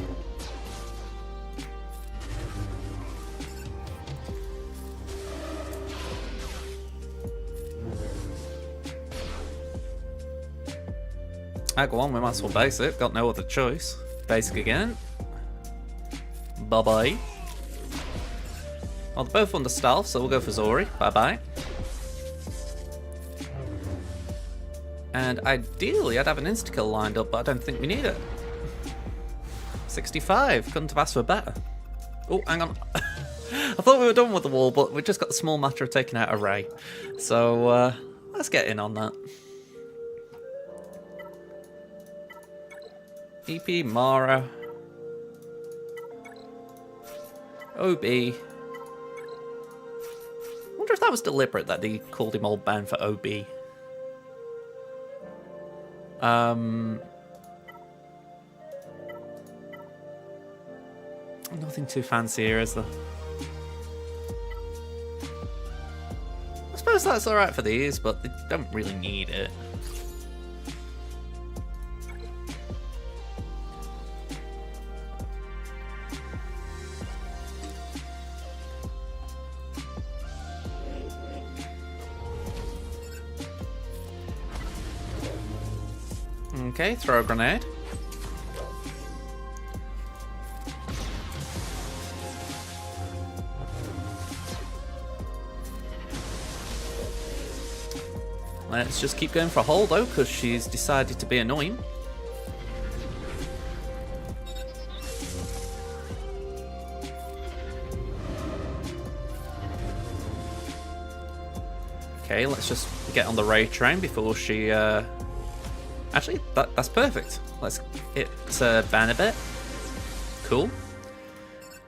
Go on, we might as well basic. Got no other choice. Basic again. Bye-bye. Well, they're both under stealth, so we'll go for Zori. Bye-bye. And ideally, I'd have an insta-kill lined up, but I don't think we need it. 65. Couldn't have asked for better. Oh, hang on. I thought we were done with the wall, but we just got the small matter of taking out a Ray. So, let's get in on that. EP, Mara. OB. I wonder if that was deliberate that they called him Old Ben for OB. Nothing too fancy here, is there? I suppose that's alright for these, but they don't really need it. Okay, throw a grenade. Let's just keep going for Holdo, because she's decided to be annoying. Okay, let's just get on the Ray train before she... Actually, that's perfect. Let's hit ban a bit. Cool.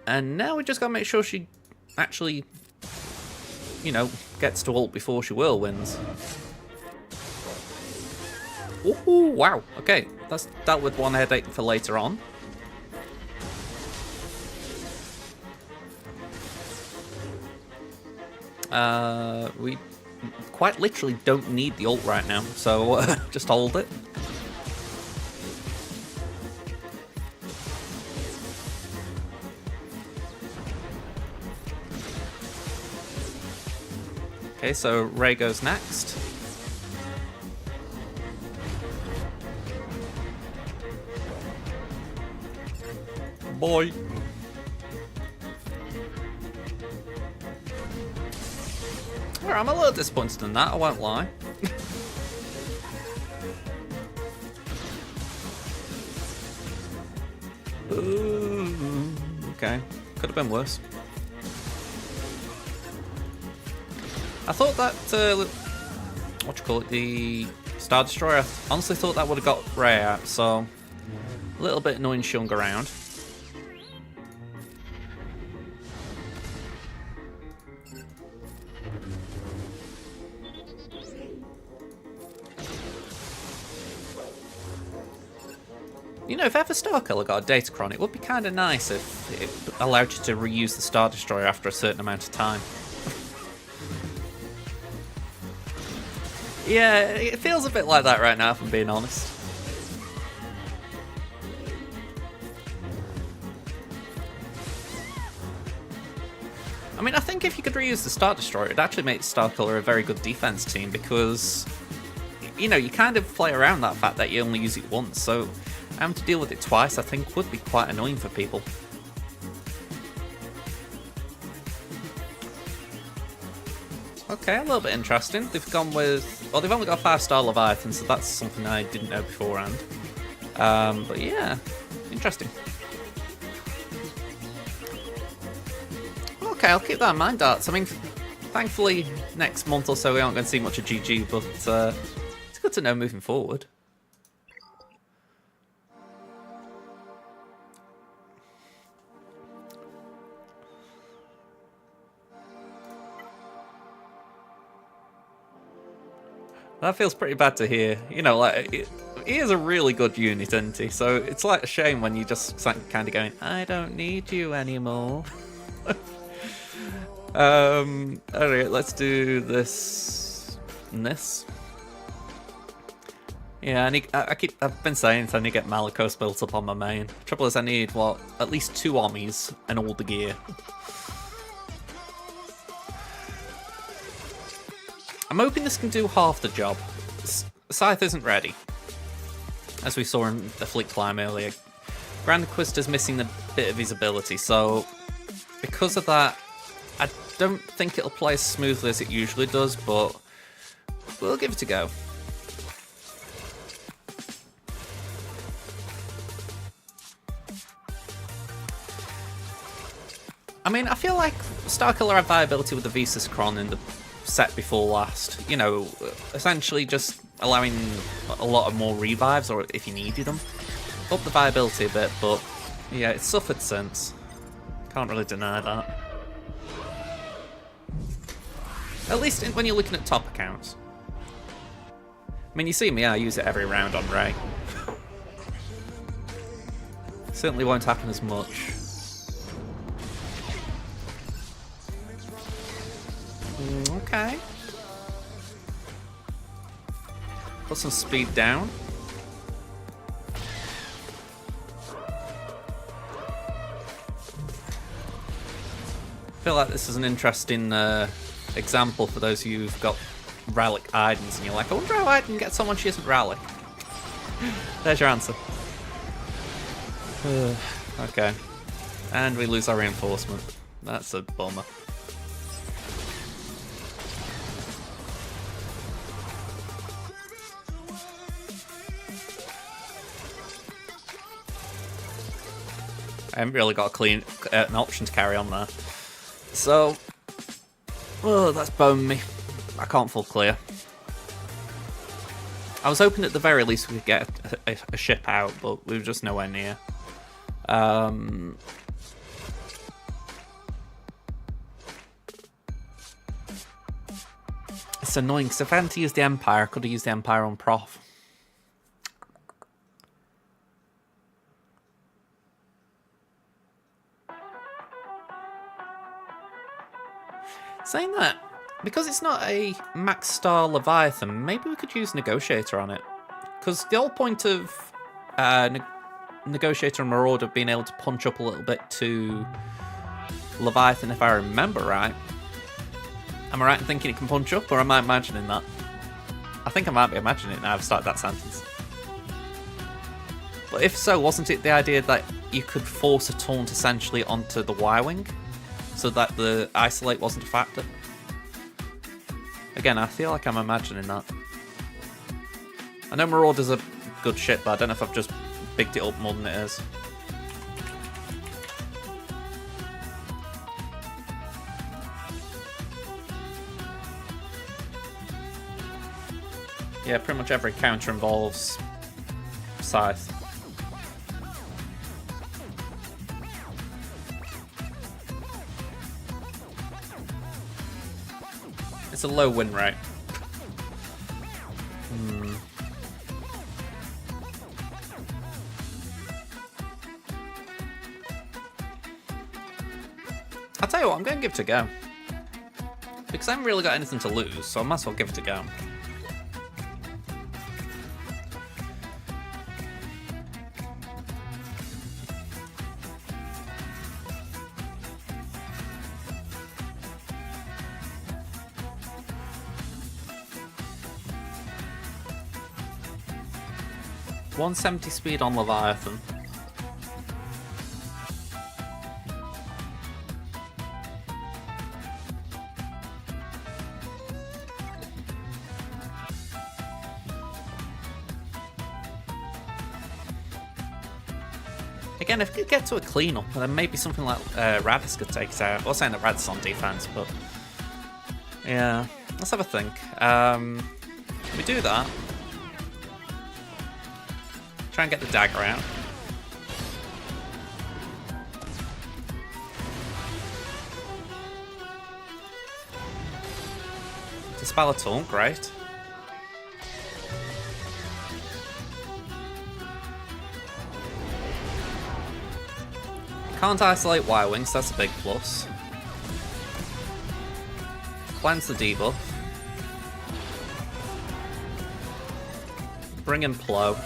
And now we just gotta make sure she actually, you know, gets to ult before she whirlwinds. Ooh, wow. Okay, that's dealt with one headache for later on. We quite literally don't need the ult right now, so just hold it. Okay, so Ray goes next. Boy. Well, I'm a little disappointed in that, I won't lie. Ooh, okay, could have been worse. I thought that, what you call it, the Star Destroyer, I honestly thought that would have got Ray out, so a little bit annoying shung around. You know, if ever Star Killer got a Datacron, it would be kind of nice if it allowed you to reuse the Star Destroyer after a certain amount of time. Yeah, it feels a bit like that right now, if I'm being honest. I mean, I think if you could reuse the Star Destroyer, it'd actually make Star Killer a very good defense team because, you know, you kind of play around that fact that you only use it once, so having to deal with it twice, I think, would be quite annoying for people. Okay, a little bit interesting. They've gone with... Well, they've only got a 5-star Leviathan, so that's something I didn't know beforehand. But yeah, interesting. Okay, I'll keep that in mind, Darts. I mean, thankfully, next month or so we aren't going to see much of GG, but it's good to know moving forward. That feels pretty bad to hear. You know, like, he is a really good unit, isn't he? So it's like a shame when you just kind of going, I don't need you anymore. Alright, let's do this and this. Yeah, I've been saying I need to get Malicos built up on my main. Trouble is I need, what, at least 2 armies and all the gear. I'm hoping this can do half the job. Scythe isn't ready, as we saw in the Fleet Climb earlier. Grand Inquisitor's missing a bit of his ability, so because of that, I don't think it'll play as smoothly as it usually does, but we'll give it a go. I mean, I feel like Star Killer had viability with the Visas Chron in the set before last. You know, essentially just allowing a lot of more revives, or if you needed them. Up the viability a bit, but yeah, it's suffered since. Can't really deny that. At least when you're looking at top accounts. I mean, you see me, I use it every round on Ray. Certainly won't happen as much. Okay. Put some speed down. I feel like this is an interesting example for those of you who've got Relic Idens and you're like, I wonder how I can get someone she isn't Relic. There's your answer. Okay. And we lose our reinforcement. That's a bummer. I haven't really got an option to carry on there. So, oh, that's boned me. I can't full clear. I was hoping at the very least we could get a ship out, but we were just nowhere near. It's annoying because if I hadn't used the Empire, I could have used the Empire on Prof. Saying that, because it's not a max star Leviathan, maybe we could use Negotiator on it. Because the whole point of Negotiator and Marauder being able to punch up a little bit to Leviathan, if I remember right. Am I right in thinking it can punch up, or am I imagining that? I think I might be imagining it now I've started that sentence. But if so, wasn't it the idea that you could force a taunt essentially onto the Y-Wing? So that the isolate wasn't a factor? Again, I feel like I'm imagining that. I know Marauder's a good ship, but I don't know if I've just bigged it up more than it is. Yeah, pretty much every counter involves Scythe. It's a low win rate. I'll tell you what, I'm going to give it a go. Because I haven't really got anything to lose, so I might as well give it a go. .170 speed on Leviathan. Again, if we could get to a clean-up, then maybe something like Radis could take it out. I'm not saying that Radis on defense, but yeah, let's have a think. We do that. Try and get the dagger out. Dispel a taunt, great. Can't isolate Y-Wings, that's a big plus. Cleanse the debuff. Bring in Plow.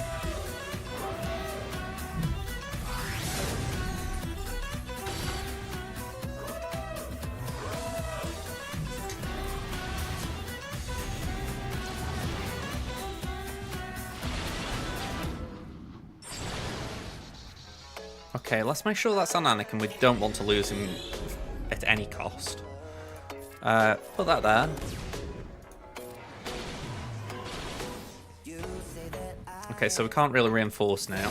Okay, let's make sure that's on Anakin. We don't want to lose him at any cost. Put that there. Okay, so we can't really reinforce now.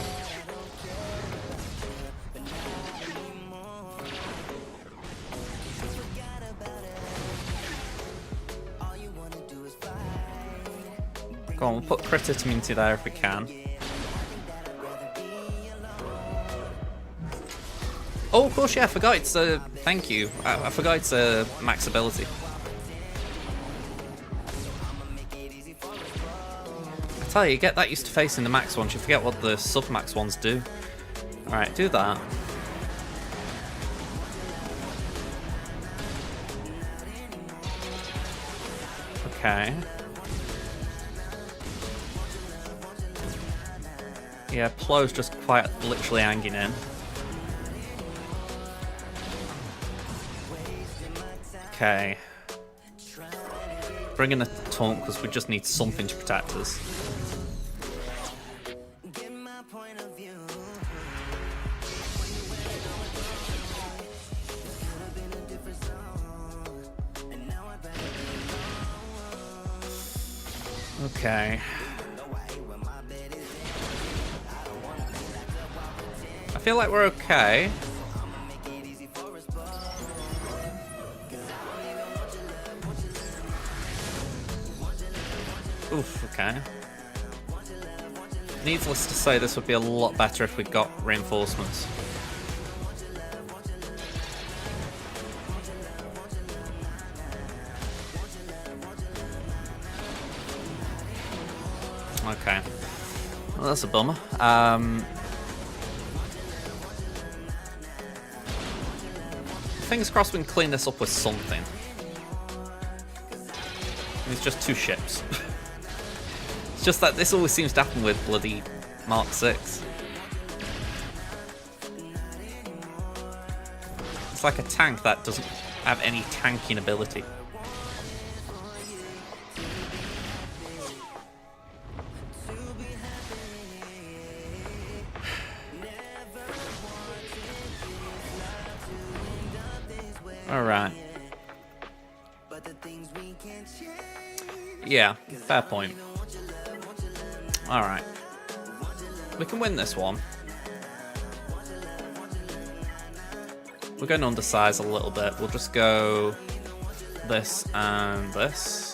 Go on, we'll put crit immunity there if we can. Oh, of course, yeah, I forgot it's a... Thank you. I forgot it's a max ability. I tell you, get that used to facing the max ones, you forget what the sub-max ones do. Alright, do that. Okay. Yeah, Plow's just quite literally hanging in. Okay. Bring in a taunt because we just need something to protect us. Okay. I feel like we're okay. Oof, okay. Needless to say, this would be a lot better if we got reinforcements. Okay. Well, that's a bummer. Fingers crossed we can clean this up with something. It's just 2 ships. It's just that this always seems to happen with bloody Mark 6. It's like a tank that doesn't have any tanking ability. Alright. Yeah, fair point. Alright. We can win this one. We're going to undersize a little bit. We'll just go this and this.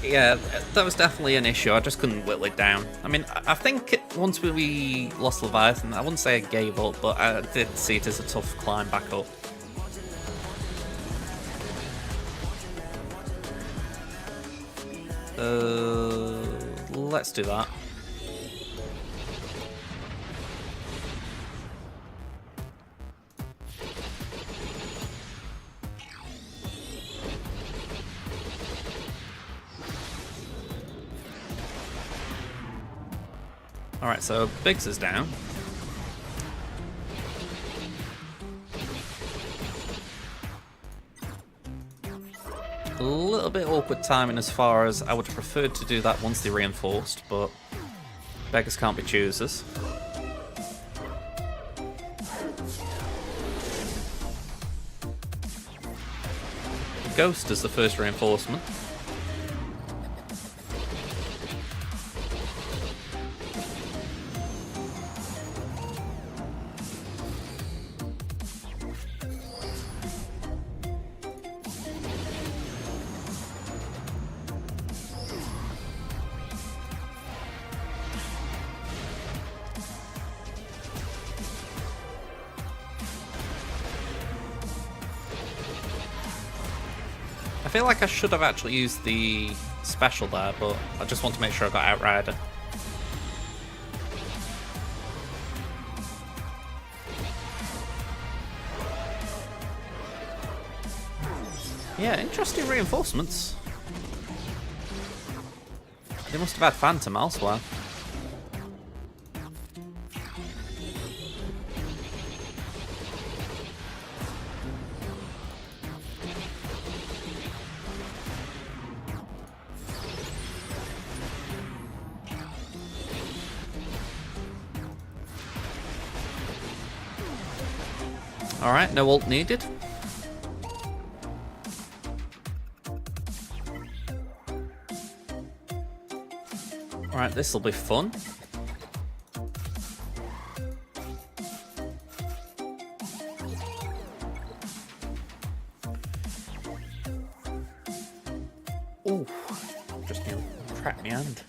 Yeah, that was definitely an issue. I just couldn't whittle it down. I mean, I think once we lost Leviathan, I wouldn't say I gave up, but I did see it as a tough climb back up. Let's do that. Alright, so Biggs is down. A little bit awkward timing as far as I would have preferred to do that once they reinforced, but beggars can't be choosers. Ghost is the first reinforcement. I feel like I should have actually used the special there, but I just want to make sure I got Outrider. Yeah, interesting reinforcements. They must have had Phantom elsewhere. Alright, no ult needed. Alright, this'll be fun. Ooh, just nearly cracked my hand.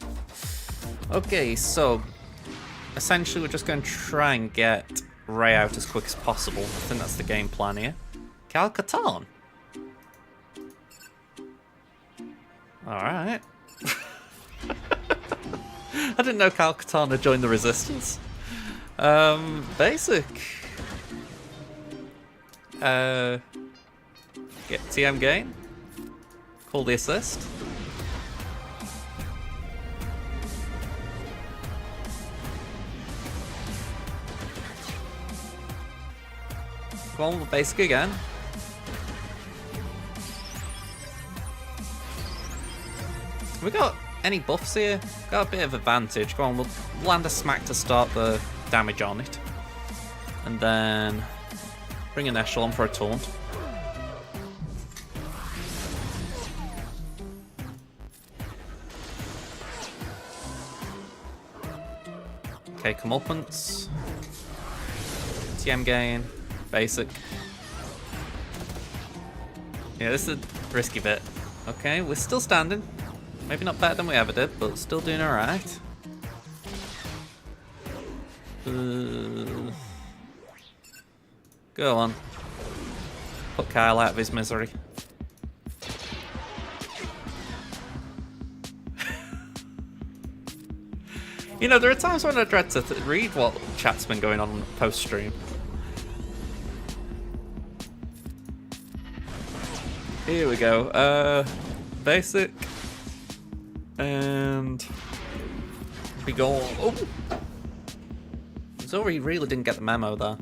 Okay, so essentially we're just going to try and get Ray out as quick as possible. I think that's the game plan here. Cal Katarn. Alright. I didn't know Cal Katarn had joined the Resistance. Basic. Get TM gain. Call the assist. Go on with basic again. We got any buffs here? Got a bit of advantage. Go on, we'll land a smack to start the damage on it. And then bring an echelon for a taunt. Okay, comeuppance. TM gain. Basic. Yeah, this is a risky bit. Okay, we're still standing. Maybe not better than we ever did, but still doing alright. Go on. Put Kyle out of his misery. You know, there are times when I dread to read what chat's been going on post-stream. Here we go. Basic. And be gone. Oh! Zori really didn't get the memo there.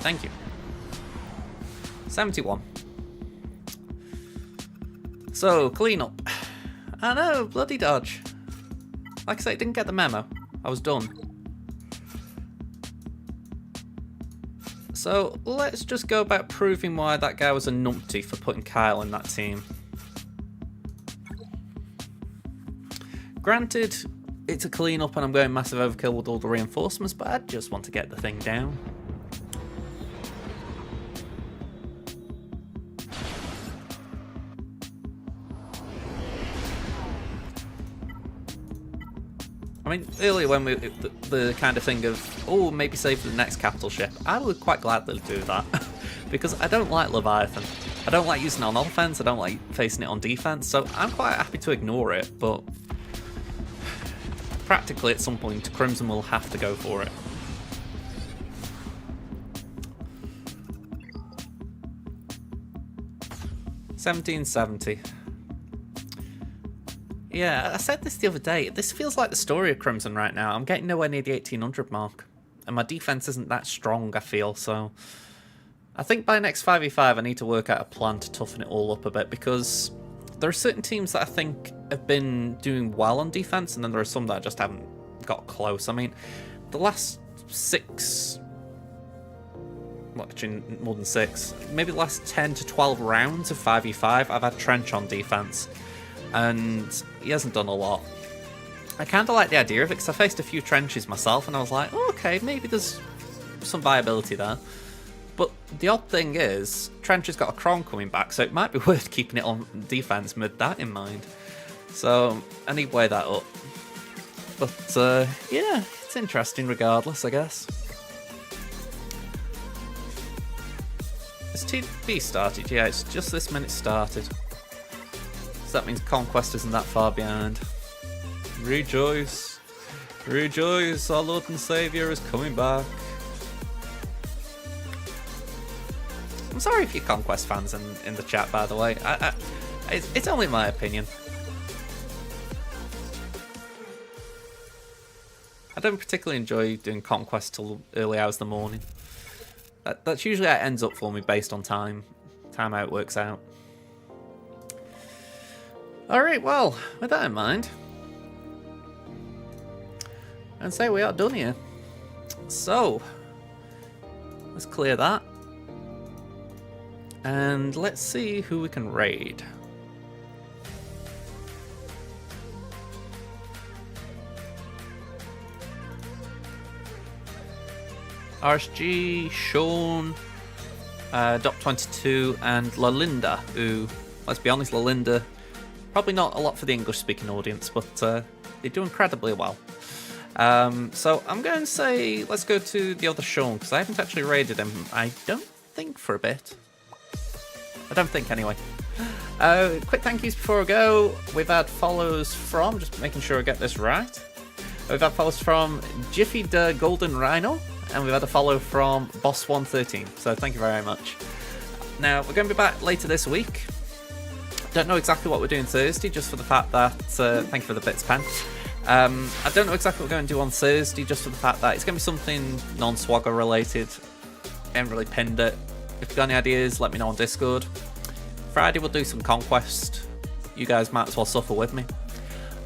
Thank you. 71. So, clean up. I know, bloody dodge. Like I say, didn't get the memo. I was done. So, let's just go about proving why that guy was a numpty for putting Kyle in that team. Granted, it's a clean up and I'm going massive overkill with all the reinforcements, but I just want to get the thing down. I mean, earlier when the kind of thing of, oh, maybe save for the next capital ship, I was quite glad they'd do that. Because I don't like Leviathan. I don't like using it on offense, I don't like facing it on defense, so I'm quite happy to ignore it, but practically at some point Crimson will have to go for it. $17.70. Yeah, I said this the other day. This feels like the story of Crimson right now. I'm getting nowhere near the 1800 mark. And my defense isn't that strong, I feel, so I think by next 5v5 I need to work out a plan to toughen it all up a bit, because there are certain teams that I think have been doing well on defense, and then there are some that just haven't got close. I mean, the last 6... well, actually more than 6, maybe the last 10 to 12 rounds of 5v5, I've had Trench on defense, and he hasn't done a lot. I kind of like the idea of it, because I faced a few Trenches myself, and I was like, oh, okay, maybe there's some viability there. But the odd thing is, Trench has got a Cron coming back, so it might be worth keeping it on defense with that in mind. So I need to weigh that up. But yeah, it's interesting regardless, I guess. Has TB started? Yeah, it's just this minute started. So that means Conquest isn't that far behind. Rejoice! Rejoice! Our Lord and Saviour is coming back. I'm sorry if you're Conquest fans in the chat, by the way. It's only my opinion. I don't particularly enjoy doing Conquest till early hours of the morning. That's usually how it ends up for me based on time how it works out. Alright, well, with that in mind, and say we are done here. So, let's clear that. And let's see who we can raid. RSG, Sean, Dop22, and Lalinda, who, let's be honest, Lalinda, probably not a lot for the English-speaking audience, but they do incredibly well. So I'm going to say let's go to the other Sean, because I haven't actually raided him, I don't think, for a bit. I don't think, anyway. Quick thank yous before I go. We've had follows from, just making sure I get this right. We've had follows from Jiffy the Golden Rhino, and we've had a follow from Boss113, so thank you very much. Now, we're going to be back later this week. Don't know exactly what we're doing Thursday, just for the fact that, thank you for the bits, Pen. I don't know exactly what we're going to do on Thursday, just for the fact that it's going to be something non-Swagger related. I haven't really pinned it. If you've got any ideas, let me know on Discord. Friday we'll do some Conquest. You guys might as well suffer with me.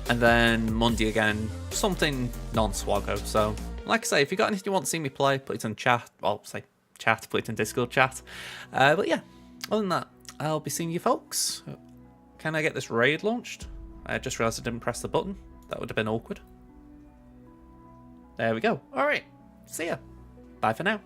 And then Monday again, something non-Swagger. So, like I say, if you've got anything you want to see me play, put it in chat. Well, say chat, put it in Discord chat. But yeah, other than that, I'll be seeing you folks. Can I get this raid launched? I just realised I didn't press the button. That would have been awkward. There we go. Alright, see ya. Bye for now.